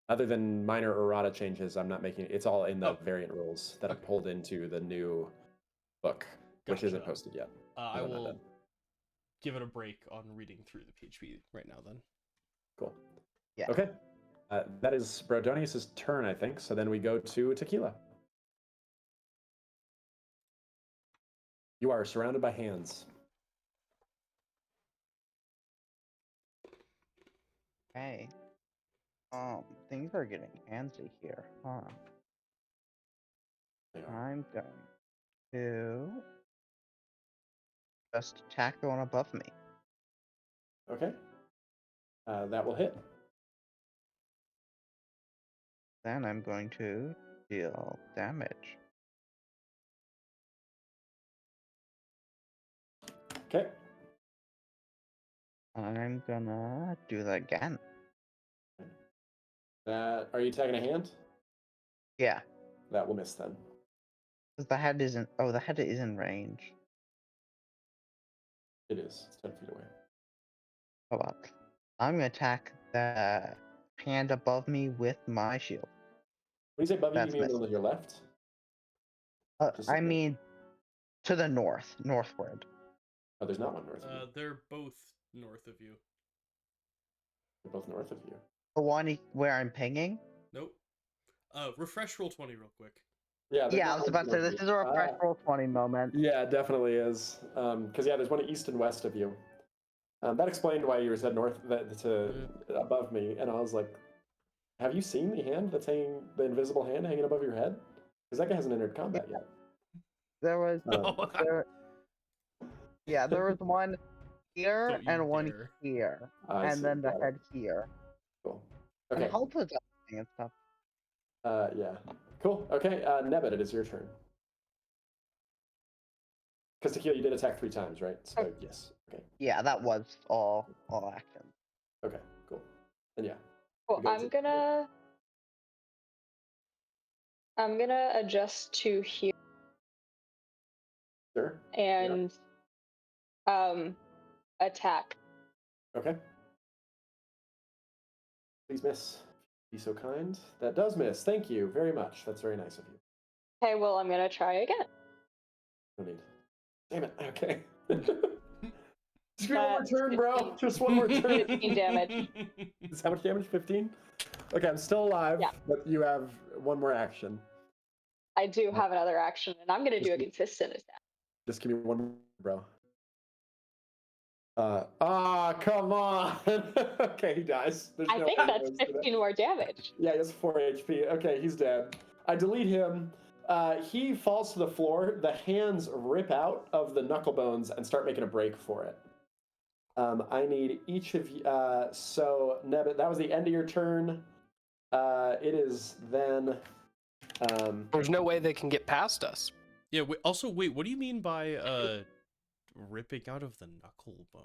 other than minor errata changes, I'm not making. It's all in the variant rules that I've pulled into the new book, which isn't Gotcha. posted yet. I I'm not will done. give it a break on reading through the PHP right now then. Cool. Yeah. Okay. That is Brodonius's turn, I think. So then we go to Tequila. You are surrounded by hands. Okay. Things are getting handsy here, huh? They are. I'm going to just attack the one above me. Okay. That will hit. Then I'm going to deal damage. Okay. I'm gonna do that again. Are you attacking a hand? Yeah, That will miss then. because the head isn't. Oh, the head is in range. It is. It's 10 feet away. Oh well. I'm gonna attack the hand above me with my shield. When you say above you, you That's mean missed. on your left? Just I like- mean, to the northward. Oh, there's not one north of you. They're both north of you. They're both north of you. The one where I'm pinging. Nope. Refresh roll 20 real quick. Yeah, there's Yeah, I not was one about to say north of this you. is a refresh roll 20 moment. Yeah, it definitely is. Because yeah, there's one east and west of you. That explained why you said north to above me, and I was like, "Have you seen the hand that's hanging, the invisible hand hanging above your head? Because that guy hasn't entered combat yet." There was there was one here Don't you and one dare. here, I and see, then the got it. head here. Cool. And Okay. health was adjusting and stuff. Yeah. Cool. Okay. Nebet, it is your turn. Because Tequila, you did attack 3 times, right? So yes. Okay. Yeah, that was all action. Okay. Cool. And yeah. Well, We go to- I'm gonna adjust to here Sure. and attack. Okay. Please miss. Be so kind. That does miss. Thank you very much. That's very nice of you. Okay, well, I'm gonna try again. No need. Damn it. Okay. Just one more That's turn, bro. 15. Just one more turn. 15 damage. Is how much damage? 15? Okay, I'm still alive, Yeah. but you have one more action. I do have another action, and I'm gonna do a consistent attack. Just give me one more, bro. Come on. Okay, he dies. There's I no think way that's he goes to that. 15 more damage. Yeah, he has 4 HP. Okay, he's dead. I delete him. He falls to the floor. The hands rip out of the knuckle bones and start making a break for it. I need each of you. So, Nebet, that was the end of your turn. It is then. There's no way they can get past us. Yeah, also, wait, what do you mean by ripping out of the knuckle bone?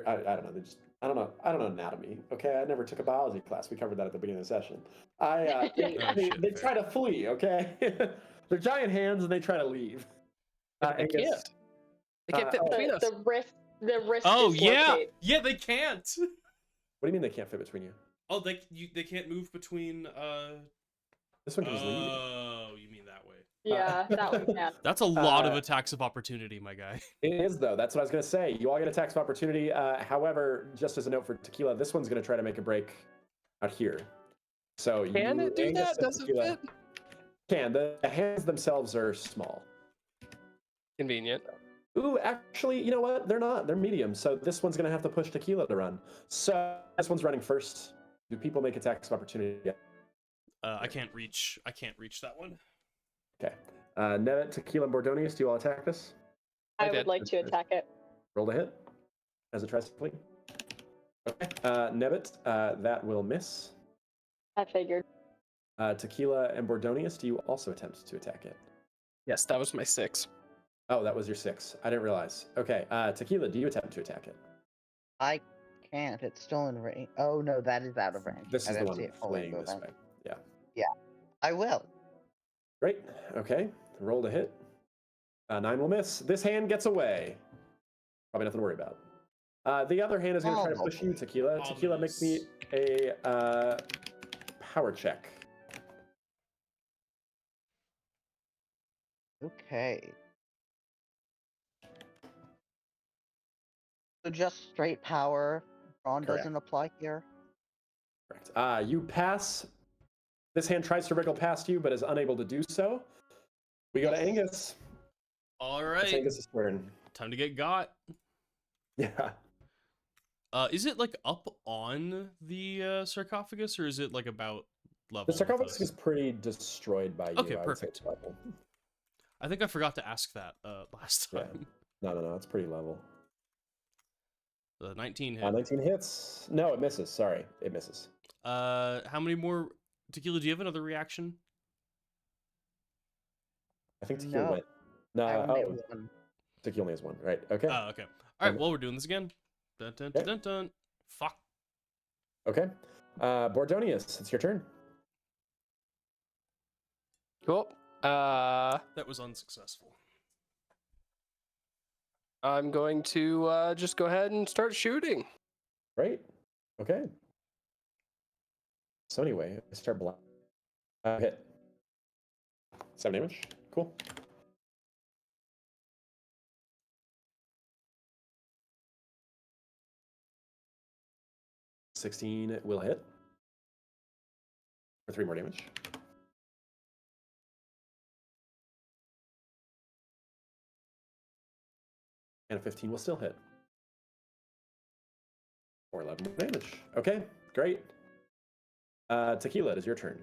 I don't know. I don't know anatomy. Okay, I never took a biology class. We covered that at the beginning of the session. They try to flee. Okay, they're giant hands and they try to leave. They can't. They can't fit between us. The wrist Oh, dislocate. yeah, they can't. What do you mean they can't fit between you? Oh, they can't move between. This one can just leave. Oh, you mean that way? Yeah, that one can. That's a lot of attacks of opportunity, my guy. It is, though. That's what I was going to say. You all get attacks of opportunity. However, just as a note for Tequila, this one's going to try to make a break out here. So Can it do Angus that? and Does it Tequila fit? Can. The hands themselves are small. Convenient. Ooh, actually, you know what? They're not. They're medium. So this one's going to have to push Tequila to run. So this one's running first. Do people make attacks of opportunity yet? I can't reach that one. Okay. Nevet, Tequila, and Bordonius, do you all attack this? I did. would like to attack it. Roll to hit as it tries to flee. Okay. Nevet, that will miss. I figured. Tequila and Bordonius, do you also attempt to attack it? Yes, that was my 6. Oh, that was your 6. I didn't realize. Okay, Tequila, do you attempt to attack it? I can't. It's still in range. Oh no, that is out of range. This I is the didn't one see it fully fleeing this moving. way. Yeah. Yeah, I will. Great. Okay. Roll to hit. 9 will miss. This hand gets away. Probably nothing to worry about. The other hand is going to try to push you, Tequila. Tequila, make me a power check. Okay. So just straight power. Brawn Correct. doesn't apply here. Correct. You pass. This hand tries to wriggle past you, but is unable to do so. We go to Angus. All It's right, Angus's turn. time to get got. Yeah. Is it like up on the sarcophagus, or is it like about level? The with sarcophagus us? is pretty destroyed by you. Okay, I would say perfect. it's level. I think I forgot to ask that last Yeah. time. No. It's pretty level. The 19 hit. 19 hits. No, it misses. Sorry. It misses. How many more? Tequila, do you have another reaction? I think Tequila No. went. No. I only have Oh, one. Tequila only has 1. Right. Okay. Oh, okay. All right, well, we're doing this again. Dun, dun, dun, dun, dun. Fuck. Okay. Bordonius, it's your turn. Cool. That was unsuccessful. I'm going to just go ahead and start shooting. Right. Okay. So anyway, I start blind. Hit. 7 damage. Cool. $16 will hit. For 3 more damage. And a 15 will still hit. For 11 more damage. Okay, great. Tequila, it is your turn.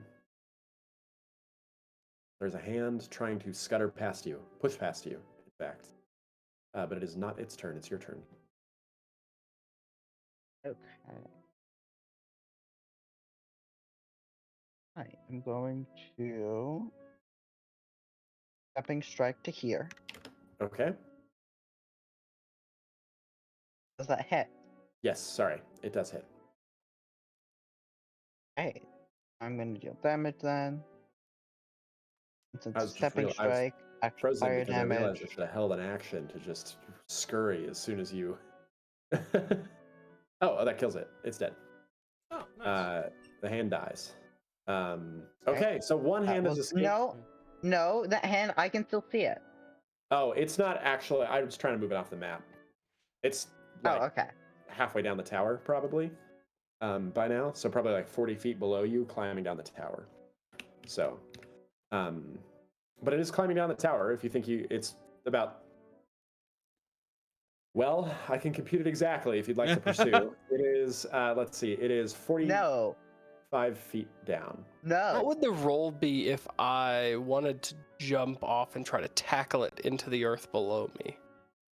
There's a hand trying to scutter past you. Push past you, in fact. But it is not its turn, it's your turn. Okay. I am going to stepping strike to here. Okay. Does that hit? Yes, sorry. It does hit. Hey, I'm gonna deal damage then. Since I was just stepping real- I was strike, actual Frozen fire because I realized damage. I should have held an action to just scurry as soon as you. Oh, that kills it. It's dead. Oh, nice. The hand dies. Okay, so one hand is escaped. No, that hand I can still see it. Oh, it's not actually. I was trying to move it off the map. It's like Okay. halfway down the tower, probably. By now, so probably like 40 feet below you, climbing down the tower. So, but it is climbing down the tower. If you think it's about. Well, I can compute it exactly if you'd like to pursue. It is, let's see, it is 45 feet down. No. What would the roll be if I wanted to jump off and try to tackle it into the earth below me?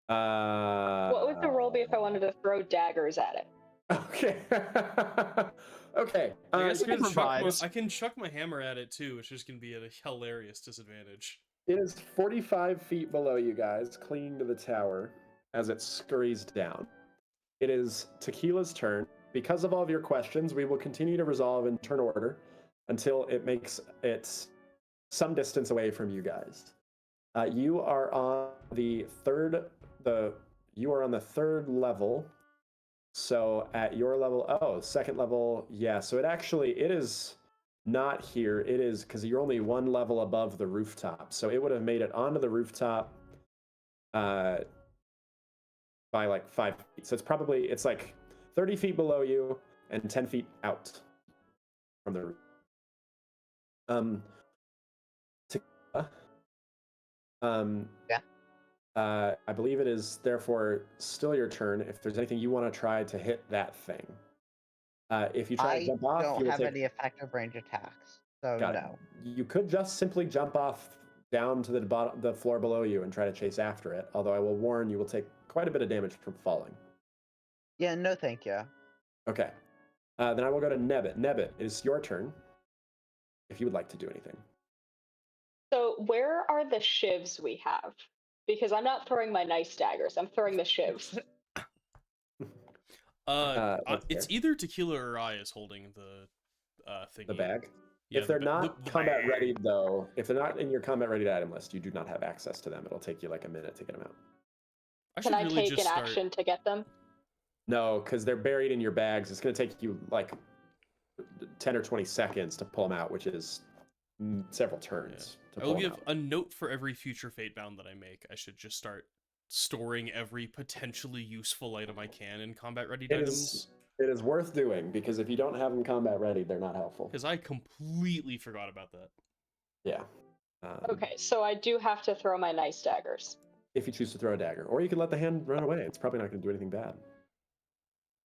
What would the roll be if I wanted to throw daggers at it? Okay. Okay. I guess improvise. I can chuck my hammer at it too, which is going to be at a hilarious disadvantage. It is 45 feet below you guys, clinging to the tower as it scurries down. It is Tequila's turn. Because of all of your questions, we will continue to resolve in turn order until it makes it some distance away from you guys. You are on the third level. So at your level, second level, yeah. So it is not here. It is because you're only 1 level above the rooftop. So it would have made it onto the rooftop by like 5 feet. So it's like 30 feet below you and 10 feet out from the roof. Yeah. I believe it is therefore still your turn. If there's anything you want to try to hit that thing, if you try to jump off, I don't you will have take... any effective range attacks, so Got no. It. You could just simply jump off down to the floor below you and try to chase after it. Although I will warn you will take quite a bit of damage from falling. Yeah, no, thank you. Okay. Then I will go to Nebbit. Nebbit, it is your turn. If you would like to do anything. So where are the shivs we have? Because I'm not throwing my nice daggers. I'm throwing the shivs. It's either Tequila or I is holding the thingy. The bag. Yeah, If they're not combat bag. ready, though, if they're not in your combat ready item list, you do not have access to them. It'll take you like a minute to get them out. Can I take an action to get them? No, because they're buried in your bags. It's going to take you like 10 or 20 seconds to pull them out, which is several turns. I will give a note for every future Fatebound that I make. I should just start storing every potentially useful item I can in combat ready items. It is worth doing, because if you don't have them combat ready, they're not helpful. Because I completely forgot about that. Yeah. Okay, so I do have to throw my nice daggers. If you choose to throw a dagger. Or you can let the hand run away. It's probably not going to do anything bad.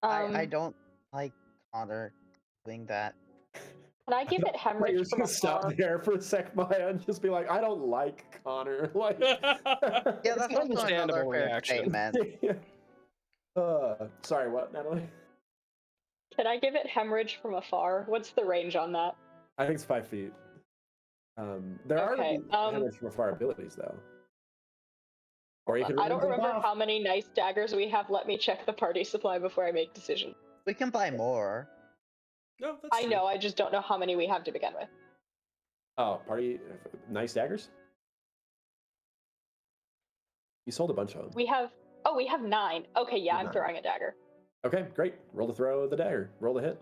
I don't like Connor doing that. Can I give it You're hemorrhage just from going to stop afar? there for a sec, Maya, and just be like, I don't like Connor. Like, Yeah, that's also understandable another fair reaction. statement. Sorry, what, Natalie? Can I give it hemorrhage from afar? What's the range on that? I think it's 5 feet. There Okay, are hemorrhage from afar abilities, though. Or you can I don't remove them remember off. how many nice daggers we have. Let me check the party supply before I make decision. We can buy more. No, that's I true. know, I just don't know how many we have to begin with. Oh, party nice daggers? You sold a bunch of them. We have 9. Okay, yeah, I'm 9. throwing a dagger. Okay, great. Roll to throw the dagger. Roll to hit.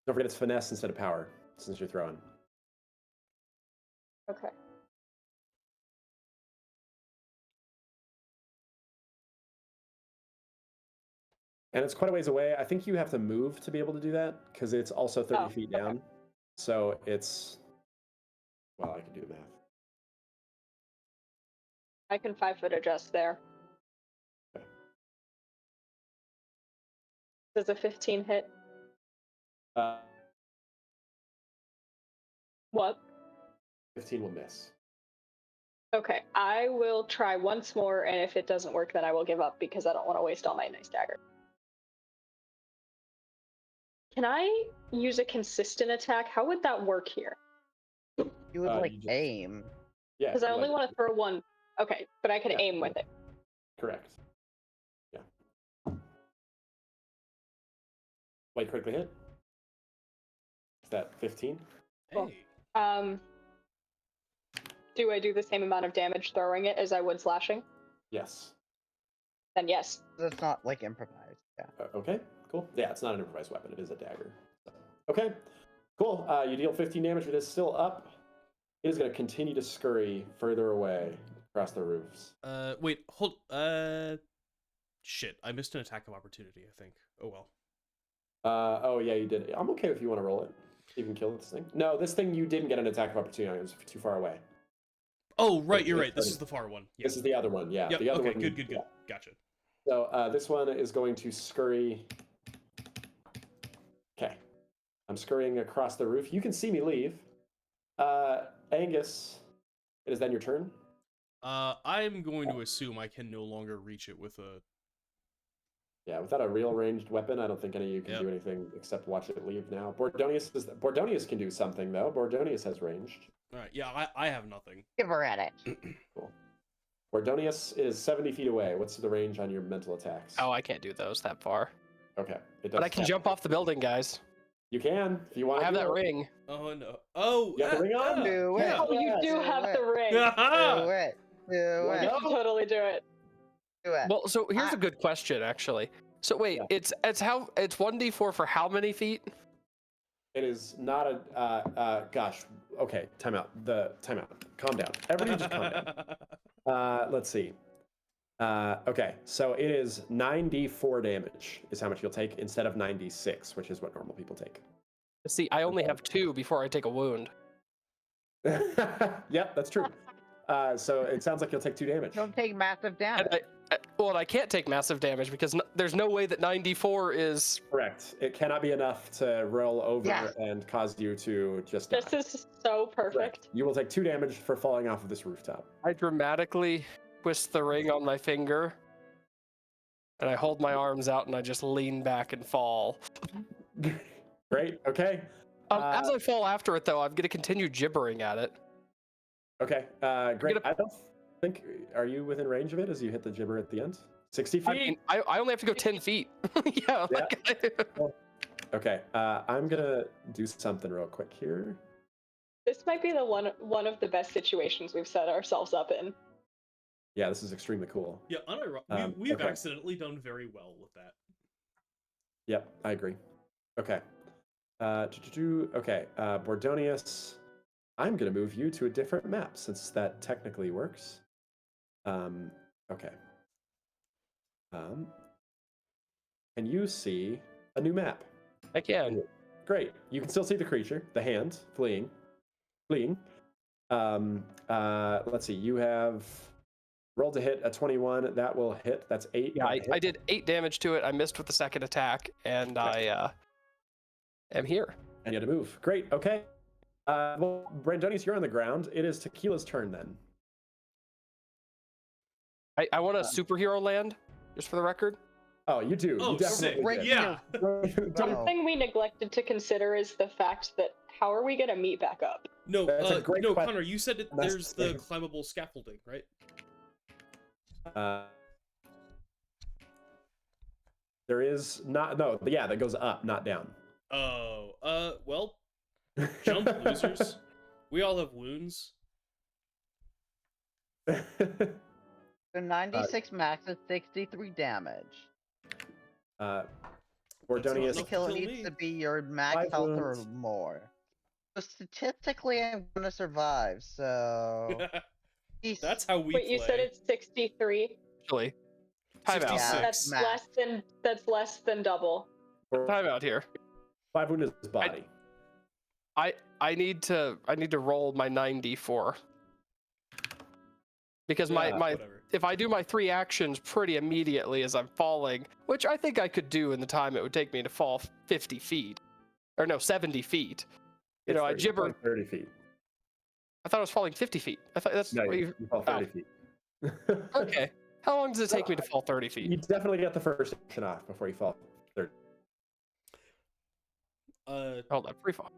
Don't forget it's finesse instead of power, since you're throwing. Okay. And it's quite a ways away. I think you have to move to be able to do that, because it's also 30 feet okay. down. So it's... Well, I can do the math. I can 5-foot adjust there. Okay. Does a 15 hit? What? 15 will miss. Okay, I will try once more, and if it doesn't work, then I will give up, because I don't want to waste all my nice dagger. Can I use a consistent attack? How would that work here? You would like You just- aim. Yeah. Because I you only like- want to throw one. Okay, but I can Yeah, aim with it. Correct. Yeah. Wait, critically hit? Is that 15? Cool. Hey. Do I do the same amount of damage throwing it as I would slashing? Yes. Then yes. That's not like improvised. Yeah. Okay, cool. Yeah, it's not an improvised weapon. It is a dagger. So, okay, cool. You deal 15 damage. It is still up. It is going to continue to scurry further away across the roofs. Wait, hold. Shit, I missed an attack of opportunity, I think. Oh well. Oh, yeah, you did. I'm okay if you want to roll it. You can kill this thing. No, this thing you didn't get an attack of opportunity on. It was too far away. Oh, right, you're right. This is the far one. Yeah. This is the other one, yeah. Yep, The other okay, one, good. yeah. Gotcha. So this one is going to scurry. Okay. I'm scurrying across the roof. You can see me leave. Angus, it is then your turn. I'm going to assume I can no longer reach it with a... Yeah, without a real ranged weapon, I don't think any of you can do anything except watch it leave now. Bordonius can do something, though. Bordonius has ranged. Alright, yeah, I have nothing. Give her at it. Cool. Bordonius is 70 feet away. What's the range on your mental attacks? Oh, I can't do those that far. Okay. It does But I can jump off the building, guys. You can, if you want I to have do that it. ring. Oh, no. Oh! You have the ring on? Do it. Oh, you do do have it. the ring. Do Ah! it. Do Well, it. You no. should totally do it. Do it. Well, so here's a good question, actually. So wait, Yeah. it's 1d4 for how many feet? It is not a, gosh, okay, time out. Calm down. Everybody just calm down. Let's see. Okay, so it is 9d4 damage is how much you'll take instead of 9d6, which is what normal people take. See, I only have 2 before I take a wound. Yep, that's true. So it sounds like you'll take 2 damage. Don't take massive damage. And I can't take massive damage because there's no way that 9d4 is... Correct. It cannot be enough to roll over Yes. and cause you to just die. This is so perfect. Correct. You will take 2 damage for falling off of this rooftop. I dramatically twist the ring on my finger, and I hold my arms out, and I just lean back and fall. Great. Okay. As I fall after it, though, I'm going to continue gibbering at it. Okay. Great. think, are you within range of it as you hit the gibber at the end? 60 feet? I mean, I only have to go 10 feet. Yeah. Yeah. Like, Okay, I'm gonna do something real quick here. This might be the one of the best situations we've set ourselves up in. Yeah, this is extremely cool. Yeah, we've okay. accidentally done very well with that. Yep, I agree. Okay. Okay, Bordonius, I'm gonna move you to a different map since that technically works. Okay. Can you see a new map? I can. Great. You can still see the creature, the hand, fleeing. Let's see. You have rolled to hit a 21. That will hit. That's 8. Yeah, I did 8 damage to it. I missed with the second attack, and I am here. And you had to move. Great. Okay. Well, Brandonius, you're on the ground. It is Tequila's turn then. I want a superhero land, just for the record. Oh, you do. Oh, you definitely sick. did. Yeah. One thing we neglected to consider is the fact that how are we gonna meet back up? No, That's a great no, question. Connor, you said there's the climbable scaffolding, right? There is not. No, but yeah, that goes up, not down. Oh, well, jump losers. We all have wounds. So 96 max is 63 damage. Bordonius, The kill kill needs me. to be your max 5 health or wounds. more. So statistically, I'm gonna survive. So That's how we Wait, play. you said it's 63. Actually, time out. 66. That's Max. less than double. Time out here. 5 wound is his body. I need to roll my 9d4 because my Whatever. if I do my 3 actions pretty immediately as I'm falling, which I think I could do in the time it would take me to fall 50 feet, or no, 70 feet. You know, I gibber. 30 feet. I thought I was falling 50 feet. I thought that's No, what you fall 30 feet. Okay. How long does it take me to fall 30 feet? You definitely get the first action off before you fall 30. Hold on, free fall.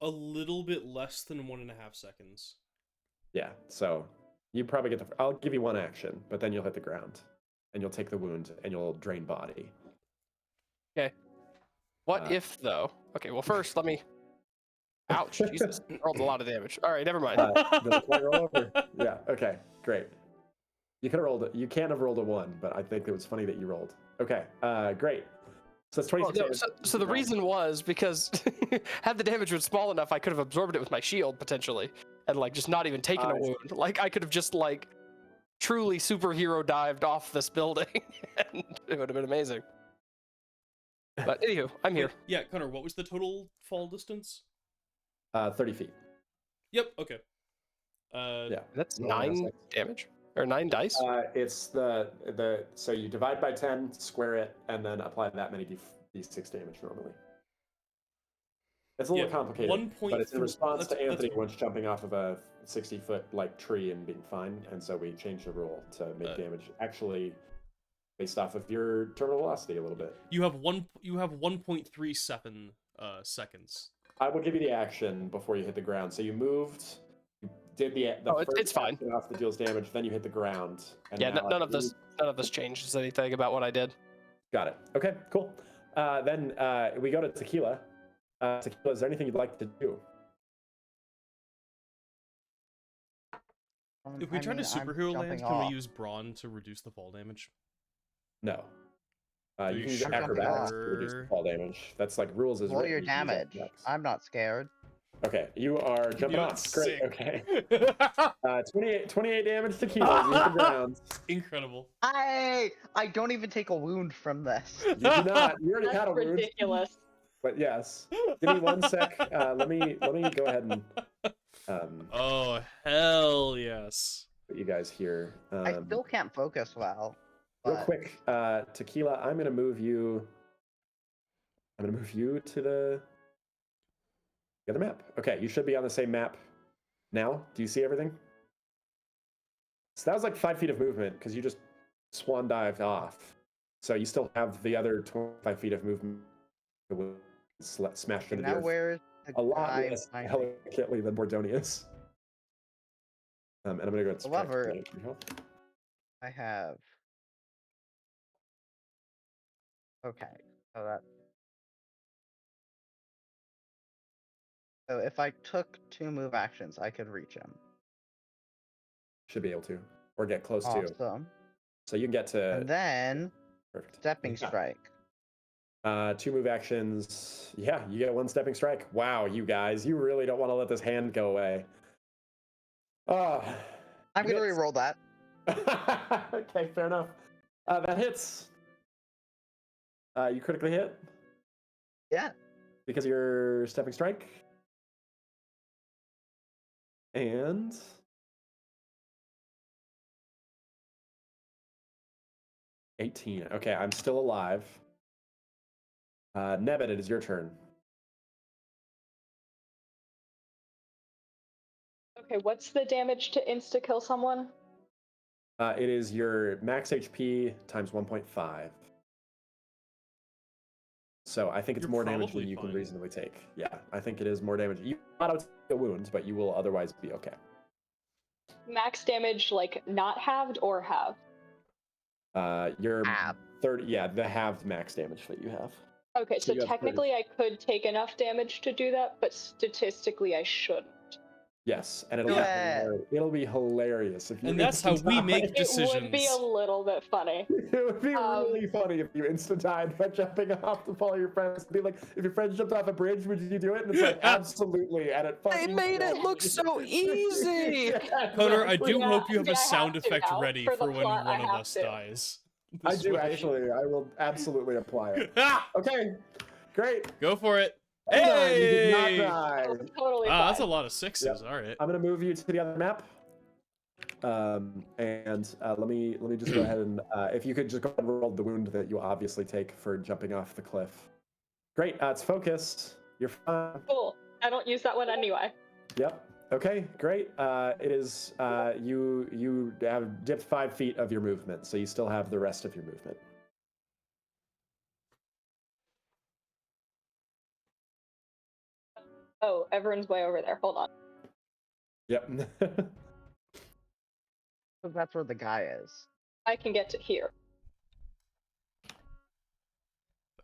A little bit less than 1.5 seconds. Yeah, so you probably get the. I'll give you 1 action, but then you'll hit the ground, and you'll take the wound, and you'll drain body. Okay. What if though? Okay, well first let me. Ouch! Jesus, I rolled a lot of damage. All right, never mind. Does the play roll over? Yeah. Okay. Great. You could have rolled. You can't have rolled a 1, but I think it was funny that you rolled. Okay. Great. So that's 26. Well, no, so the reason was because had the damage been small enough, I could have absorbed it with my shield potentially, and like just not even taken a wound. Like I could have just like truly superhero dived off this building, and it would have been amazing. But anywho, I'm here. Yeah, Connor, what was the total fall distance? 30 feet. Yep, okay. Yeah. That's So 9 damage or 9 dice. It's the so you divide by 10, square it, and then apply that many d6 damage normally. It's a little complicated, but it's in response to Anthony once jumping off of a 60-foot like tree and being fine, and so we changed the rule to make damage actually based off of your terminal velocity a little bit. You have 1.37 seconds. I will give you the action before you hit the ground. So you moved, you did the first it's fine. action off the deals damage, then you hit the ground. And Yeah, now none of this changes anything about what I did. Got it. Okay, cool. Then we go to Tequila. Tequila, is there anything you'd like to do? If we try to superhero land, can we use brawn to reduce the fall damage? No. Are You you can use sure? acrobatics to reduce the fall damage. That's like rules is Roll written. your You can use damage. acrobatics. I'm not scared. Okay, you are jumping You're off. Great. sick. Okay. 28 damage to Tequila. You hit the ground. Incredible. I don't even take a wound from this. You do not. You already That's had a wound. ridiculous. But yes. Give me 1 sec. Let me go ahead and Oh, hell yes. put you guys here. I still can't focus well. Real but- quick, Tequila, I'm gonna move you to the other map. Okay, you should be on the same map now. Do you see everything? So that was like 5 feet of movement because you just swan dived off. So you still have the other 25 feet of movement smashed into the Now earth. where's the A lot guy less behind me? delicately than Bordonius. And I'm gonna go. However, I have. Okay, so that. So if I took 2 move actions, I could reach him. Should be able to, or get close to. Awesome. So you can get to. And then Perfect. stepping strike. 2 move actions. Yeah, you get 1 stepping strike. Wow, you guys, you really don't want to let this hand go away. Oh, I'm gonna re-roll that. Okay, fair enough. That hits. You critically hit Yeah. because you're stepping strike. And 18. Okay, I'm still alive. Nebet, it is your turn. Okay, what's the damage to insta-kill someone? It is your max HP times 1.5. So I think it's You're more damage probably than you can fine. reasonably take. Yeah, I think it is more damage. You will not take a wound, but you will otherwise be okay. Max damage, like, not halved or halved? Your Halved. 30, yeah, the halved max damage that you have. Okay, so you have technically I could take enough damage to do that, but statistically I shouldn't. Yes, and it'll be hilarious if you. And that's how we make It would be a decisions. little bit funny. It would be really funny if you insta-died by jumping off to follow your friends. It'd be like, if your friends jumped off a bridge, would you do it? And it's like, absolutely. And it fucking They made it look so easy. Yeah, Connor, I do Yeah, hope you have yeah, a I sound have to effect now. ready For the for when plot, I one of have us to. dies. I This do way. actually. I will absolutely apply it. Okay, great. Go for it. Hold on, you did Hey! not die. Totally Wow, that's a fine. lot of 6s. Yep. All right. I'm gonna move you to the other map. Let me just go ahead and if you could just go ahead and roll the wound that you obviously take for jumping off the cliff. Great, it's focused. You're fine. Cool. I don't use that one anyway. Yep. Okay, great. It is you have dipped 5 feet of your movement, so you still have the rest of your movement. Oh, everyone's way over there. Hold on. Yep. So that's where the guy is. I can get to here.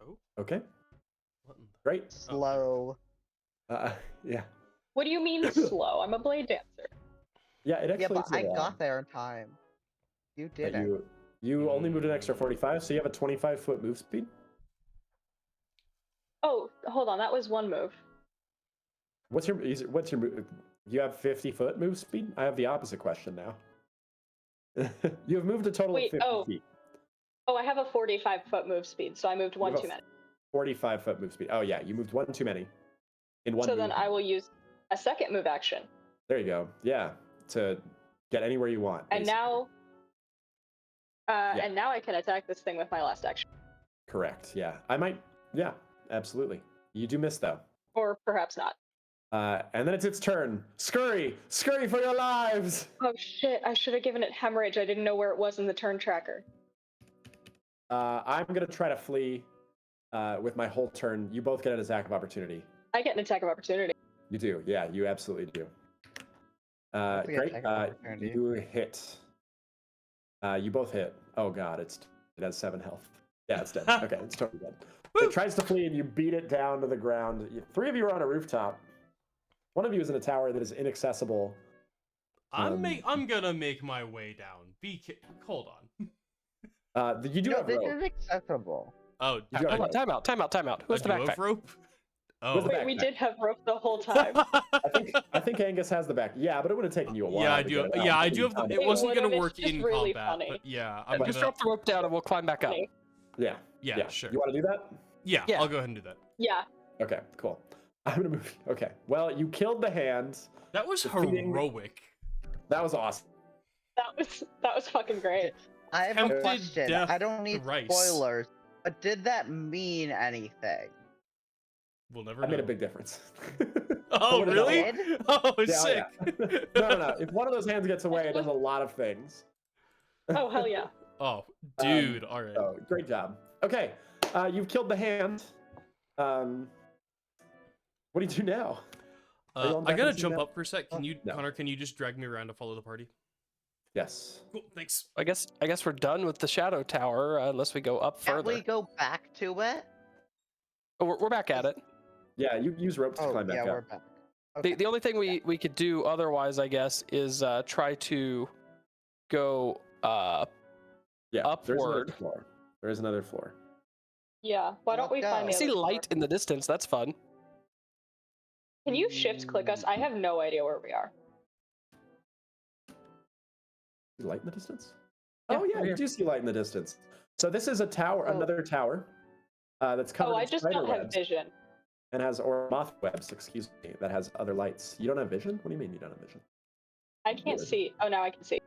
Oh, Okay, what in the- great. Slow. Yeah. What do you mean slow? I'm a blade dancer. Yeah, it actually Yeah, but is a I lot, got there in time. You but didn't. you only moved an extra 45, so you have a 25-foot move speed. Oh, hold on. That was one move. What's your move? You have 50-foot move speed? I have the opposite question now. You have moved a total Wait, of 50 feet. Oh, I have a 45-foot move speed, so I moved one have a too many. 45-foot move speed. Oh yeah, you moved 1 too many. In one. So then move. I will use a second move action. There you go. Yeah, to get anywhere you want. And basically. and now I can attack this thing with my last action. Correct. Yeah, I might. Yeah, absolutely. You do miss though. Or perhaps not. And then it's its turn. Scurry! Scurry for your lives! Oh shit, I should have given it hemorrhage. I didn't know where it was in the turn tracker. I'm gonna try to flee with my whole turn. You both get an attack of opportunity. I get an attack of opportunity. You do. Yeah, you absolutely do. That's a good Great. attack of opportunity. You hit. You both hit. Oh god, it has 7 health. Yeah, it's dead. Okay, it's totally dead. It tries to flee and you beat it down to the ground. 3 of you are on a rooftop. 1 of you is in a tower that is inaccessible. I'm gonna make my way down. Hold on. You do No, have this rope. is acceptable. Oh, You do have rope. Time out. Who's the do you have backpack? rope? Oh, Where's the Wait, we backpack? did have rope the whole time. I think Angus has the back. Yeah, but it would have taken you a while. yeah, I to do. get it out. Yeah, I do have. It It wasn't would've, gonna work it's just in really combat, funny. but yeah, I'm Just gonna. drop the rope down and we'll climb back up. Funny. Yeah, Sure. You want to do that? Yeah, Yeah. I'll go ahead and do that. Yeah. Okay, cool. I'm gonna move. Okay. Well, you killed the hand. That was Defeating- heroic. That was awesome. That was fucking great. I have a Tempted question. death I don't need thrice. spoilers, but did that mean anything? We'll never. I made a know. big difference. Oh What really? did? Oh, Yeah, sick. No. If one of those hands gets away, it does a lot of things. Oh hell yeah. Oh, dude. All right. So great job. Okay, you've killed the hand. What do you do now? Are you on I back gotta on the jump map? up for a sec. Can you, No. Connor? Can you just drag me around to follow the party? Yes. Cool. Thanks. I guess we're done with the shadow tower unless we go up Can't further. we go back to it? Oh, we're back at it. Yeah, you use ropes to Oh, climb back yeah, up. we're back. Okay. The only thing we could do otherwise, I guess, is try to go Yeah, there's another upward. floor. There is another floor. Yeah. Why don't we Let's find I the go. see other floor? light in the distance. That's fun. Can you shift click us? I have no idea where we are. See light in the distance? Yeah, Oh yeah, we're you here. do see light in the distance. So this is a tower, Oh. another tower that's covered Oh, I in just spider don't have webs vision. and has or moth webs. Excuse me, that has other lights. You don't have vision? What do you mean you don't have vision? I can't see. Oh, now I can see.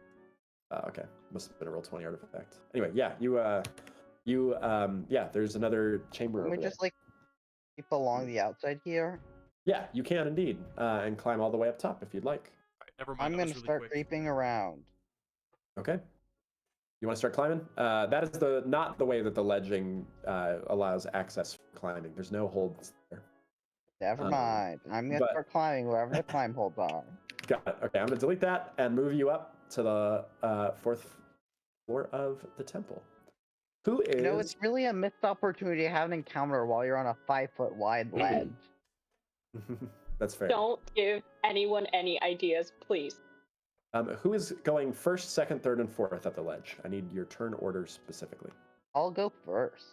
Okay, must have been a roll 20 artifact. Anyway, yeah, yeah, there's another chamber Can over we there. just like keep along the outside here? Yeah, you can indeed, and climb all the way up top if you'd like. Alright, never mind. I'm that gonna was really start quick. creeping around. Okay. You want to start climbing? That is not the way that the ledging allows access for climbing. There's no holds there. Never mind. I'm gonna but- start climbing wherever the climb holds are. Got it. Okay, I'm gonna delete that and move you up to the 4th floor of the temple. Who is? You know, it's really a missed opportunity to have an encounter while you're on a 5-foot wide ledge. That's fair. Don't give anyone any ideas, please. Who is going first, second, third, and fourth at the ledge? I need your turn order specifically. I'll go first.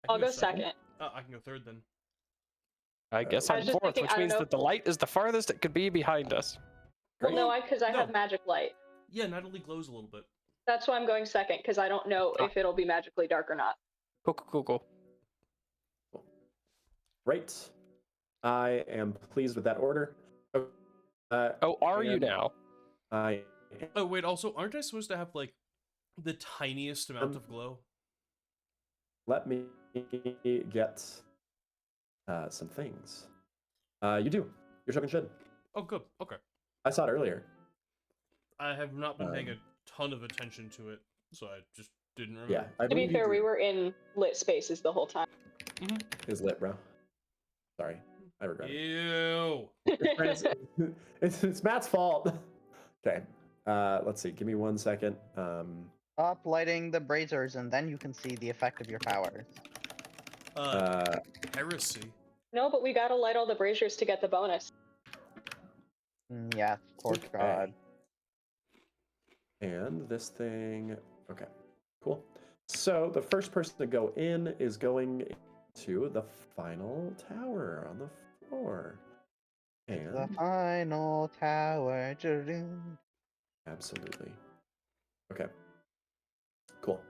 I can I'll go second. I can go third then. I guess I I'm was just fourth, thinking, which I don't means know that the light is the farthest it could be behind us. Well, Great. no, because I have No. magic light. Yeah, Natalie glows a little bit. That's why I'm going second, because I don't know if it'll be magically dark or not. Cool. Great. I am pleased with that order. Oh, are you and now? I Oh wait, also, aren't I supposed to have like the tiniest amount of glow? let me get some things. You do. Your token should. Oh, good. Okay. I saw it earlier. I have not been paying a ton of attention to it, so I just didn't remember. Yeah. I To be believe you fair, do. we were in lit spaces the whole time. Is lit, bro. Sorry, I regret it. Ew. It's Matt's fault. Okay. Let's see. Give me 1 second. Stop lighting the braziers, and then you can see the effect of your powers. Heresy. No, but we gotta light all the braziers to get the bonus. Yeah, poor Okay. God. And this thing. Okay. Cool. So the first person to go in is going to the final tower on the floor. The And final tower. absolutely. Okay. Cool.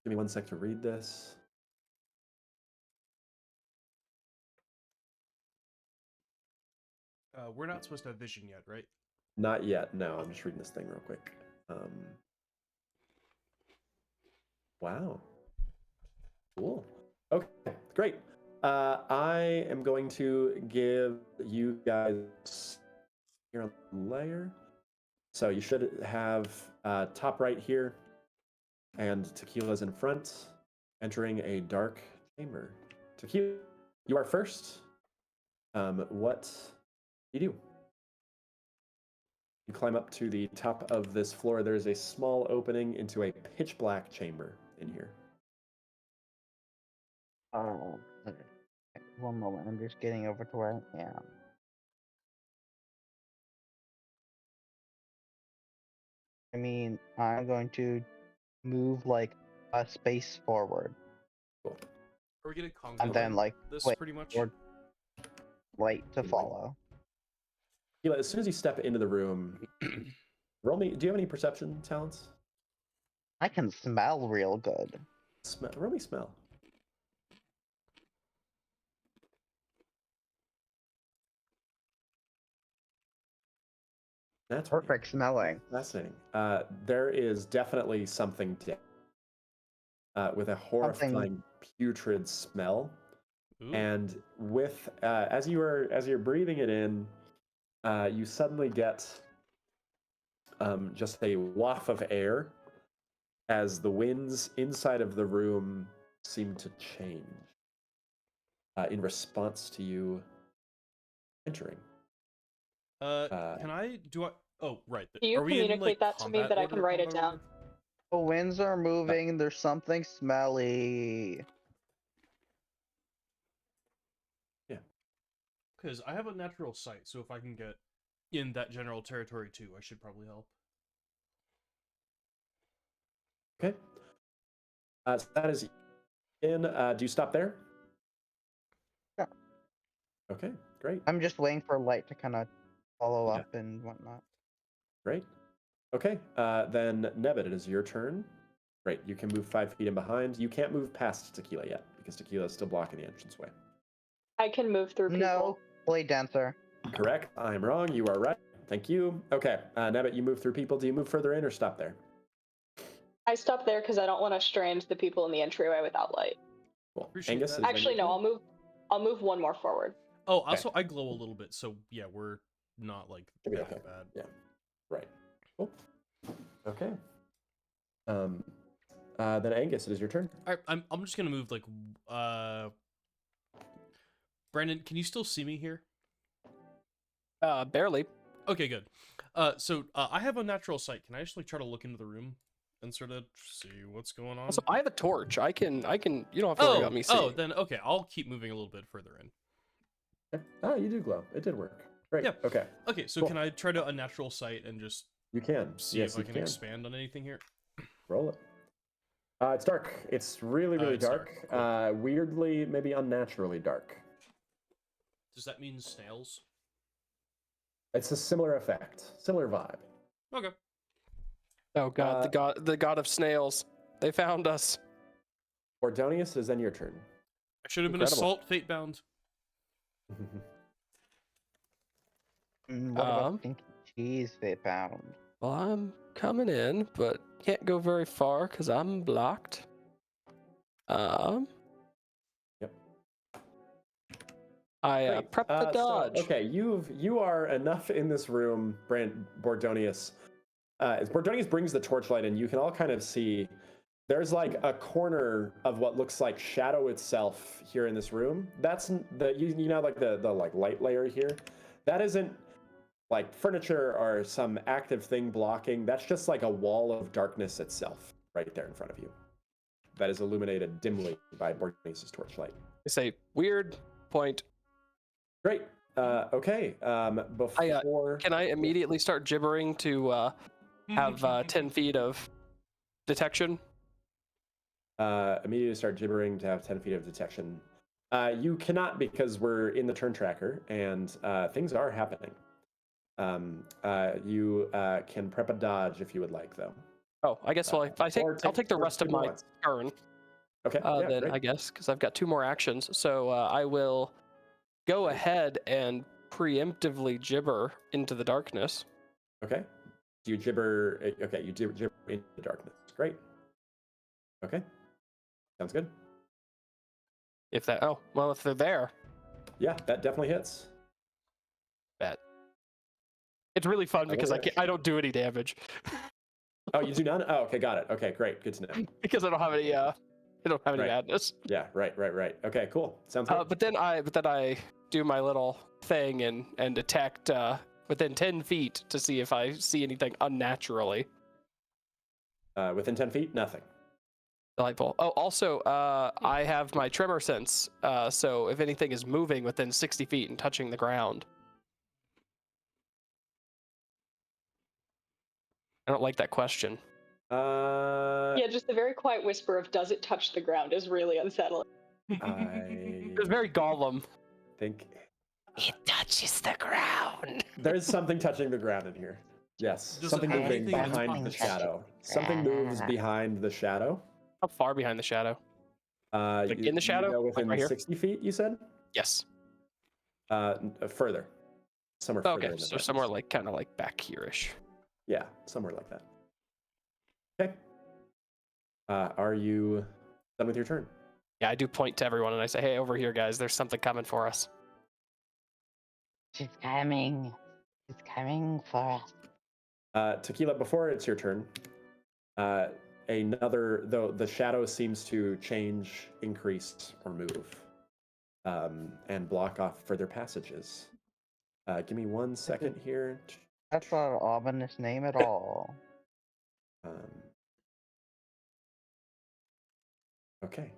Give me 1 sec to read this. We're not supposed to have vision yet, right? Not yet. No, I'm just reading this thing real quick. Wow. Cool. Okay, great. I am going to give you guys your layer. So you should have top right here, and Tequila's in front, entering a dark chamber. Tequila, you are first. What do you do? You climb up to the top of this floor. There is a small opening into a pitch black chamber in here. Oh, okay. One moment. I'm just getting over to where I am. I mean, I'm going to move like a space forward, Cool. Are we getting Congo? and then like this wait pretty much. for light to follow. Tequila, as soon as you step into the room, roll me. Do you have any perception talents? I can smell real good. Roll me smell. That's Perfect smelling. fascinating. There is definitely something with a horrifying putrid smell, Ooh. and with as you're breathing it in, you suddenly get just a waft of air as the winds inside of the room seem to change in response to you entering. Can I do I? Oh, right. Do you Are we in communicate like that to me combat that I order, can write it combat down? order? The winds are moving. There's something smelly. Because I have a natural sight, so if I can get in that general territory too, I should probably help. Okay. So that is in. Do you stop there? Yeah. Okay, great. I'm just waiting for light to kind of follow Yeah. up and whatnot. Great. Okay, then Nebbit, it is your turn. Great, you can move 5 feet in behind. You can't move past Tequila yet, because Tequila is still blocking the entranceway. I can move through people. No, blade dancer. Correct, I'm wrong, you are right. Thank you. Okay, Nebbit, you move through people. Do you move further in or stop there? I stop there because I don't want to strand the people in the entryway without light. Cool. Appreciate Angus, that. is then Actually, your no, turn. I'll move one more forward. Oh, also I glow a little bit, so yeah, we're not like Should be bad. okay. Bad. Yeah, right. Cool. Okay. Then Angus, it is your turn. All right, I'm just gonna move like Brandon, can you still see me here? Barely. Okay, good. So I have a natural sight. Can I actually try to look into the room and sort of see what's going on? Also, I have a torch. I can. You don't have to worry about me seeing. Then okay, I'll keep moving a little bit further in. Okay. Oh, you do glow. It did work. Great. Yeah. Okay. Okay, so Cool. Can I try to unnatural sight and just You can. see Yes, if I you can expand on anything here? Roll it. It's dark. It's really, really It's dark. dark. Weirdly, maybe unnaturally dark. Does that mean snails? It's a similar effect, similar vibe. Okay. Oh god, the god of snails. They found us. Ordonius, is then your turn. I should have been Incredible. assault fate bound. What about stinky cheese they found? Well, I'm coming in, but can't go very far because I'm blocked. Yep. I Great. prep the dodge. So, okay, you are enough in this room, Bordonius. As Bordonius brings the torchlight in, you can all kind of see there's like a corner of what looks like shadow itself here in this room. That's the you know like the like light layer here. That isn't like furniture or some active thing blocking. That's just like a wall of darkness itself right there in front of you. That is illuminated dimly by Bordonius's torchlight. I say weird point. Great. Okay. Before Can I immediately start gibbering to have 10 feet of detection? Immediately start gibbering to have 10 feet of detection. You cannot because we're in the turn tracker and things are happening. You can prep a dodge if you would like, though. Oh, I guess I'll take the rest of my turn. Okay. Then great. I guess because I've got 2 more actions, so I will go ahead and preemptively gibber into the darkness. Okay. Do you gibber? Okay, you gibber into the darkness. Great. Okay. Sounds good. If they're there. Yeah, that definitely hits. Bet. It's really fun because Okay. I don't do any damage Oh, you do none? Oh, okay, got it. Okay, great. Good to know. because I don't have any madness. Yeah, right. Okay, cool. Sounds good. But then I do my little thing and detect within 10 feet to see if I see anything unnaturally. Within 10 feet, nothing. Delightful. Oh, also, I have my tremor sense, so if anything is moving within 60 feet and touching the ground. I don't like that question. Yeah, just the very quiet whisper of "Does it touch the ground?" is really unsettling. I It's very Gollum. think It touches the ground. there's something touching the ground in here. Yes, Does it something have moving anything that's behind the opposite? shadow. Something moves behind the shadow. How far behind the shadow? In the shadow? You go Like within right here? 60 feet, you said? Yes. Further. Somewhere further. Okay, in the so somewhere darkness. kind of back here-ish. Yeah, somewhere like that. Okay. Are you done with your turn? Yeah, I do point to everyone and I say, hey, over here, guys, there's something coming for us. She's coming. She's coming for us. Tequila, before it's your turn, though the shadow seems to change, increase, or move, and block off further passages. Give me 1 second here. That's not an ominous name at all. Okay.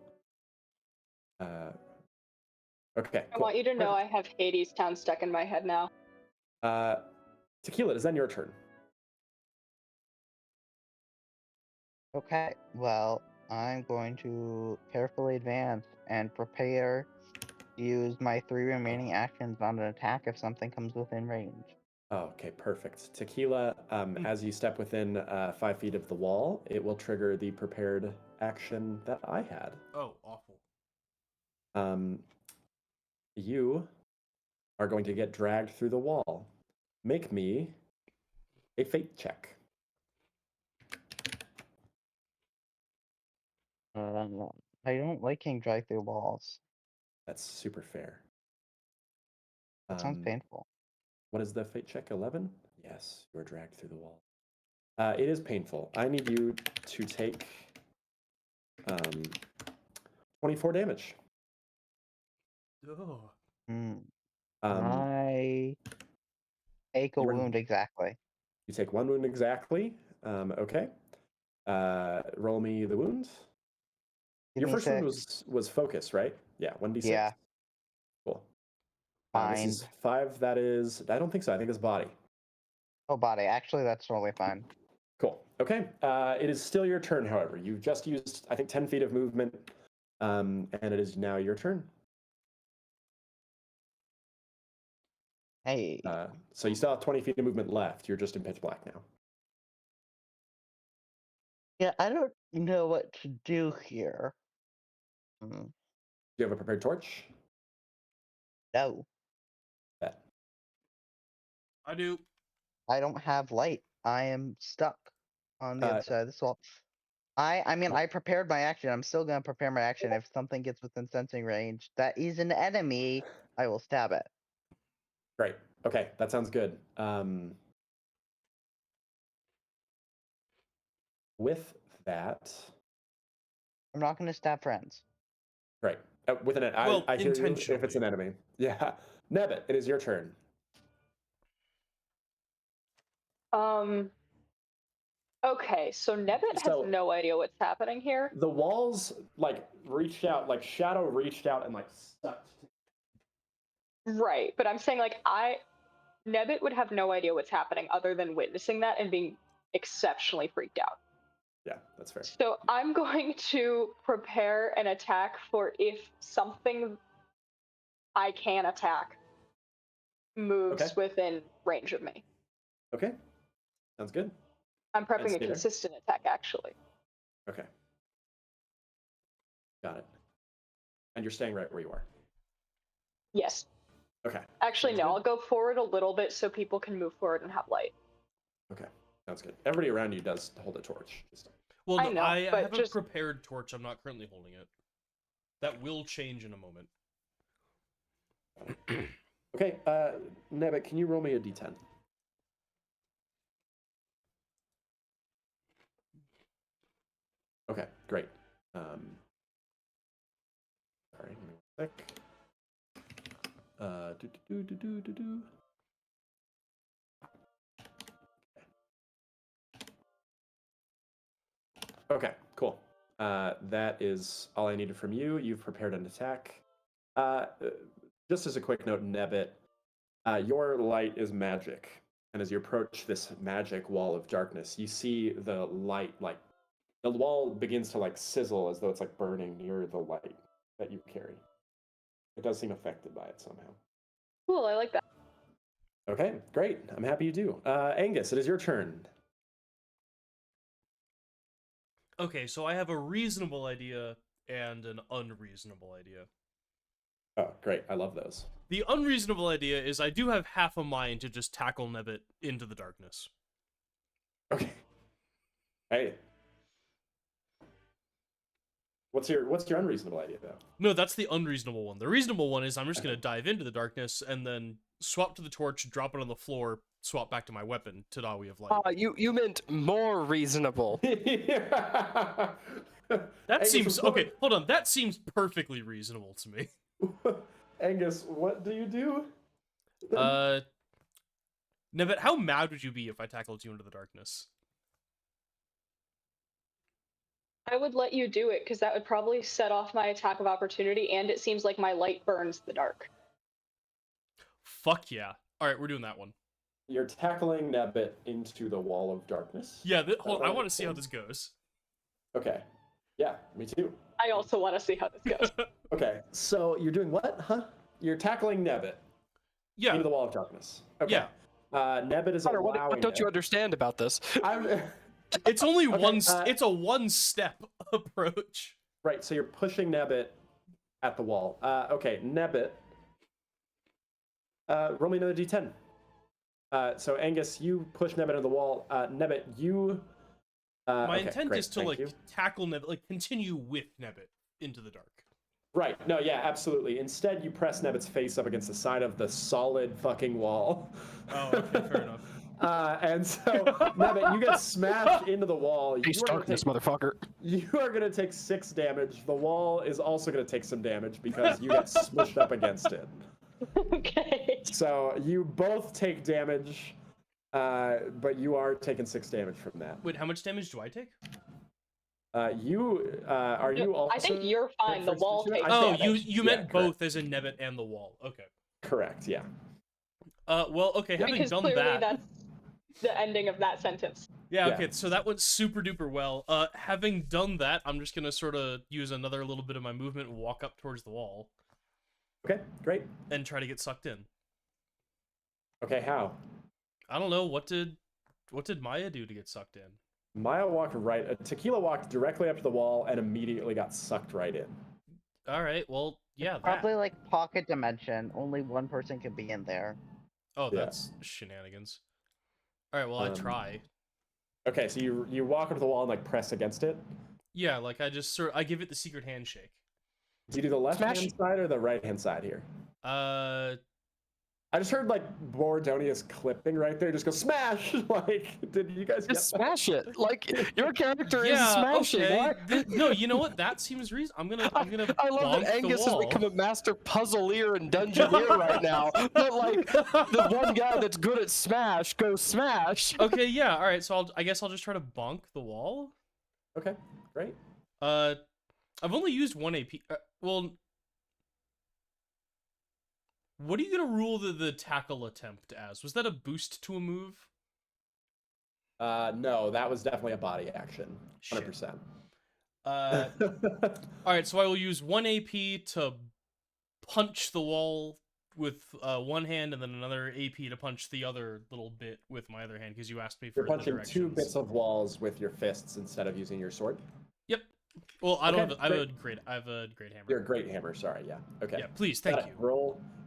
Okay. I Cool. want you to know I have Hades Town stuck in my head now. Tequila, is that your turn? Okay, well, I'm going to carefully advance and prepare to use my 3 remaining actions on an attack if something comes within range. Oh, okay, perfect. Tequila, as you step within 5 feet of the wall, it will trigger the prepared action that I had. Oh, awful. You are going to get dragged through the wall. Make me a fate check. I don't like getting dragged through walls. That's super fair. That sounds painful. What is the fate check? 11? Yes, you are dragged through the wall. It is painful. I need you to take 24 damage. Oh. I take a wound exactly. You take 1 wound exactly. Okay. Roll me the wound. Your first wound was focus, right? Yeah, 1d6. Yeah. Cool. Fine. This is 5. That is, I don't think so. I think it's body. Oh, body. Actually, that's totally fine. Cool. Okay. It is still your turn, however. You've just used, I think, 10 feet of movement, and it is now your turn. Hey. So you still have 20 feet of movement left. You're just in pitch black now. Yeah, I don't know what to do here. Do you have a prepared torch? No. Bet. I do. I don't have light. I am stuck on the other side of this wall. I mean, I prepared my action. I'm still going to prepare my action. If something gets within sensing range that is an enemy, I will stab it. Great. Okay, that sounds good. With that, I'm not going to stab friends. right. With an Well, I hear you if intentionally. it's an enemy. Yeah. Nebbit, it is your turn. Okay, so Nebbit has So- no idea what's happening here. The walls reached out, Shadow reached out and sucked. Right, but I'm saying Nebbit would have no idea what's happening other than witnessing that and being exceptionally freaked out. Yeah, that's fair. So I'm going to prepare an attack for if something I can attack moves within range of me. Okay. Sounds good. I'm prepping a stay there. consistent attack, actually. Okay. Got it. And you're staying right where you are. Yes. Okay. Actually, Sounds no, good. I'll go forward a little bit so people can move forward and have light. Okay. Sounds good. Everybody around you does hold a torch. Well, I no, know, I but have just- a prepared torch. I'm not currently holding it. That will change in a moment. Okay, Nebbit, can you roll me a d10? Okay, great. Sorry, give me 1 sec. Okay, cool. That is all I needed from you. You've prepared an attack. Just as a quick note, Nebbit, your light is magic. And as you approach this magic wall of darkness, you see the light, the wall begins to sizzle as though it's burning near the light that you carry. It does seem affected by it somehow. Cool, I like that. Okay, great. I'm happy you do. Angus, it is your turn. Okay, so I have a reasonable idea and an unreasonable idea. Oh, great. I love those. The unreasonable idea is I do have half a mind to just tackle Nebbit into the darkness. Okay. Hey. What's your unreasonable idea though? No, that's the unreasonable one. The reasonable one is I'm just gonna dive into the darkness and then swap to the torch, drop it on the floor, swap back to my weapon, Tadawi of Light. You meant more reasonable. That Angus, seems okay. Hold on, that seems perfectly reasonable to me. Angus, what do you do? Nebbit, how mad would you be if I tackled you into the darkness? I would let you do it because that would probably set off my attack of opportunity, and it seems like my light burns the dark. Fuck yeah. Alright, we're doing that one. You're tackling Nebbit into the wall of darkness. Yeah, hold on, I want to see how this goes. Okay. Yeah, me too. I also want to see how this goes. Okay, so you're doing what, huh? You're tackling Nebbit Yeah. into the wall of darkness. Okay. Yeah. Nebbit is Connor, allowing what don't you it. understand about this? It's only Okay, it's a one-step approach. Right, so you're pushing Nebbit at the wall. Okay, Nebbit. Roll me another d10. So Angus, you push Nebbit into the wall. Nebbit, you. My okay, intent great, is to thank you. tackle Nebbit, continue with Nebbit into the dark. Right. No. Yeah. Absolutely. Instead, you press Nebbit's face up against the side of the solid fucking wall. Oh, okay, fair enough. And so, Nebbit, you get smashed into the wall. Face You are gonna darkness, take- motherfucker. You are going to take 6 damage. The wall is also going to take some damage because you get smushed up against it. Okay. So you both take damage, but you are taking 6 damage from that. Wait, how much damage do I take? Are you also? I think you're fine. The first wall issue? takes. I Oh, think- you yeah, meant correct. both as in Nebbit and the wall. Okay. Correct. Yeah. Well, okay, having Because done clearly that. that's the ending of that sentence. Yeah, Yeah. okay, so that went super duper well. Having done that, I'm just gonna sort of use another little bit of my movement and walk up towards the wall Okay. Great. and try to get sucked in. Okay. How? I don't know, what did Maya do to get sucked in? Maya walked right. Tequila walked directly up to the wall and immediately got sucked right in. Alright, well, yeah, that. Probably like pocket dimension. Only one person can be in there. Oh, Yeah. that's shenanigans. Alright, well, I try. Okay. So you walk up to the wall and like press against it. Yeah, I just I give it the secret handshake. Do you do the left Smash. hand side or the right hand side here? I just heard like Bordonius clipping right there. Just go smash. Like, did you guys get Just that? smash it. Like, your character is yeah, smashing. okay. What? No, you know what? That seems reasonable. I'm gonna I love bonk that Angus the has wall. become a master puzzler and dungeoneer right now. But like, the one guy that's good at smash goes smash. Okay, yeah, all right. So I guess I'll just try to bonk the wall. Okay. Great. I've only used 1 AP. Well, what are you gonna rule the tackle attempt as? Was that a boost to a move? No, that was definitely a body action. Shit. 100%. All right, so I will use 1 AP to punch the wall with one hand, and then another AP to punch the other little bit with my other hand because you asked me for You're the punching 2 directions. bits of walls with your fists instead of using your sword. Yep. Well, I don't. Okay, I have a great hammer. You're a great hammer. Sorry. Yeah. Okay. Yeah, please, thank Got you. it.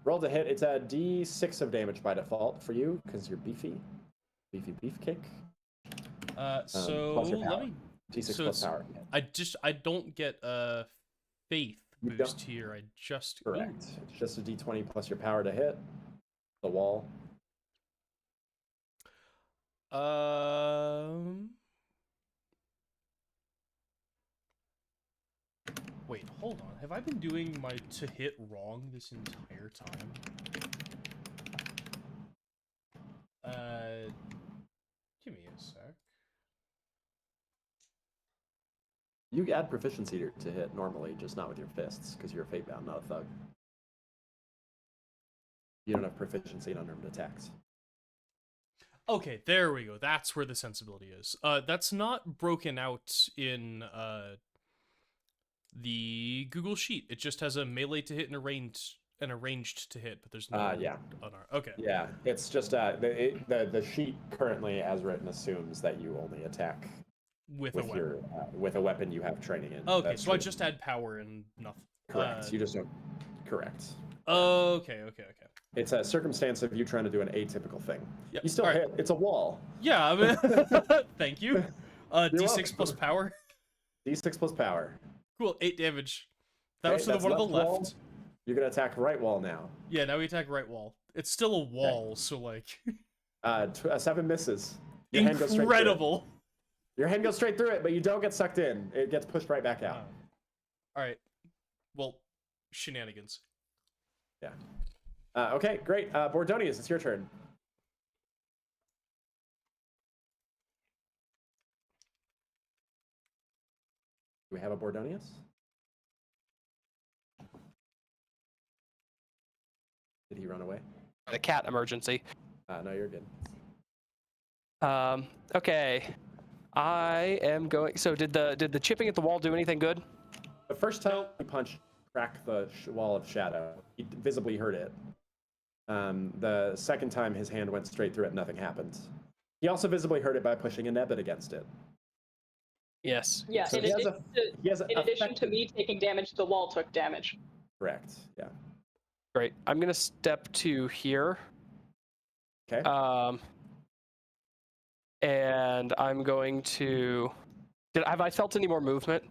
Roll to hit. It's a D6 of damage by default for you because you're beefy. Beef kick. So plus your let power. me. D6 So plus it's- power. I don't get a faith You boost don't? here. I just Correct. It's just a D20 plus your power to hit the wall. Wait, hold on. Have I been doing my to hit wrong this entire time? Give me a sec. You add proficiency to hit normally, just not with your fists, because you're a fate bound, not a thug. You don't have proficiency in unarmed attacks. Okay, there we go. That's where the sensibility is. That's not broken out in the Google Sheet. It just has a melee to hit and a ranged to hit, but there's no Yeah. Okay. Yeah, it's just the sheet currently, as written, assumes that you only attack With a weapon. your with a weapon you have training in. Okay, That's so I true. just add power and nothing. Correct. You just don't. Correct. Okay. It's a circumstance of you trying to do an atypical thing. Yep. You still Alright. hit. It's a wall. Yeah, I mean, thank you. D6 welcome. plus power. D6 plus power. Cool, 8 damage. That Okay, was to the that's one on the left wall. left. You're gonna attack right wall now. Yeah, now we attack right wall. It's still a wall, so like 7 misses. Your hand goes straight through it. incredible. Your hand goes straight through it, but you don't get sucked in. It gets pushed right back out. All right. Well, shenanigans. Yeah. Okay, great. Bordonius, it's your turn. we have a Bordonius? Did he run away? The cat emergency. No, you're good. Okay. I am going. So did the chipping at the wall do anything good? The first time he punched, cracked the wall of shadow. He visibly hurt it. The second time his hand went straight through it, nothing happened. He also visibly hurt it by pushing a nebbit against it. Yes. Yeah, So in he has addition to affected- me taking damage, the wall took damage. Correct. Yeah. Great. I'm gonna step to here. Okay. And I'm going to. Have I felt any more movement?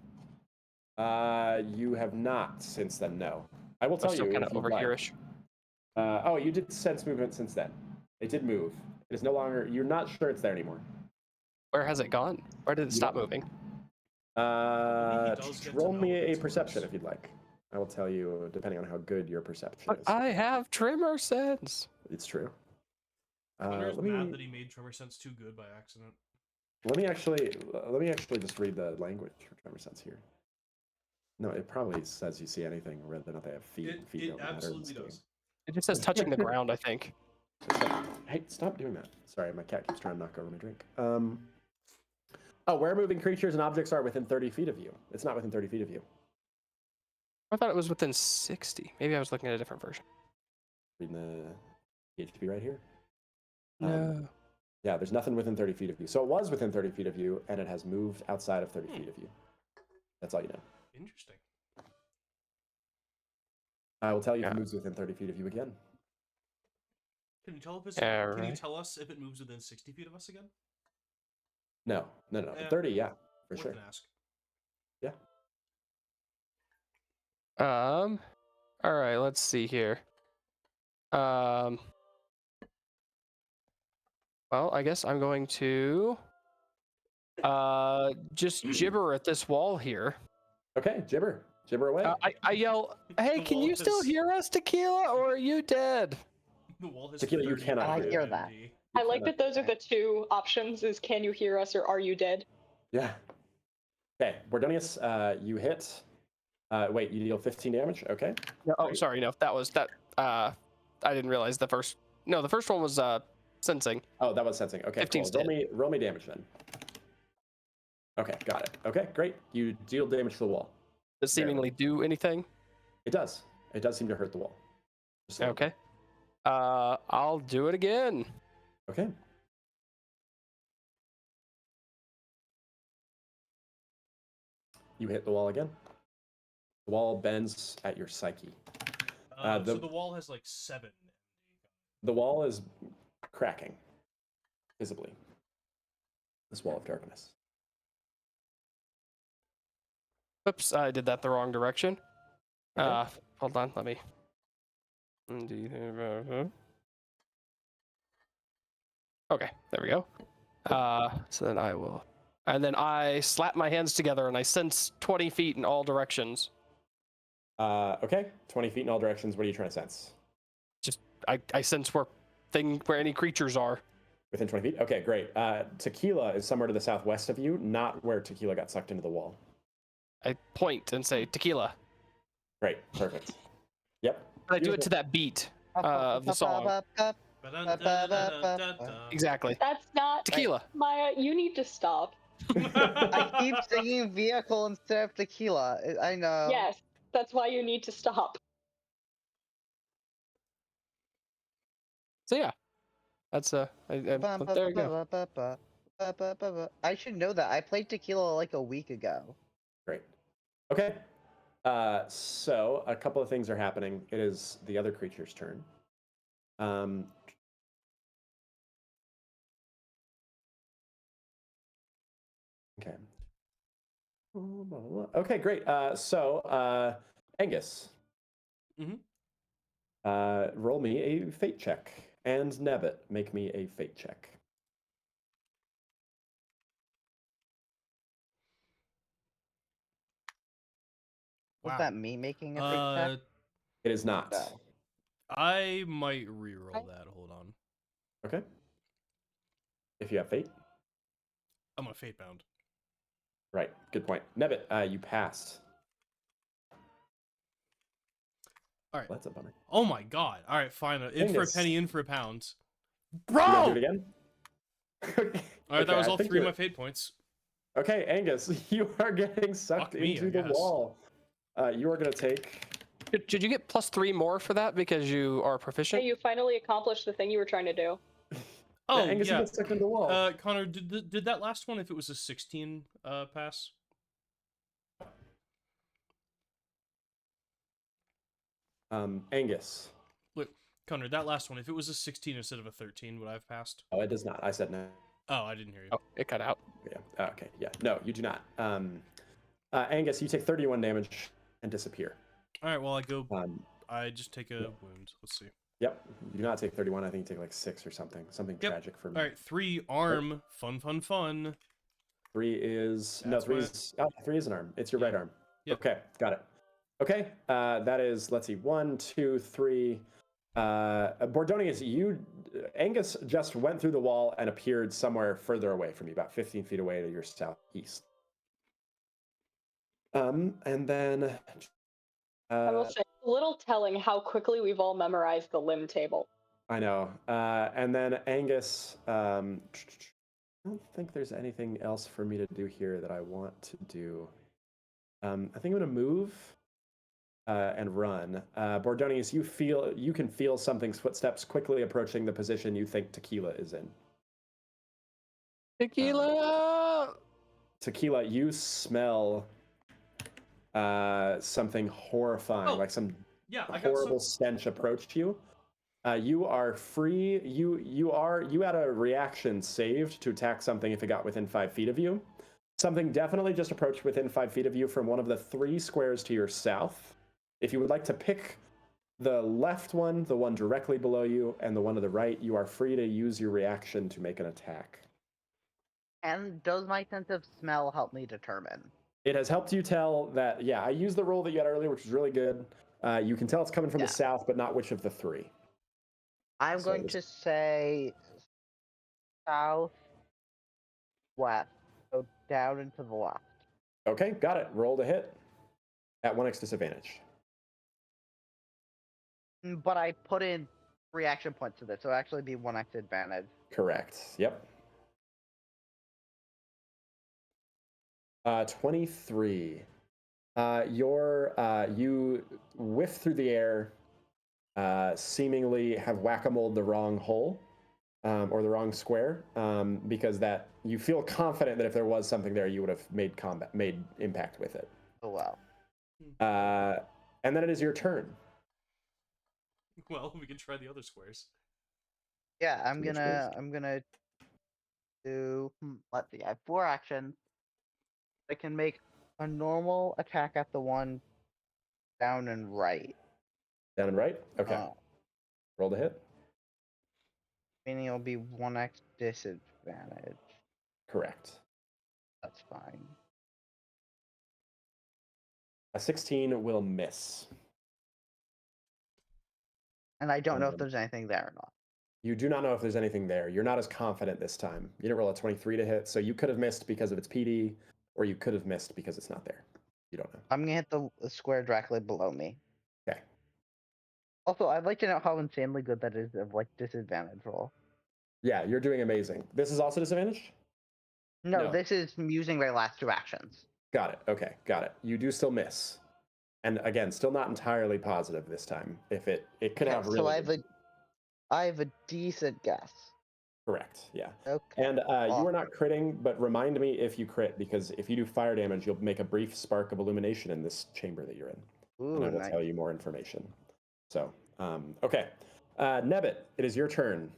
You have not since then. No. I will I'm tell still you. kind if of you'd over like. here-ish. Oh, you did sense movement since then. It did move. It is no longer. You're not sure it's there anymore. Where has it gone? Where did it stop moving? does get to Roll know me if a it's perception worse. if you'd like. I will tell you depending on how good your perception is. I have tremor sense. It's true. Hunter's Let mad me that he made Tremor Sense too good by accident. let me actually just read the language for tremor sense here. No, it probably says you see anything whether or not they have feet. It, feet it don't matter in absolutely this game. does. It just says touching the ground, I think. Hey, stop doing that. Sorry, my cat keeps trying to knock over my drink. Oh, where moving creatures and objects are within 30 feet of you. It's not within 30 feet of you. I thought it was within 60. Maybe I was looking at a different version. Reading the PHP right here. No. Yeah, there's nothing within 30 feet of you. So it was within 30 feet of you, and it has moved outside of 30 feet of you. That's all you know. Interesting. I will tell you if it moves within 30 feet of you again. Can you tell if it's, Alright. Can you tell us if it moves within 60 feet of us again? No. Yeah. 30, yeah, for Worth sure. an ask. Yeah. All right, let's see here. Well, I guess I'm going to just gibber at this wall here. Okay, gibber away. I yell, "Hey, The can wall you still has- hear us, Tequila, or are you dead?" The wall has Tequila, you 30 cannot I hear MD. that. I like that those are the two options: is can you hear us or are you dead? Yeah. Okay, Bordonius, you hit. Wait, you deal 15 damage. Okay. No, oh, Great. sorry, no, that was that. I didn't realize the first. No, the first one was sensing. Oh, that was sensing. Okay, 15's cool. dead. Roll me damage then. Okay, got it. Okay, great. You deal damage to the wall. Does it seemingly do anything? It does. It does seem to hurt the wall. Just a little Okay. I'll do it again. bit. Okay. You hit the wall again. The wall bends at your psyche. So the wall has like 7 MD. The wall is cracking, visibly. This wall of darkness. Oops, I did that the wrong direction. Okay. Hold on, let me. Okay, there we go. So then I will. And then I slap my hands together and I sense 20 feet in all directions. Okay, 20 feet in all directions. What are you trying to sense? Just I sense where any creatures are. Within 20 feet? Okay, great. Tequila is somewhere to the southwest of you, not where Tequila got sucked into the wall. I point and say Tequila. Great, perfect. Yep. But I do it to that beat of the song. Exactly. That's not Tequila. Maya. You need to stop. I keep singing vehicle instead of tequila. I know. Yes, that's why you need to stop. So yeah, that's there you go. I should know that. I played tequila like a week ago. Great. Okay. So a couple of things are happening. It is the other creature's turn. Okay. Okay, great. So Angus. Mhm. Roll me a fate check. And Nebbit, make me a fate check. Was Wow. that me making a fake check? It is not. No. I might reroll that. Hold on. Okay. If you have fate. I'm on Fate Bound. Right. Good point. Nebbit, you passed. All right. Well, that's a bummer. Oh my god. All right, fine. In for a Angus. penny, in for a pound. You gonna do it Bro! again? All right, that Okay, was I all think 3 of you're- my fate points. Okay, Angus, you are getting sucked Fuck me, into I the guess. wall. You are gonna take. Did you get +3 more for that because you are Hey, proficient? you finally accomplished the thing you were trying to do. Oh, Angus, you yeah. get stuck into the wall. Connor, did that last one, if it was a 16 pass? Angus. Wait, Connor, that last one, if it was a 16 instead of a 13, would I have passed? Oh, it does not. I said no. Oh, I didn't hear you. Oh, it cut out. Yeah. Okay. Yeah. No, you do not. Angus, you take 31 damage and disappear. All right, well, I go. Um, I just take a yeah. wound. Let's see. Yep. You do not take 31. I think you take like 6 or something. Something Yep. tragic for me. All right, 3 arm. Fun, fun, fun. 3 is That's no 3 is 3 is an arm. It's your right arm. Yep. Okay, got it. Okay, that is, let's see, 1, 2, 3. Bordonius, Angus just went through the wall and appeared somewhere further away from you, about 15 feet away to your southeast. And then I will say, it's a little telling how quickly we've all memorized the limb table. I know. And then Angus, I don't think there's anything else for me to do here that I want to do. I think I'm gonna move and run. Bordonius, you can feel something's footsteps quickly approaching the position you think Tequila is in. Tequila! Tequila, you smell something horrifying, Oh, like some Yeah, I got horrible stench approached you. You are free. You had a reaction saved to attack something if it got within 5 feet of you. Something definitely just approached within 5 feet of you from one of the 3 squares to your south. If you would like to pick the left one, the one directly below you, and the one to the right, you are free to use your reaction to make an attack. And does my sense of smell help me determine? It has helped you tell that, yeah, I used the roll that you had earlier, which was really good. You can tell it's coming from the south, but not which of the 3. I'm So going to say south west. So down and to the left. Okay, got it. Roll to hit at 1x disadvantage. But I put in reaction points to this, so it'll actually be 1x advantage. Correct. Yep. 23. You whiff through the air, seemingly have whack-a-moled the wrong hole, or the wrong square, because that you feel confident that if there was something there, you would have made impact with it. Oh wow. And then it is your turn. Well, we can try the other squares. Yeah, I'm Which gonna do. Let's see. I have 4 actions. I can make a normal attack at the one down and right. Down and right. Okay. Roll to hit. Meaning it'll be 1x disadvantage. Correct. That's fine. A 16 will miss. And I don't know if there's anything there or not. You do not know if there's anything there. You're not as confident this time. You didn't roll a 23 to hit, so you could have missed because of its PD, or you could have missed because it's not there. You don't know. I'm gonna hit the square directly below me. Okay. Also, I'd like to know how insanely good that is of like disadvantage roll. Yeah, you're doing amazing. This is also disadvantage? No, No. this is using my last 2 actions. Got it. Okay, got it. You do still miss. And again, still not entirely positive this time. If it could have really So I have a decent guess. correct, yeah. Okay. And you are not critting, but remind me if you crit, because if you do fire damage, you'll make a brief spark of illumination in this chamber that you're in. Ooh, And I will nice. tell you more information. So, okay. Nebbit, it is your turn.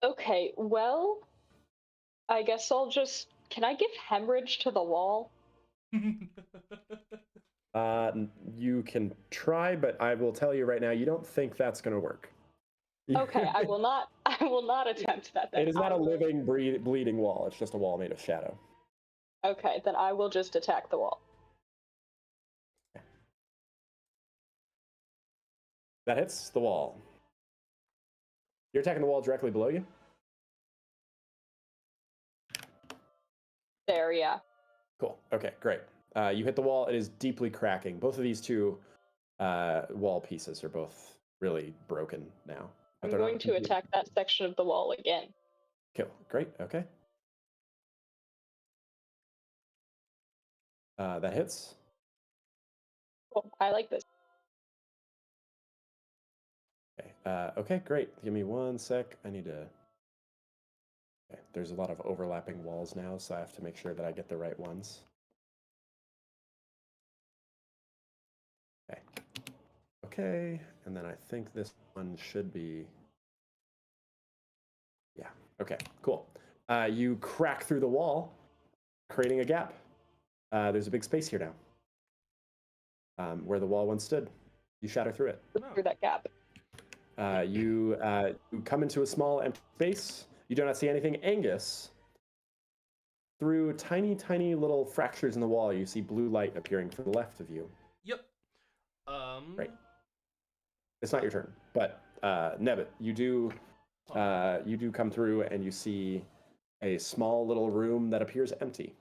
Okay, well, I guess I'll just. Can I give hemorrhage to the wall? You can try, but I will tell you right now, you don't think that's going to work. Okay, I will not. I will not attempt that. Then It is not I a will- living, bleeding wall. It's just a wall made of shadow. Okay, then I will just attack the wall. That hits the wall. You're attacking the wall directly below you? there, yeah. Cool. Okay, great. You hit the wall. It is deeply cracking. Both of these two wall pieces are both really broken now. I'm going to attack that section of the wall again. Cool. Great. Okay. That hits. Cool. I like this. Okay. Okay, great. Give me 1 sec. I need to... Okay. There's a lot of overlapping walls now, so I have to make sure that I get the right ones. Okay. Okay, and then I think this one should be... Yeah, okay, cool. You crack through the wall, creating a gap. There's a big space here now, where the wall once stood. You shatter through it. Through that gap. You come into a small empty space. You do not see anything. Angus, through tiny, tiny little fractures in the wall, you see blue light appearing from the left of you. Yep. Right. It's not your turn, but Nebbit, you do come through and you see a small little room that appears empty,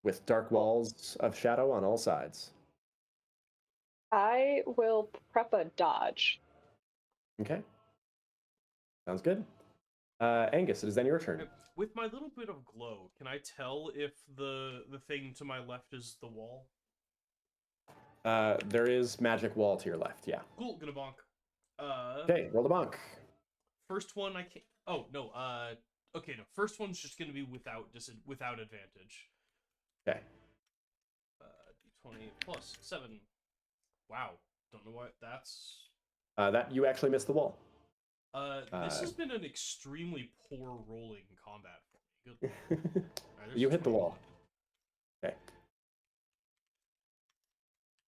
with dark walls of shadow on all sides. I will prep a dodge. Okay. Sounds good. Angus, it is then your turn. With my little bit of glow, can I tell if the thing to my left is the wall? There is magic wall to your left, yeah. Cool, gonna bonk. Okay, roll the bonk. First one I can't... Oh, no, okay, no, first one's just gonna be without advantage. Okay. D20 plus 7. Wow, don't know what that's... That you actually missed the wall. This has been an extremely poor rolling combat for me. Good. Right, You hit the wall. Okay.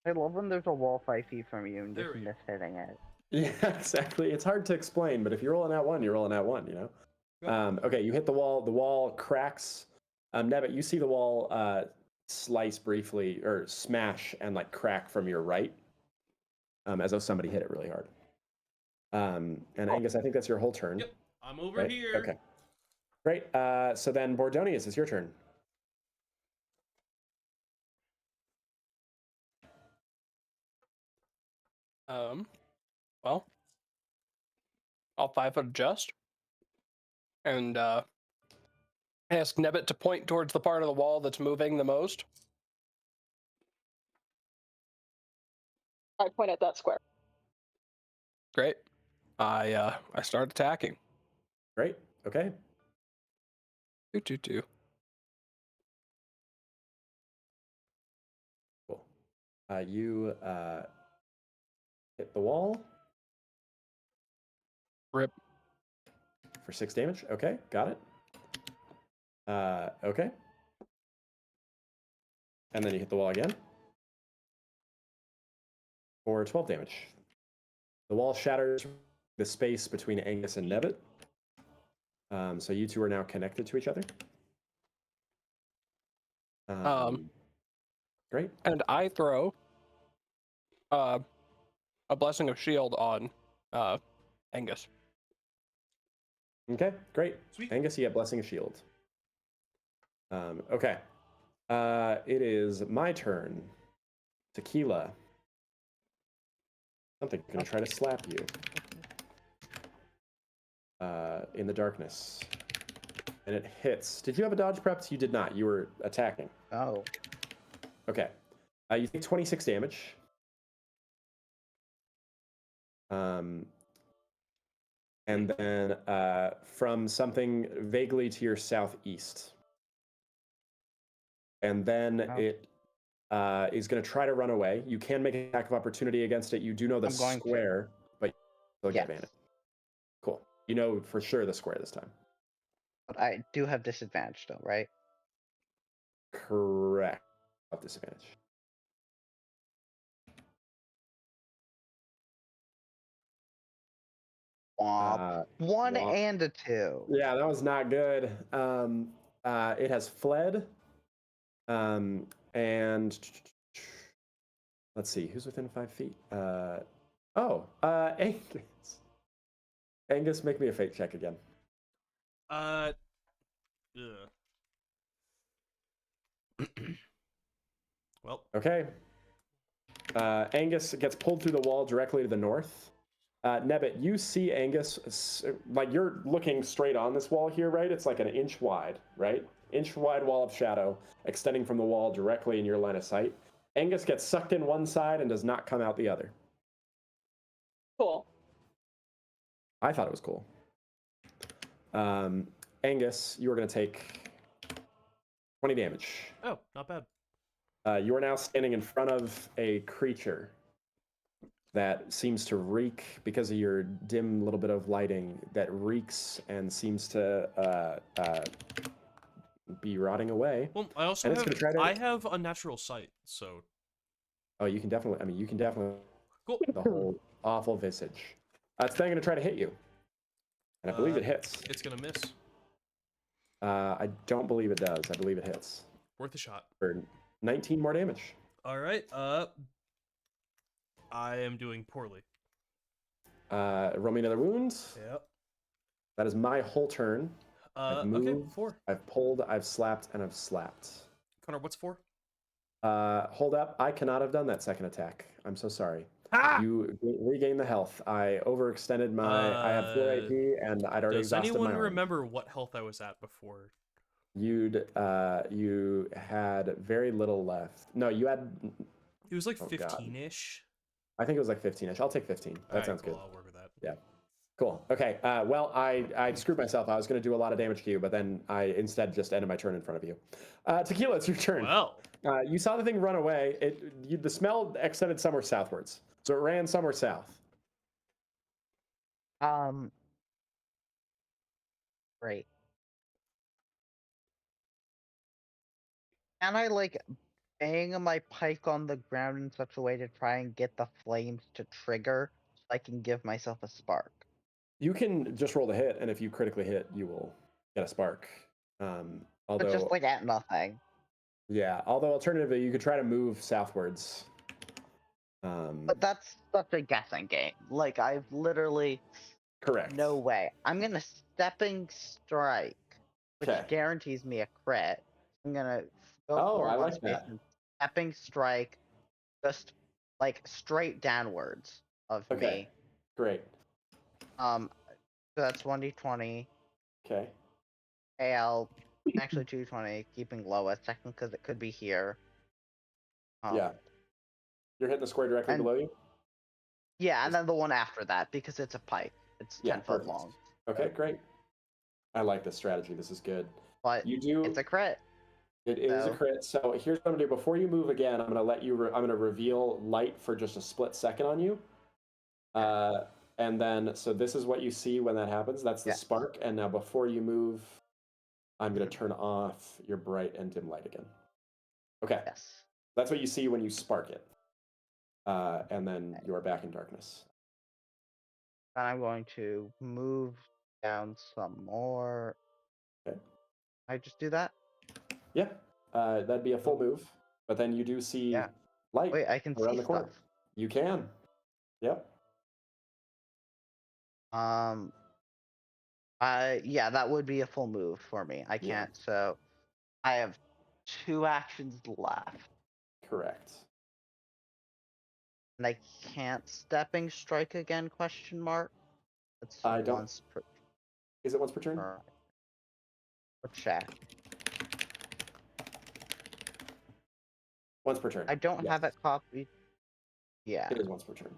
I love when there's a wall 5 feet from you and just There we go. mishitting it. Yeah, exactly. It's hard to explain, but if you're rolling that one, you're rolling that one, you know? Okay, you hit the wall. The wall cracks. Nebbit, you see the wall slice briefly, or smash and like crack from your right, as though somebody hit it really hard. And Angus, I think that's your whole turn. Yep, I'm over right? here. Okay. Great. So then Bordonius, it's your turn. Well, I'll 5-foot adjust and ask Nebbit to point towards the part of the wall that's moving the most. I point at that square. Great. I start attacking. Great. Okay. 2. Cool. You hit the wall. Rip. For 6 damage. Okay, got it. Okay. And then you hit the wall again. For 12 damage. The wall shatters the space between Angus and Nebbit. So you two are now connected to each other. Great. And I throw a blessing of shield on Angus. Okay, great. Sweet. Angus, you get Blessing of Shield. Okay. It is my turn. Tequila. Something's going to try to slap you. In the darkness. And it hits. Did you have a dodge prepped? You did not. You were attacking. Oh. Okay. You take 26 damage. And then from something vaguely to your southeast. And then it is going to try to run away. You can make an attack of opportunity against it. You do know the square, but you'll get advantage. Cool. You know for sure the square this time. But I do have disadvantage though, right? Correct. Of disadvantage. One and a 2. Yeah, that was not good. It has fled. And let's see, who's within 5 feet? Angus. Angus, make me a fate check again. Ugh. Well, Okay. Angus gets pulled through the wall directly to the north. Nebbit, you see Angus, like you're looking straight on this wall here, right? It's like an inch wide, right? Inch wide wall of shadow extending from the wall directly in your line of sight. Angus gets sucked in one side and does not come out the other. Cool. I thought it was cool. Angus, you are going to take 20 damage. oh, not bad. You are now standing in front of a creature that seems to reek, because of your dim little bit of lighting, that reeks and seems to be rotting away. Well, I also And it's have gonna try to- I have unnatural sight, so Oh, you can definitely, I mean, you can definitely cool. the whole awful visage. It's then going to try to hit you. And I believe it hits. It's gonna miss. I don't believe it does. I believe it hits. Worth a shot. For 19 more damage. All right. I am doing poorly. Roll me another wound. Yep. That is my whole turn. I've Okay. moved, 4. I've pulled, I've slapped, and I've slapped. Connor, what's 4? Hold up. I cannot have done that second attack. I'm so sorry. Ah! You regain the health. I overextended my... I have 4 AP, and I'd already Does exhausted my anyone arm. remember what health I was at before? You had very little left. No, you had... It was like Oh, God. 15-ish. I think it was like 15-ish. I'll take 15. That Alright, sounds cool, good. I'll work with that. Yeah. Cool. Okay. Well, I screwed myself. I was going to do a lot of damage to you, but then I instead just ended my turn in front of you. Tequila, it's your turn. Well, You saw the thing run away. The smell extended somewhere southwards. So it ran somewhere south. Great. Can I like bang my pike on the ground in such a way to try and get the flames to trigger so I can give myself a spark? You can just roll the hit, and if you critically hit, you will get a spark. But Although, just like at nothing. yeah. Although alternatively, you could try to move southwards. But that's such a guessing game. Like I've literally Correct. no way. I'm gonna stepping strike, which Okay. guarantees me a crit. I'm gonna go Oh, forward I on like space that. and stepping strike, just like straight downwards of Okay. me. Great. So that's 1d20. Okay. AL, actually 220, keeping lowest, technically because it could be here. Yeah. You're hitting the square directly and- below you? Yeah, and then the one after that, because it's a pike. It's 10 foot perfect. long. Okay, great. I like this strategy. This is good. But You do. it's a crit. It is a So- crit. So here's what I'm gonna do. Before you move again, I'm gonna let you. I'm gonna reveal light for just a split second on you. And then, so this is what you see when that happens. That's the Yeah. spark. And now, before you move, I'm gonna turn off your bright and dim light again. Okay. Yes. That's what you see when you spark it. And then you are back in darkness. Then I'm going to move down some more. Okay. I just do that? Yeah. That'd be a full move. But then you do see Yeah. light Wait, I can around see the corner. stuff. You can. Yep. Yeah, that would be a full move for me. I Yeah. can't, so I have 2 actions left. Correct. And I can't stepping strike again, question mark? That's I don't- once per Is it once per turn? turn. Or check. Once per turn. I don't Yes. have it copied. Yeah. It is once per turn.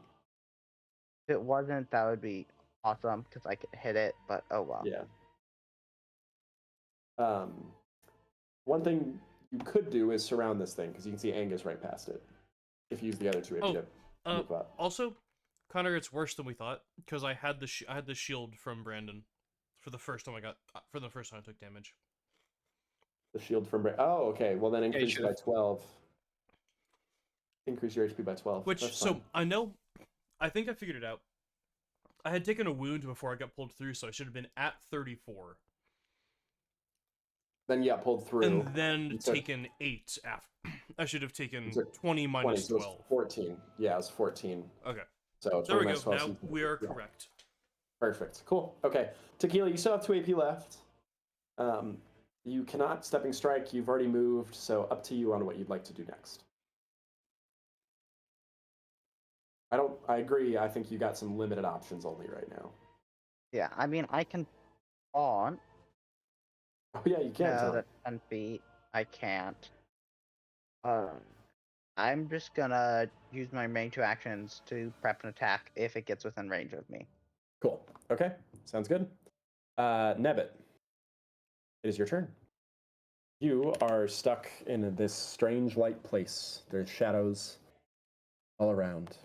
If it wasn't, that would be awesome because I could hit it, but oh well. Yeah. One thing you could do is surround this thing, because you can see Angus right past it. If you use the other two, Oh, to move up. Also, Connor, it's worse than we thought because I had the shield from Brandon for the first time I took damage. The shield from Oh, okay. Well, then increase should've- by 12. Increase your HP by 12. Which, That's so fine. I think I figured it out. I had taken a wound before I got pulled through, so I should have been at 34. Then, yeah, pulled through. And then You took taken 8 after. I should have taken took 20 20, minus so it's 12. 14. Yeah, it was 14. Okay. So There 20 we minus go. 12. Now so you- we are yeah. correct. Perfect. Cool. Okay. Tequila, you still have 2 AP left. You cannot stepping strike. You've already moved, so up to you on what you'd like to do next. I agree. I think you got some limited options only right now. Yeah, I mean, I can taunt. Oh yeah, you can No, taunt. that's 10 feet. I can't. I'm just gonna use my main 2 actions to prep an attack if it gets within range of me. Cool. Okay, sounds good. Nebbit, it is your turn. You are stuck in this strange light place. There's shadows all around.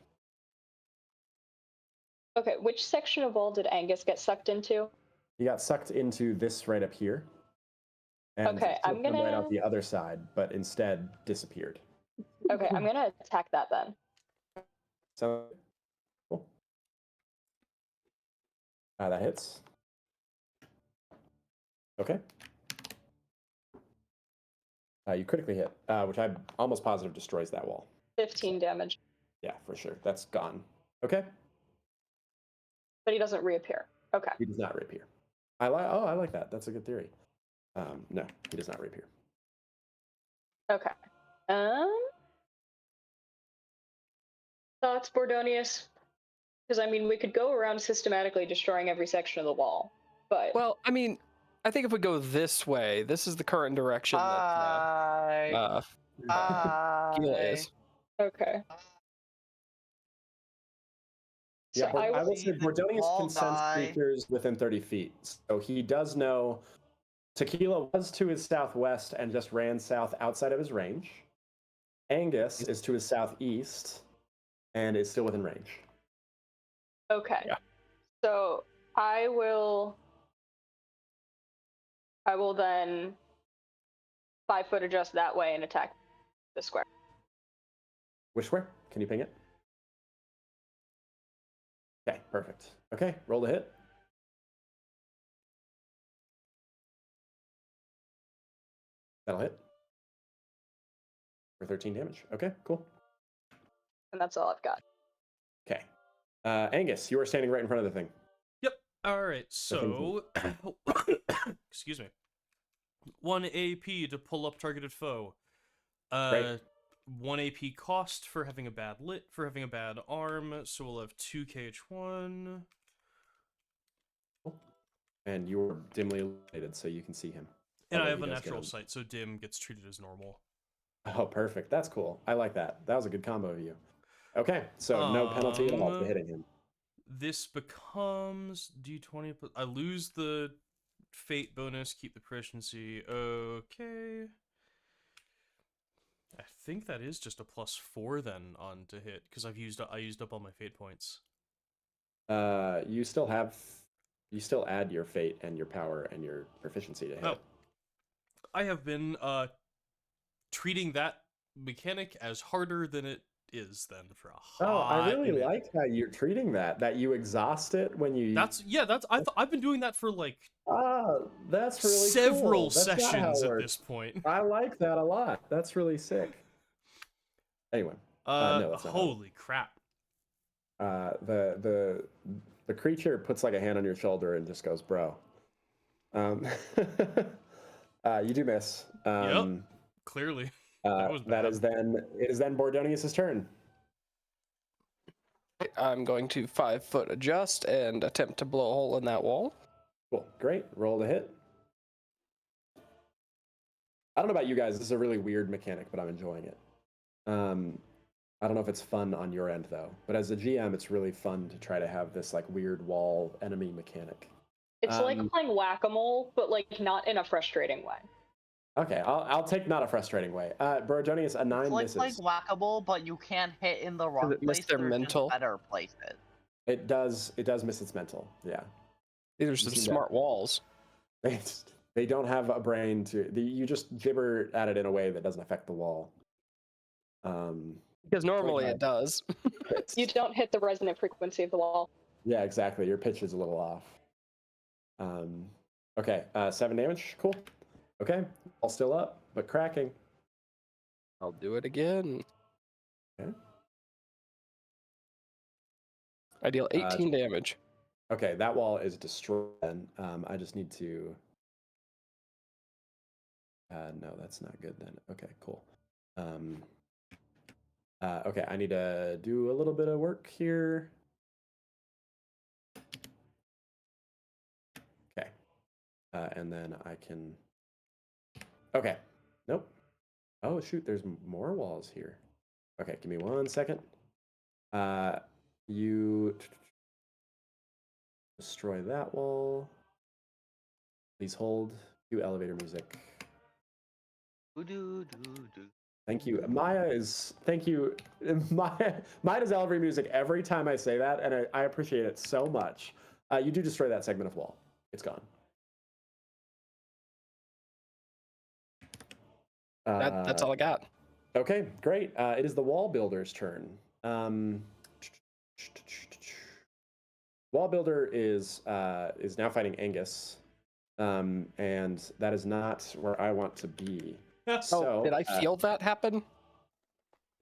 Okay, which section of wall did Angus get sucked into? He got sucked into this right up here. And Okay, I'm should've come right gonna- out the other side, but instead disappeared. Okay, I'm gonna attack that then. So cool. That hits. Okay. You critically hit, which I'm almost positive destroys that wall. 15 damage. Yeah, for sure. That's gone. Okay. But he doesn't reappear. Okay. He does not reappear. I like that. That's a good theory. No, he does not reappear. Okay. Thoughts, Bordonius? Because I mean, we could go around systematically destroying every section of the wall, but Well, I mean, I think if we go this way, this is the current direction that Gila is. okay. Yeah, So I will say the Bordonius tall can sense guy- creatures within 30 feet. So he does know Tequila was to his southwest and just ran south outside of his range. Angus is to his southeast and is still within range. Okay. Yeah. So I will then 5-foot adjust that way and attack the square. Which square? Can you ping it? Okay, perfect. Okay, roll the hit. That'll hit. For 13 damage. Okay, cool. And that's all I've got. Okay. Angus, you are standing right in front of the thing. Yep. All right. So, excuse me. 1 AP to pull up targeted foe. Great. 1 AP cost for having a bad arm. So we'll have 2 KH1. And you're dimly illuminated, so you can see him. And I Although have he a does natural get sight, so dim gets treated as normal. Oh, perfect. That's cool. I like that. That was a good combo of you. Okay, so no penalty at all for hitting him. This becomes D20. I lose the fate bonus, keep the proficiency. Okay. I think that is just a +4 then on to hit because I used up all my fate points. You still add your fate and your power and your proficiency to hit. Oh. I have been treating that mechanic as harder than it is then for a hot I really minute. like how you're treating that you exhaust it when you I've been doing that for like that's really several cool. That's not how sessions it at works. this point. I like that a lot. That's really sick. Anyway, no, that's not holy crap. The creature puts like a hand on your shoulder and just goes, bro. You do miss. Yep. Clearly. It is then Bordonius' turn. I'm going to 5-foot adjust and attempt to blow a hole in that wall. Cool. Great. Roll the hit. I don't know about you guys. This is a really weird mechanic, but I'm enjoying it. I don't know if it's fun on your end though, but as a GM, it's really fun to try to have this like weird wall enemy mechanic. It's like playing whack-a-mole, but like not in a frustrating way. Okay, I'll take not a frustrating way. Bordonius, a 9 misses. It's like whack-a-mole, but you can't hit in the wrong it miss place. their There's mental? just better places. It does miss its mental. Yeah. These are some see that? smart walls. They don't have a brain you just gibber at it in a way that doesn't affect the wall. Because normally it does. You don't hit the resonant frequency of the wall. Yeah, exactly. Your pitch is a little off. Okay, 7 damage. Cool. Okay, all still up, but cracking. I'll do it again. Okay. I deal 18 damage. Okay, that wall is destroyed then. I just need to No, that's not good then. Okay, cool. Okay, I need to do a little bit of work here. Okay. And then I can... Okay. Nope. Oh, shoot, there's more walls here. Okay, give me 1 second. You destroy that wall. Please hold. Do elevator music. Thank you. Thank you. Maya does elevator music every time I say that, and I appreciate it so much. You do destroy that segment of wall. It's gone. That's all I got. Okay, great. It is the wall builder's turn. Wall builder is now fighting Angus, and that is not where I want to be. So, did I feel that happen?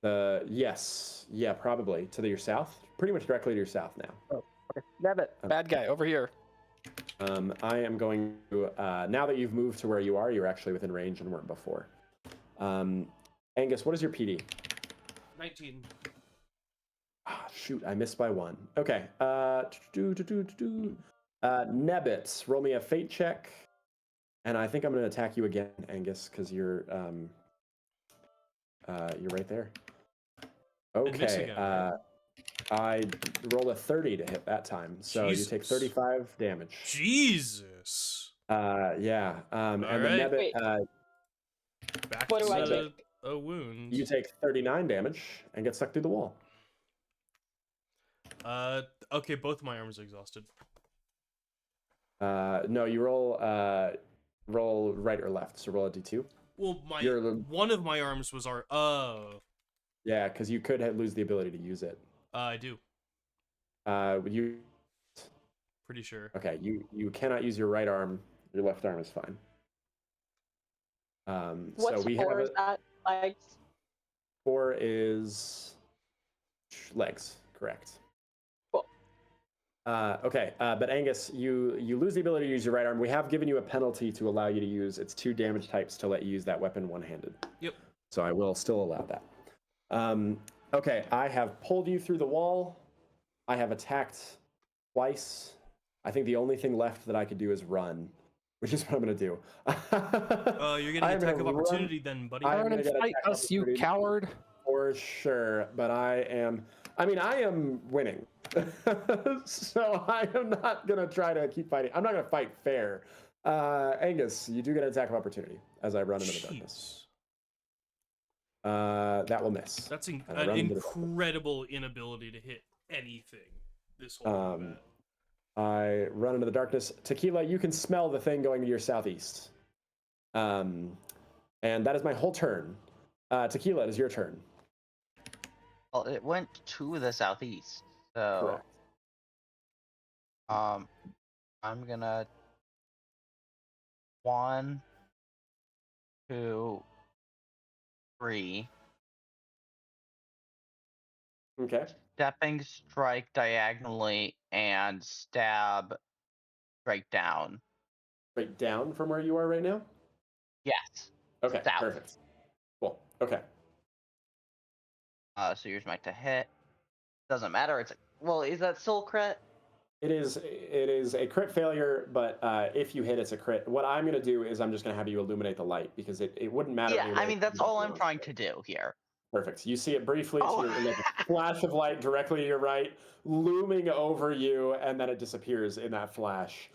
Yes, yeah, probably to your south, pretty much directly to your south now. Oh, okay. Nabbit, bad guy over here. I am going to now that you've moved to where you are, you're actually within range and weren't before. Angus, what is your PD? 19. Ah, shoot, I missed by 1. Okay. Nebbit, roll me a fate check. And I think I'm going to attack you again, Angus, because you're right there. Okay. Again, I rolled a 30 to hit that time, so Jesus. you take 35 damage. Jesus. Yeah. And right. the Nebbit, Back What do I to take? a wound. you take 39 damage and get stuck through the wall. Okay, both my arms are exhausted. No, you roll right or left. So roll a d2. Well, one of my arms was Yeah, because you could lose the ability to use it. I do. You Pretty sure. okay? You cannot use your right arm. Your left arm is fine. What's so we 4 have is that? Legs? 4 is legs, correct. Cool. Okay, but Angus, you lose the ability to use your right arm. We have given you a penalty to allow you to use. It's 2 damage types to let you use that weapon one-handed. Yep. So I will still allow that. Okay, I have pulled you through the wall. I have attacked twice. I think the only thing left that I could do is run, which is what I'm going to do. You're getting attack of opportunity then, buddy. Run and fight us, you coward. For sure, but I am winning. So I am not going to try to keep fighting. I'm not going to fight fair. Angus, you do get an attack of opportunity as I run into the darkness. That will miss. That's an incredible inability to hit anything this whole combat. I run into the darkness. Tequila, you can smell the thing going to your southeast. And that is my whole turn. Tequila, it is your turn. Well, it went to the southeast, so Correct. I'm gonna 1, 2, 3. Okay. Stepping strike diagonally and stab straight down. Straight down from where you are right now? Yes. Okay, South. perfect. Cool. Okay. So here's my to hit. Doesn't matter. Is that still crit? It is a crit failure, but if you hit, it's a crit. What I'm going to do is I'm just going to have you illuminate the light because it wouldn't matter. Yeah, I mean, that's all I'm trying to do here. Perfect. You see it briefly, Oh. like a flash of light directly to your right, looming over you, and then it disappears in that flash.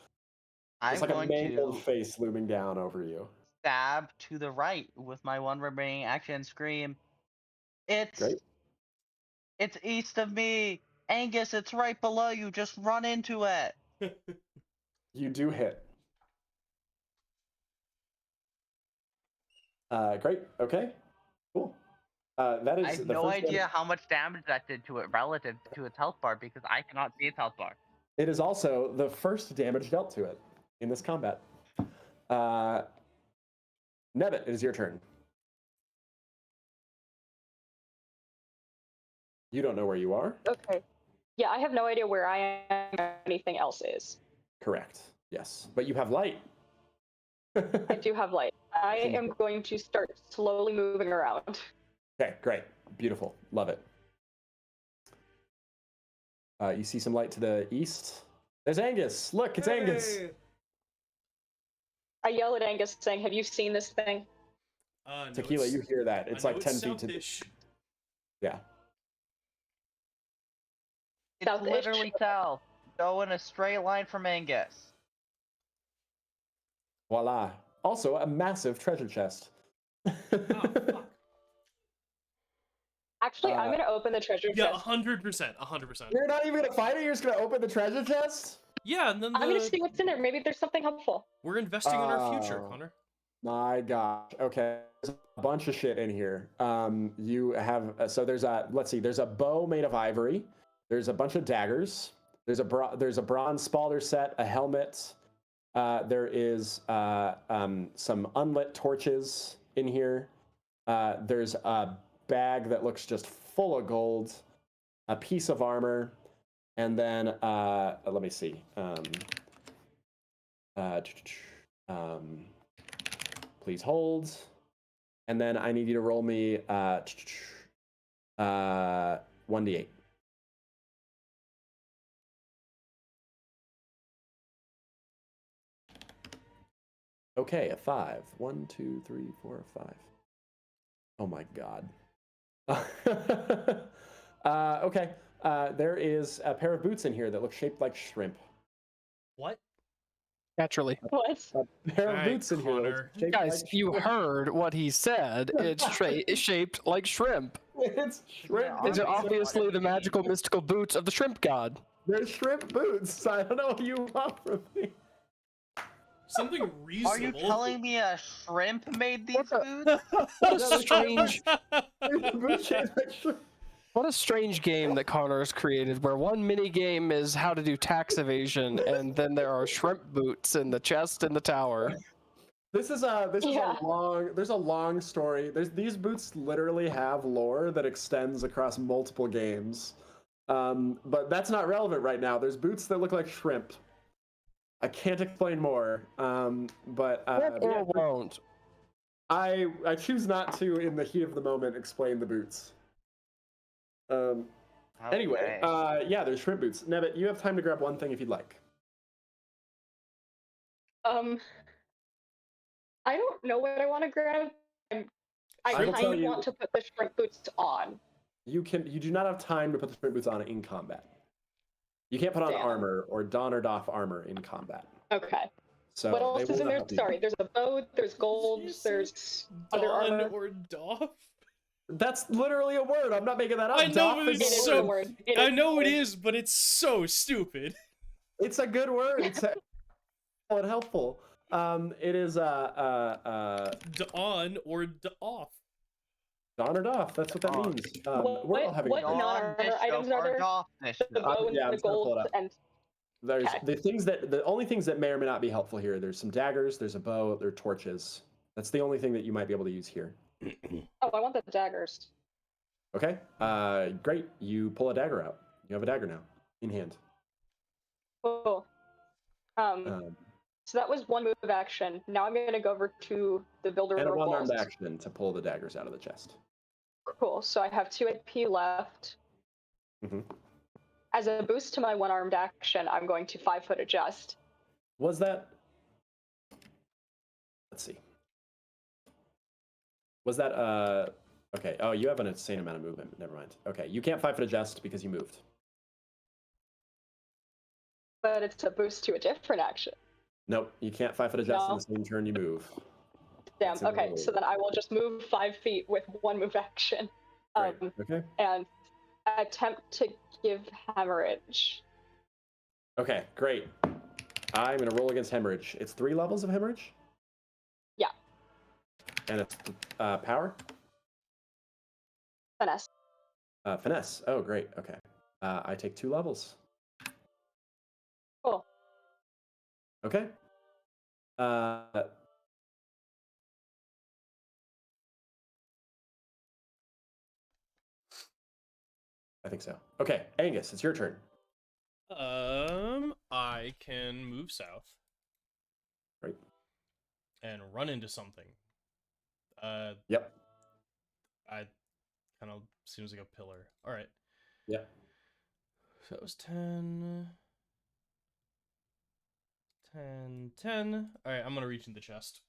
It's like a mangled face looming down over you. Stab to the right with my 1 remaining action. Scream. Great. It's east of me. Angus, it's right below you. Just run into it. You do hit. Great. Okay. Cool. That is. I have no idea how much damage that did to it relative to its health bar because I cannot see its health bar. It is also the first damage dealt to it in this combat. Nebbit, it is your turn. You don't know where you are? Okay. Yeah, I have no idea where I am or anything else is. Correct. Yes. But you have light. I do have light. I am going to start slowly moving around. Okay, great. Beautiful. Love it. You see some light to the east. There's Angus. Look, it's Angus. I yell at Angus saying, "Have you seen this thing?" No, Tequila, you hear that. It's like 10 feet to the... southish. Yeah. It's South-ish. literally south. Go in a straight line from Angus. Voila. Also, a massive treasure chest. Oh, fuck. Actually, I'm going to open the treasure Yeah, chest. 100%. 100%. You're not even going to fight it? You're just going to open the treasure chest? Yeah, and then I'm going to see what's in there. Maybe there's something helpful. we're investing in our future, Oh. Connor. My gosh. Okay. There's a bunch of shit in here. You have... so there's a... Let's see. There's a bow made of ivory. There's a bunch of daggers. There's a bronze spalder set, a helmet. There is some unlit torches in here. There's a bag that looks just full of gold, a piece of armor, and then let me see. Please hold. And then I need you to roll me 1d8. Okay, a 5. 1, 2, 3, 4, 5. Oh my god. Okay. There is a pair of boots in here that look shaped like shrimp. What? Naturally. What? A pair of Alright, boots in here that look Connor. shaped Guys, like you shrimp. heard what he said. It's shaped like shrimp. It's shrimp. These are Honestly, obviously the magical, mystical boots of the shrimp god. They're shrimp boots. I don't know what you want from me. Something reasonable. Are you telling me a shrimp made these What boots? What a strange, Boots shaped like shrimp. what a strange game that Connor has created, where one mini game is how to do tax evasion, and then there are shrimp boots in the chest in the tower. This is a long story. These boots literally have lore that extends across multiple games. But that's not relevant right now. There's boots that look like shrimp. I can't explain more. But Or won't. I choose not to, in the heat of the moment, explain the boots. Anyway, Okay. yeah, there's shrimp boots. Nebbit, you have time to grab one thing if you'd like. I don't know what I want to grab. I will kind tell of you- want to put the shrimp boots on. You do not have time to put the shrimp boots on in combat. You can't put on Damn. armor or don or doff armor in combat. Okay. So What they else will is in not there? help you. Sorry, there's a bow, there's gold, Did you say there's other Dawn armor. or Doff? That's literally a word. I'm not making that up. I know, Doff but is it's a It is so- a word. word. It I is know a it word. is, but it's so stupid. It's a good word. It's and helpful. It is On or off. don or doff. That's what that Dawn. means. We're all having what a non-armor items are there? The bow and yeah, I'm the just gonna pull gold it up. and There's Okay. the only things that may or may not be helpful here. There's some daggers. There's a bow. There are torches. That's the only thing that you might be able to use here. oh, I want the daggers. Okay. Great. You pull a dagger out. You have a dagger now in hand. Cool. So that was one move of action. Now I'm gonna go over to the builder And a of one-armed walls. action to pull the daggers out of the chest. Cool. So I have 2 AP left. Mhm. As a boost to my one-armed action, I'm going to 5-foot adjust. Was that? Let's see. Was that Okay. Oh, you have an insane amount of movement. Never mind. Okay, you can't 5-foot adjust because you moved. But it's a boost to a different action. Nope, you can't 5-foot adjust No. in the same turn you move. Damn. That's a Okay, no. so then I will just move 5 feet with one move action. Great. Okay. And attempt to give hemorrhage. Okay. Great. I'm gonna roll against hemorrhage. It's 3 levels of hemorrhage. Yeah. And it's power. Finesse. Finesse. Oh, great. Okay. I take 2 levels. Cool. Okay. I think so. Okay, Angus, it's your turn. I can move south. Right. And run into something. Yep. I kind of seems like a pillar. All right. Yep. So that was 10. 10, 10. All right, I'm gonna reach in the chest.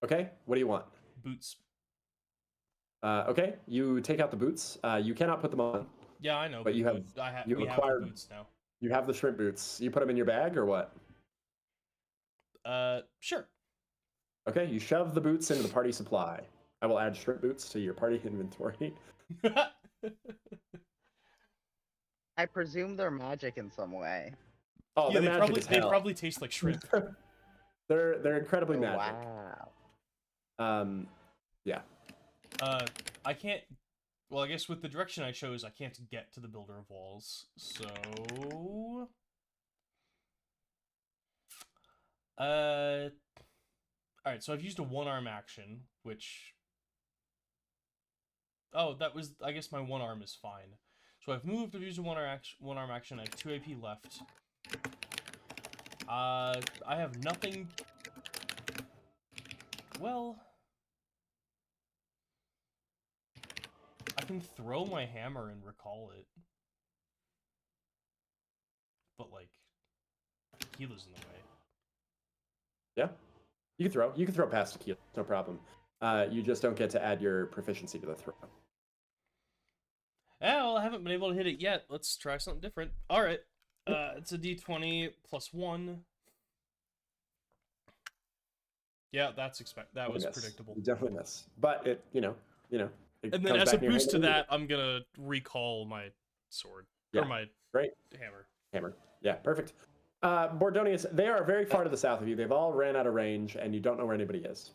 Okay. What do you want? Boots. Okay. You take out the boots. You cannot put them on. Yeah, I know. But you have you we have acquired the boots now. You have the shrimp boots. You put them in your bag or what? Sure. Okay. You shove the boots into the party supply. I will add shrimp boots to your party inventory. I presume they're magic in some way. Oh, yeah, they're magic as they hell. probably taste like shrimp. They're incredibly magic. Wow. Yeah. I can't. Well, I guess with the direction I chose, I can't get to the Builder of Walls. So, all right. So I've used a one-arm action, which. Oh, that was. I guess my one arm is fine. So I've moved. I've used a one-arm action. I have 2 AP left. I have nothing. Well, I can throw my hammer and recall it. But, like, Tequila's in the way. Yeah. You can throw past Tequila, no problem. You just don't get to add your proficiency to the throw. Well, I haven't been able to hit it yet. Let's try something different. All right. It's a d20 plus 1. Yeah, that was predictable. You definitely miss. But it, it And then comes as a back in your boost to hand that, I'm gonna recall my sword. Yeah. Or my Great. hammer. Yeah, perfect. Bordonius, they are very far to the south of you. They've all ran out of range, and you don't know where anybody is.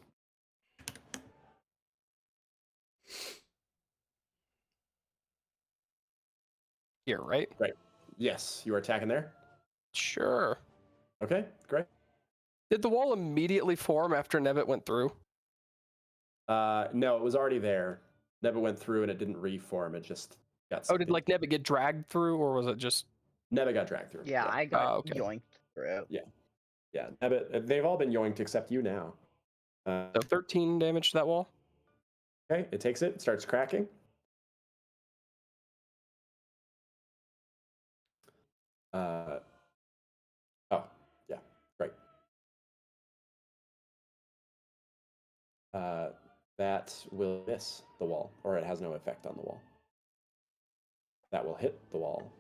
Here, right? Right. Yes, you are attacking there? Sure. Okay, great. Did the wall immediately form after Nebbit went through? No, it was already there. Nebbit went through, and it didn't reform. It just got Oh, did like Nebbit get dragged through, or was it just... Nebbit got dragged through. Yeah, I got okay. yoinked through. Yeah, Nebbit, they've all been yoinked except you now. So 13 damage to that wall? Okay, it takes it, starts cracking. Yeah, great. That will miss the wall, or it has no effect on the wall. That will hit the wall.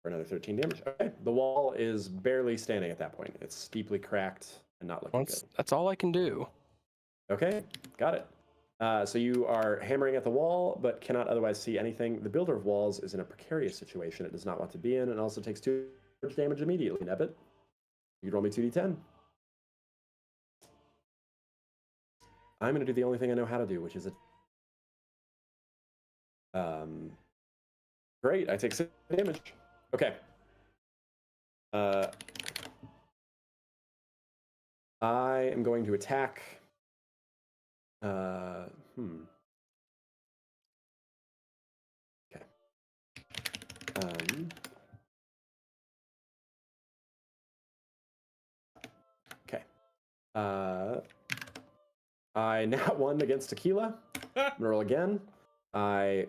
For another 13 damage. Okay, the wall is barely standing at that point. It's deeply cracked and not looking good. That's all I can do. Okay, got it. So you are hammering at the wall, but cannot otherwise see anything. The Builder of Walls is in a precarious situation it does not want to be in, and also takes 2 damage immediately. Nebbit, you can roll me 2d10. I'm going to do the only thing I know how to do, which is great, I take 6 damage. Okay. I am going to attack. Okay. Okay. I now won against Tequila. I'm gonna roll again. I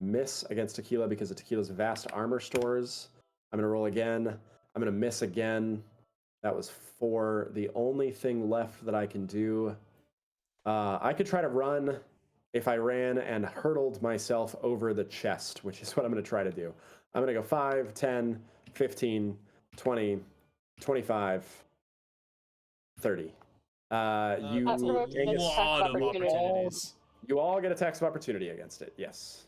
miss against Tequila because of Tequila's vast armor stores. I'm gonna roll again. I'm gonna miss again. That was 4. The only thing left that I can do, I could try to run if I ran and hurtled myself over the chest, which is what I'm going to try to do. I'm going to go 5, 10, 15, 20, 25, 30. You all get attacks of opportunity against it, yes.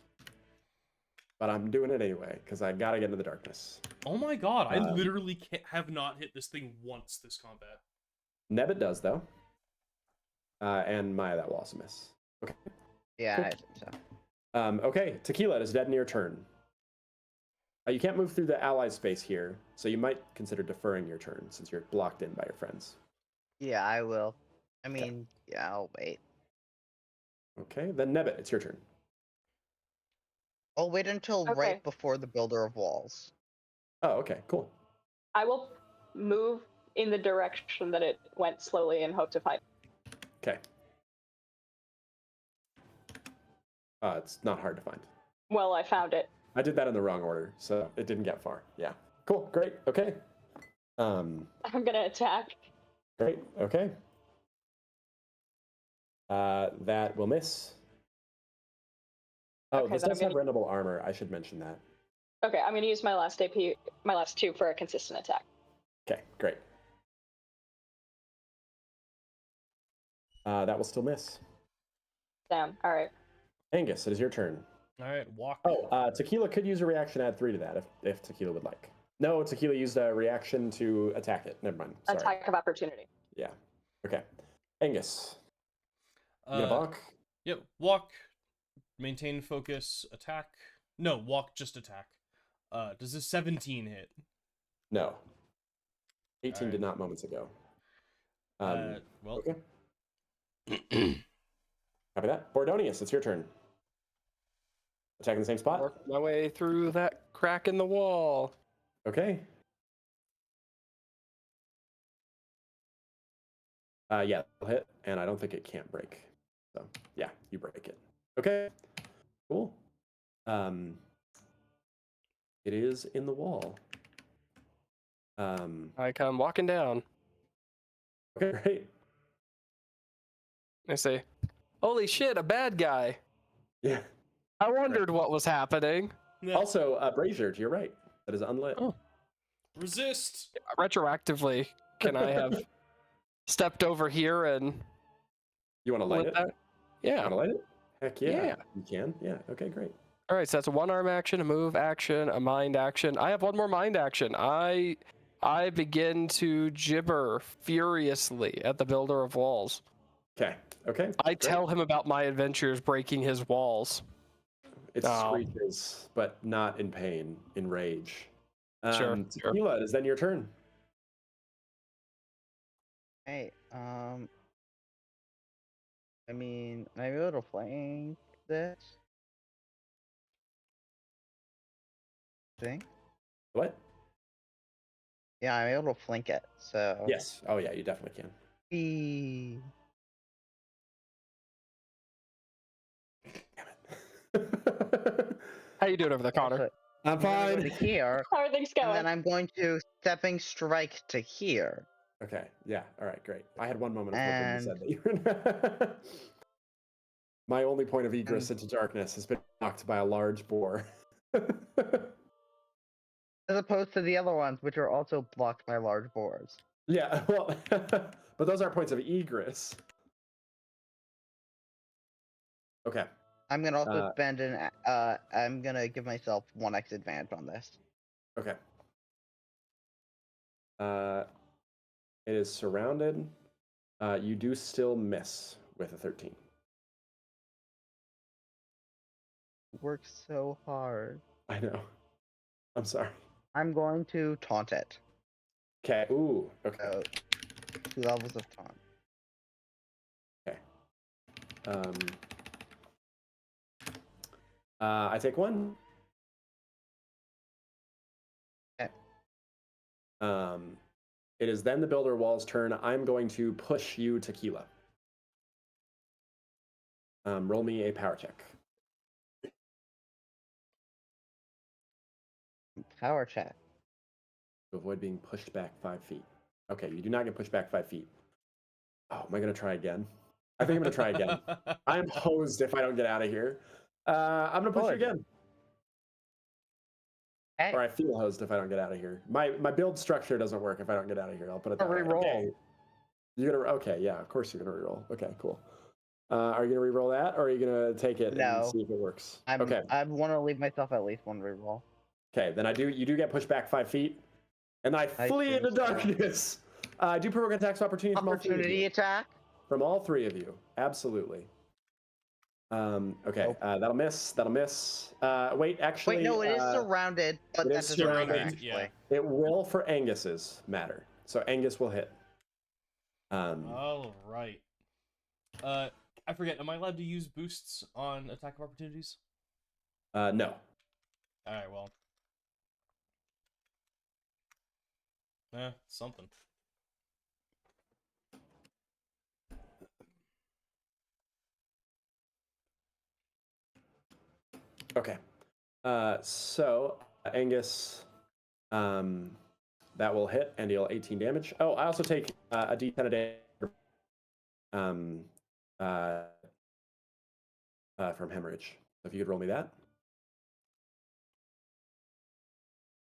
But I'm doing it anyway, because I got to get into the darkness. Oh my god, I literally have not hit this thing once this combat. Nebbit does, though. And Maya, that will also miss. Okay. Yeah, Cool. I think so. Okay, Tequila, it is dead in your turn. You can't move through the ally space here, so you might consider deferring your turn, since you're blocked in by your friends. Yeah, I will. I mean, yeah, I'll wait. Okay, then Nebbit, it's your turn. I'll wait until Okay. right before the builder of walls. Oh, okay, cool. I will move in the direction that it went slowly and hope to find. Okay. It's not hard to find. Well, I found it. I did that in the wrong order, so it didn't get far. Yeah. Cool. Great. Okay. I'm gonna attack. Great. Okay. That will miss. Oh, Okay, this then does I'm have rendable armor. I should mention that. Okay, I'm gonna use my last AP, my last 2 for a consistent attack. Okay, great. That will still miss. Damn. All right. Angus, it is your turn. All right, walk. Oh, Tequila could use a reaction, add 3 to that if Tequila would like. No, Tequila used a reaction to attack it. Never mind. Sorry. Attack of opportunity. Yeah. Okay. Angus. You gonna walk? Yep, walk, maintain focus, attack. No, walk, just attack. Does a 17 hit? No. 18 Alright. did not moments ago. Well, Okay. Copy that. Bordonius, it's your turn. Attacking the same spot? Work my way through that crack in the wall. Okay. Yeah, it'll hit, and I don't think it can't break. So, yeah, you break it. Okay. Cool. It is in the wall. I come walking down. Okay, great. I say, holy shit, a bad guy. Yeah. I wondered what was happening. yeah. Also, Brazier, to your right. That is unlit. Oh. Resist. Retroactively, can I have stepped over here and You want to light lit it? that? You Yeah. want to light it? Heck yeah. Yeah. You can? Yeah. Okay, great. All right, so that's a 1-arm action, a move action, a mind action. I have one more mind action. I begin to gibber furiously at the builder of walls. Okay. Okay. I great. tell him about my adventures breaking his walls. It Oh. screeches, but not in pain, in rage. Sure. Tequila, it is then your turn. Hey, I mean, am I able to flank this thing? What? Yeah, I'm able to flank it, so... Yes. Oh, yeah, you definitely can. Eee. Damn it. How you doing over there, Connor? Actually, I'm I'm gonna go fine. to here, How are things and going? then I'm going to stepping strike to here. Okay. Yeah. All right. Great. I had one moment of hope when you said And- that you were. My only point of egress into darkness has been knocked by a large boar. As opposed to the other ones, which are also blocked by large boars. Yeah. Well, but those are points of egress. Okay. I'm gonna also spend an. I'm gonna give myself 1x advantage on this. Okay. It is surrounded. You do still miss with a 13. Works so hard. I know. I'm sorry. I'm going to taunt it. Okay. Ooh. Okay. So, 2 levels of taunt. I take 1. Okay. It is then the builder wall's turn. I'm going to push you, Tequila. Roll me a power check. Power check. To avoid being pushed back 5 feet. Okay, you do not get pushed back 5 feet. Oh, am I going to try again? I think I'm going to try again. I am hosed if I don't get out of here. I'm going to push you again. Hey, Or I feel hosed if I don't get out of here. My build structure doesn't work if I don't get out of here. I'll put it that way. reroll. Okay. You're gonna okay, yeah, of course you're gonna reroll. Okay, cool. Are you gonna reroll that, or are you gonna take it No. and see if it works? I want to leave myself at least 1 reroll. Okay, then you do get pushed back 5 feet, and I flee see. into darkness. I do provoke attacks of opportunity from all 3 of Opportunity you. attack. From all 3 of you, absolutely. Okay, Nope. that'll miss. That'll miss. Wait, actually. Wait, no, it is surrounded, but it that is doesn't matter surrounded, actually. yeah. It will for Angus's matter. So Angus will hit. All right. I forget. Am I allowed to use boosts on attack of opportunities? No. All right, well. Something. Okay. So Angus, that will hit and deal 18 damage. Oh, I also take a d10 a day from hemorrhage. So if you could roll me that.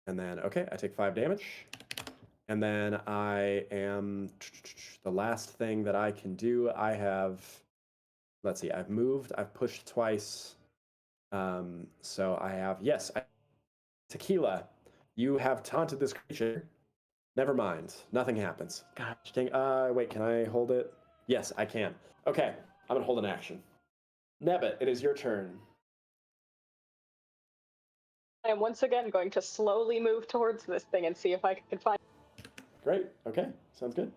And then, okay, I take 5 damage. And then I am, the last thing that I can do, I have, let's see, I've moved, I've pushed twice. So I have, yes, Tequila, you have taunted this creature. Never mind, nothing happens. Gosh dang, wait, can I hold it? Yes, I can. Okay, I'm gonna hold an action. Nebbit, it is your turn. I am once again going to slowly move towards this thing and see if I can find. Great, okay, sounds good.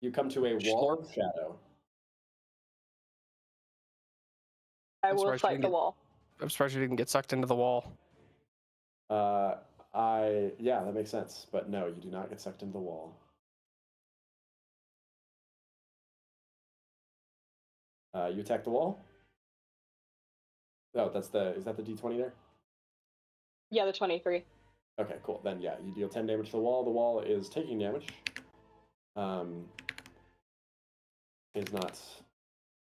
You come to a wall of shadow. I will fight the wall. I'm surprised you didn't get sucked into the wall. Yeah, that makes sense. But no, you do not get sucked into the wall. You attack the wall? Oh, is that the D20 there? Yeah, the 23. Okay, cool. Then yeah, you deal 10 damage to the wall. The wall is taking damage. Is not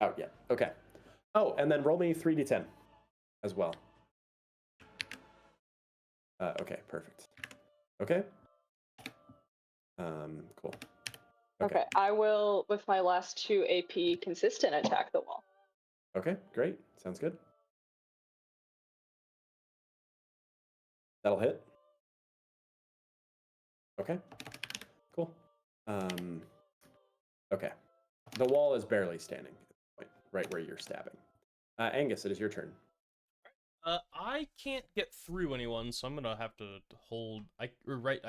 out yet. Okay. Oh, and then roll me 3d10 as well. Okay, perfect. Okay. Cool. Okay, I will, with my last 2 AP, consistent attack the wall. Okay, great. Sounds good. That'll hit. Okay, cool. Okay. The wall is barely standing at the point, right where you're stabbing. Angus, it is your turn. I can't get through anyone, so I'm gonna have to hold. I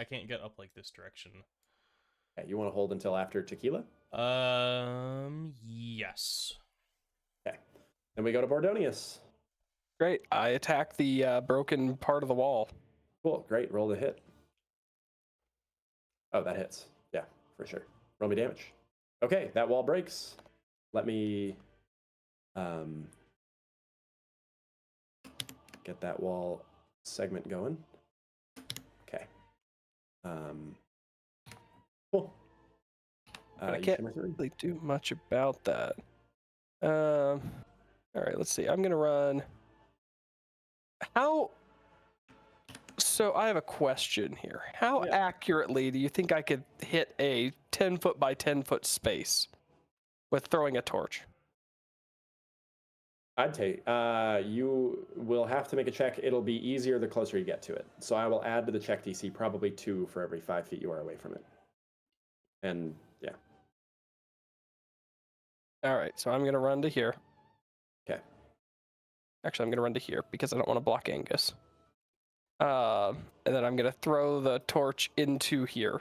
can't get up like this direction. Okay, you want to hold until after Tequila? Yes. Okay. Then we go to Bordonius. Great. I attack the broken part of the wall. Cool. Great. Roll the hit. Oh, that hits. Yeah, for sure. Roll me damage. Okay, that wall breaks. Let me get that wall segment going. Okay. Cool. I can't really do much about that. All right, let's see. I'm gonna run. So I have a question here. How accurately do you think I could hit a 10-foot by 10-foot space with throwing a torch? I'd take. You will have to make a check. It'll be easier the closer you get to it. So I will add to the check DC probably 2 for every 5 feet you are away from it. And yeah. All right, so I'm gonna run to here. Okay. Actually, I'm gonna run to here because I don't want to block Angus. And then I'm gonna throw the torch into here.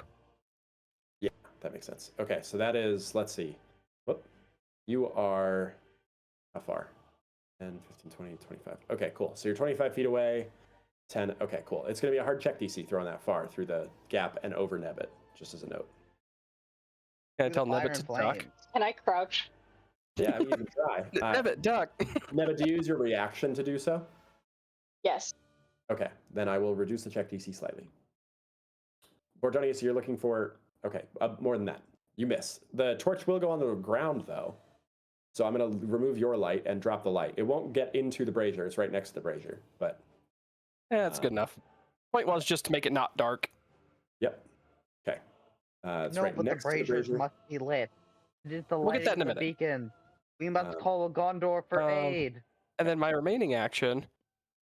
Yeah, that makes sense. Okay, so that is. Let's see. Whoop. You are how far? 10, 15, 20, 25. Okay, cool. So you're 25 feet away. 10. Okay, cool. It's going to be a hard check DC throwing that far through the gap and over Nebbit, just as a note. Can I tell Nebbit to duck? Can I crouch? Yeah, I mean, you can try. Nebbit, duck. Nebbit, do you use your reaction to do so? Yes. Okay, then I will reduce the check DC slightly. Bordonius, you're looking for... Okay, more than that. You miss. The torch will go on the ground, though. So I'm going to remove your light and drop the light. It won't get into the brazier. It's right next to the brazier, but... Yeah, that's good enough. Point was just to make it not dark. Yep. Okay. It's No, right but the next to the braziers brazier. must be lit. It is the We'll get light that of in a the minute. beacon. We must call Gondor for aid. And then my remaining action,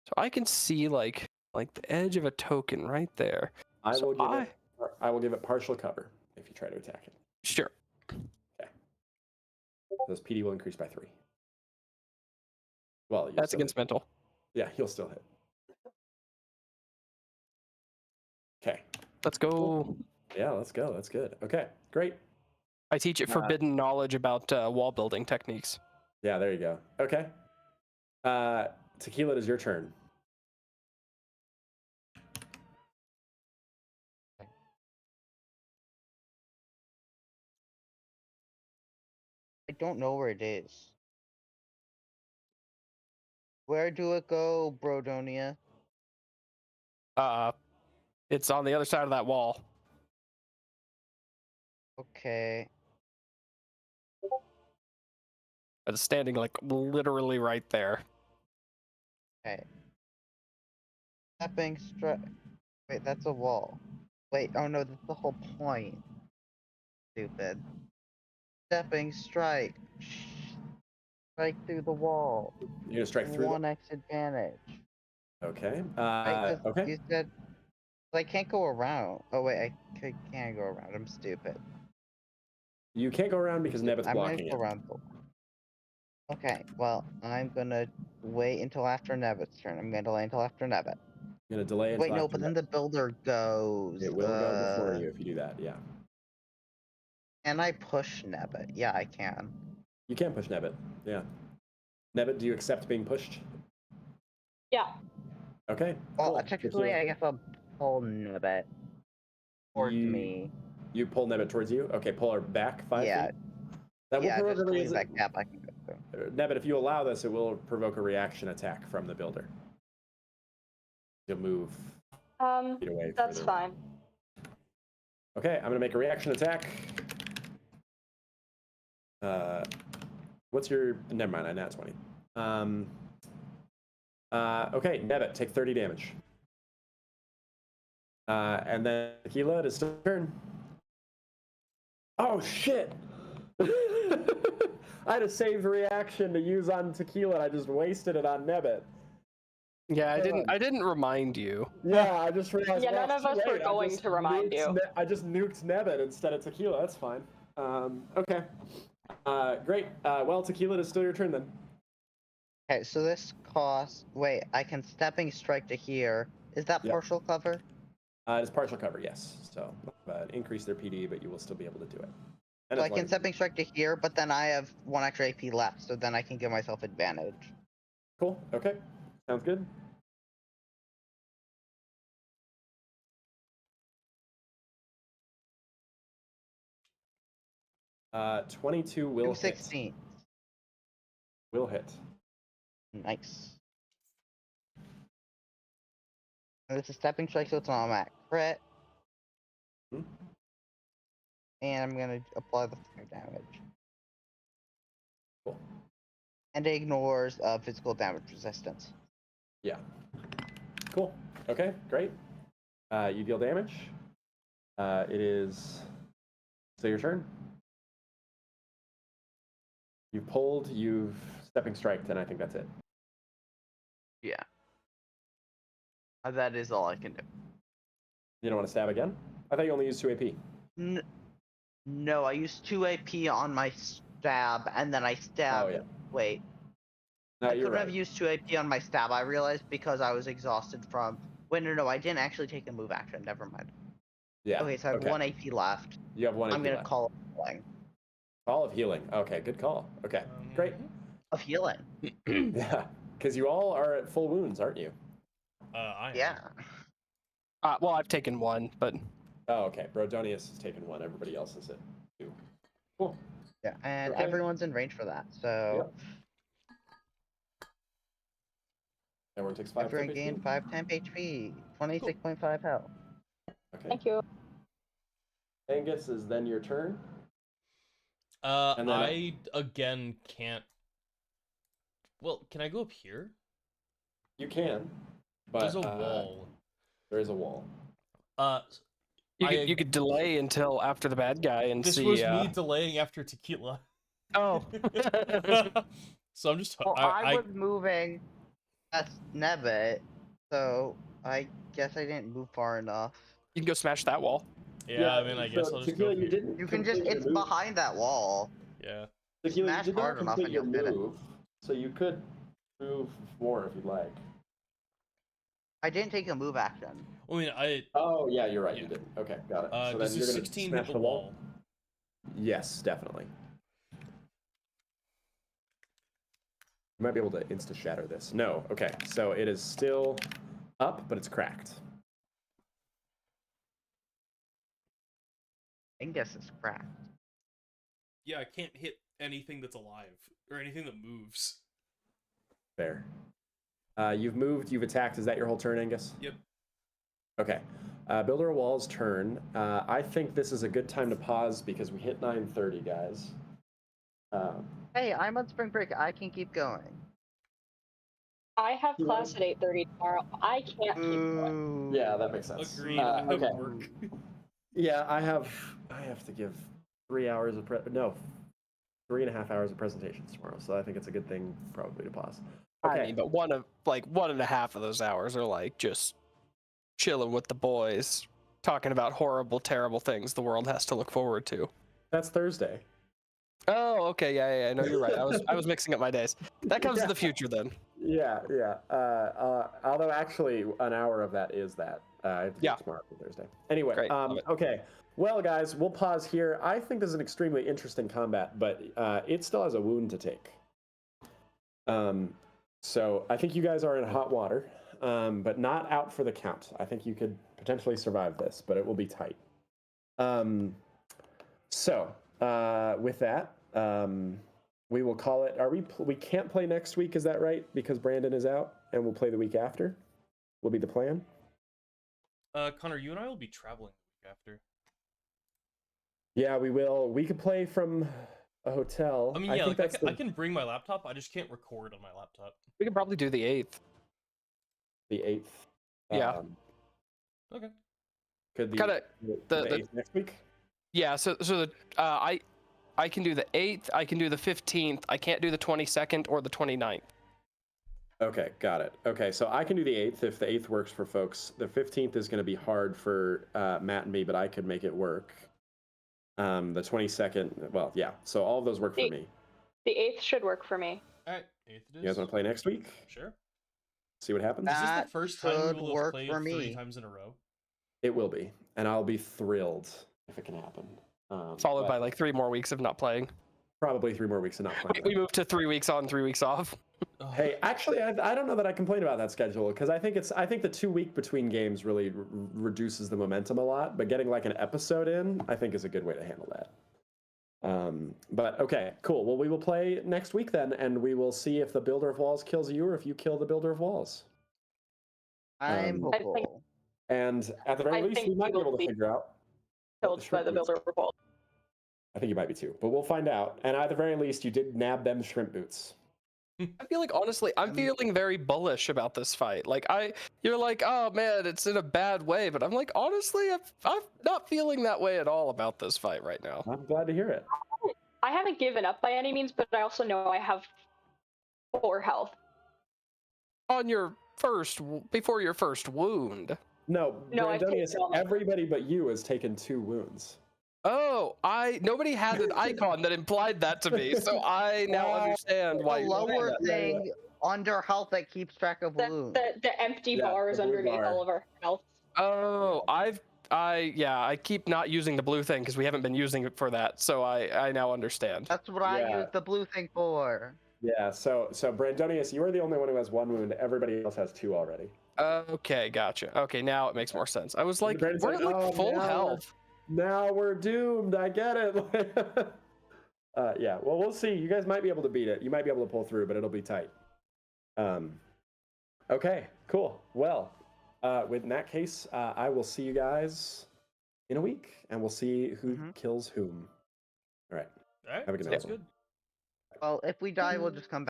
so I can see like the edge of a token right there. I will give it partial cover if you try to attack it. Sure. Okay. So this PD will increase by 3. Well, That's against mental. Yeah, he'll still hit. Okay. Let's go. Yeah, let's go. That's good. Okay, great. I teach it forbidden knowledge about wall building techniques. Yeah, there you go. Okay. Tequila, it is your turn. I don't know where it is. Where do it go, Brodonia? It's on the other side of that wall. Okay. It's standing like literally right there. Okay. Stepping strike. Wait, that's a wall. Wait, oh no, that's the whole point. Stupid. Stepping strike. Strike through the wall. You're gonna strike through. 1x advantage. Okay. Right, Okay. you said I can't go around. Oh wait, I can't go around. I'm stupid. You can't go around because Nebbit's I'm blocking gonna it. go around. Okay, well, I'm gonna wait until after Nebbit's turn. I'm gonna delay until after Nebbit. You're gonna delay until Wait, no, after but then the builder goes. It will go before you if you do that. Yeah. Can I push Nebbit? Yeah, I can. You can push Nebbit. Yeah. Nebbit, do you accept being pushed? Yeah. Okay. Well, cool. technically, I guess I'll pull Nebbit towards me. You pull Nebbit towards you? Okay, pull her back 5 Yeah. feet. That Yeah, will just provoke a leave that gap I can go through. Nebbit, if you allow this, it will provoke a reaction attack from the builder. You'll move feet away. That's fine. Okay, I'm gonna make a reaction attack. What's your? Never mind, I nat 20. Okay, Nebbit, take 30 damage. And then Tequila, it is still your turn. Oh shit! I had a saved reaction to use on Tequila, and I just wasted it on Nebbit. Yeah, I didn't remind you. Yeah, I just realized. Yeah, none of us were going to remind you. I just nuked Nebbit instead of Tequila. That's fine. Okay. Great. Well, Tequila, it is still your turn then. Okay, so this costs. Wait, I can stepping strike to here. Is that Yep. partial cover? It's partial cover, yes. So increase their PD, but you will still be able to do it. And So as I long can as- stepping strike to here, but then I have 1 extra AP left, so then I can give myself advantage. Cool. Okay. Sounds good. Uh, 22 will hit. 216. Will hit. Nice. And this is stepping strike, so it's an automatic crit. Hmm. And I'm gonna apply the fire damage. Cool. And it ignores physical damage resistance. Yeah. Cool. Okay, great. You deal damage. It is still your turn. You've pulled, you've stepping striked, and I think that's it. Yeah. That is all I can do. You don't want to stab again? I thought you only used 2 AP. No, I used 2 AP on my stab, and then I stabbed. Oh, yeah. Wait. No, I you're couldn't right. have used 2 AP on my stab, I realized, because I was exhausted from... Wait, no, I didn't actually take a move action. Never mind. Yeah. Okay, so I have 1 AP left. You have 1 AP I'm gonna left. call it healing. Call of healing. Okay, good call. Okay, great. Of healing. Yeah, because you all are at full wounds, aren't you? I am. Yeah. Well, I've taken 1, but Oh, okay. Brodonius has taken 1. Everybody else is at 2. Cool. Yeah, and Okay. everyone's in range for that, so... Yep. Everyone takes 5 Everyone temp gained HP? 5 temp HP. 26.5 health. Okay. Thank you. Angus, is then your turn. And then I again can't. Well, can I go up here? You can, but There's a wall. There is a wall. you could delay until after the bad guy and This see. was me delaying after Tequila. Oh. So I'm just. Well, I was moving past Nebbit, so I guess I didn't move far enough. You can go smash that wall. Yeah, I mean, I guess I'll just go. You didn't. You can just, complete your it's move. behind that wall. Yeah. Tequila, smash you did not hard enough complete and your you'll get it. move, so you could move more if you'd like. I didn't take a move action. I mean, Oh yeah, you're right. Yeah. You didn't. Okay, got it. So does then you're this gonna 16 smash hit the the wall? Yes, definitely. You might be able to insta-shatter this. No, okay. So it is still up, but it's cracked. Angus is cracked. Yeah, I can't hit anything that's alive or anything that moves. Fair. You've moved, you've attacked. Is that your whole turn, Angus? Yep. Okay. Builder of Walls' turn. I think this is a good time to pause because we hit 9:30, guys. Hey, I'm on spring break. I can keep going. I have class at 8:30 tomorrow. I can't keep going. Ooh. Yeah, that makes sense. Agreed. Okay. Work. Yeah, I have to give 3 hours of 3.5 hours of presentations tomorrow, so I think it's a good thing probably to pause. Okay. I mean, but 1.5 of those hours are like just chilling with the boys, talking about horrible, terrible things the world has to look forward to. That's Thursday. Oh, okay, yeah, no, you're right. I was mixing up my days. That comes in the future then. Yeah. Although actually, an hour of that is that. I have to do it tomorrow for Thursday. Anyway, Great, love it. okay. Well, guys, we'll pause here. I think this is an extremely interesting combat, but it still has a wound to take. So I think you guys are in hot water, but not out for the count. I think you could potentially survive this, but it will be tight. With that, we will call it. We can't play next week, is that right? Because Brandon is out, and we'll play the week after. Will be the plan. Connor, you and I will be traveling the week after. Yeah, we will. We could play from a hotel. I mean, yeah, I can bring my laptop. I just can't record on my laptop. We could probably do the 8th. The 8th. Yeah. Okay. Could the 8th next week? Yeah. So I can do the 8th. I can do the 15th. I can't do the 22nd or the 29th. Okay, got it. Okay, so I can do the 8th if the 8th works for folks. The 15th is going to be hard for Matt and me, but I could make it work. The 22nd, well, yeah. So all of those work for me. The 8th should work for me. All right, 8th it is. You guys want to play next week? Sure. See what happens? Is this That the first time we will have should played work for 3 me. times in a row? It will be, and I'll be thrilled if it can happen. Followed by like 3 more weeks of not playing. Probably 3 more weeks of not playing. We moved to 3 weeks on, 3 weeks off. Hey, actually, I don't know that I complain about that schedule because I think the 2 week between games really reduces the momentum a lot. But getting like an episode in, I think, is a good way to handle that. But okay, cool. Well, we will play next week then, and we will see if the Builder of Walls kills you or if you kill the Builder of Walls. I'm hopeful. And at the very least, we might be able to figure out. Killed by the Builder of Walls. I think you might be too, but we'll find out. And at the very least, you did nab them shrimp boots. I feel like, honestly, I'm feeling very bullish about this fight. Like, you're like, oh man, it's in a bad way, but I'm like, honestly, I'm not feeling that way at all about this fight right now. I'm glad to hear it. I haven't given up by any means, but I also know I have 4 health. On your before your first wound. No, I've taken Brandonius, all my- everybody but you has taken 2 wounds. Oh, nobody had an icon that implied that to me, so I now understand why A you're lower saying that. thing under health that keeps track of wounds. The empty bars the blue underneath bar. all of our health. Oh, I keep not using the blue thing because we haven't been using it for that, so I now understand. That's what I Yeah. use the blue thing for. Yeah, so Brandonius, you are the only one who has 1 wound. Everybody else has 2 already. Okay, gotcha. Okay, now it makes more sense. I was like, Brandon's we're like, at like "Oh, full now health. Now we're doomed. I get it. Yeah, well, we'll see. You guys might be able to beat it. You might be able to pull through, but it'll be tight. Okay, cool. Well, in that case, I will see you guys in a week, and we'll see who kills whom. All right. All right, Have a good night, sounds everyone. good. Well, if we die, we'll just come back.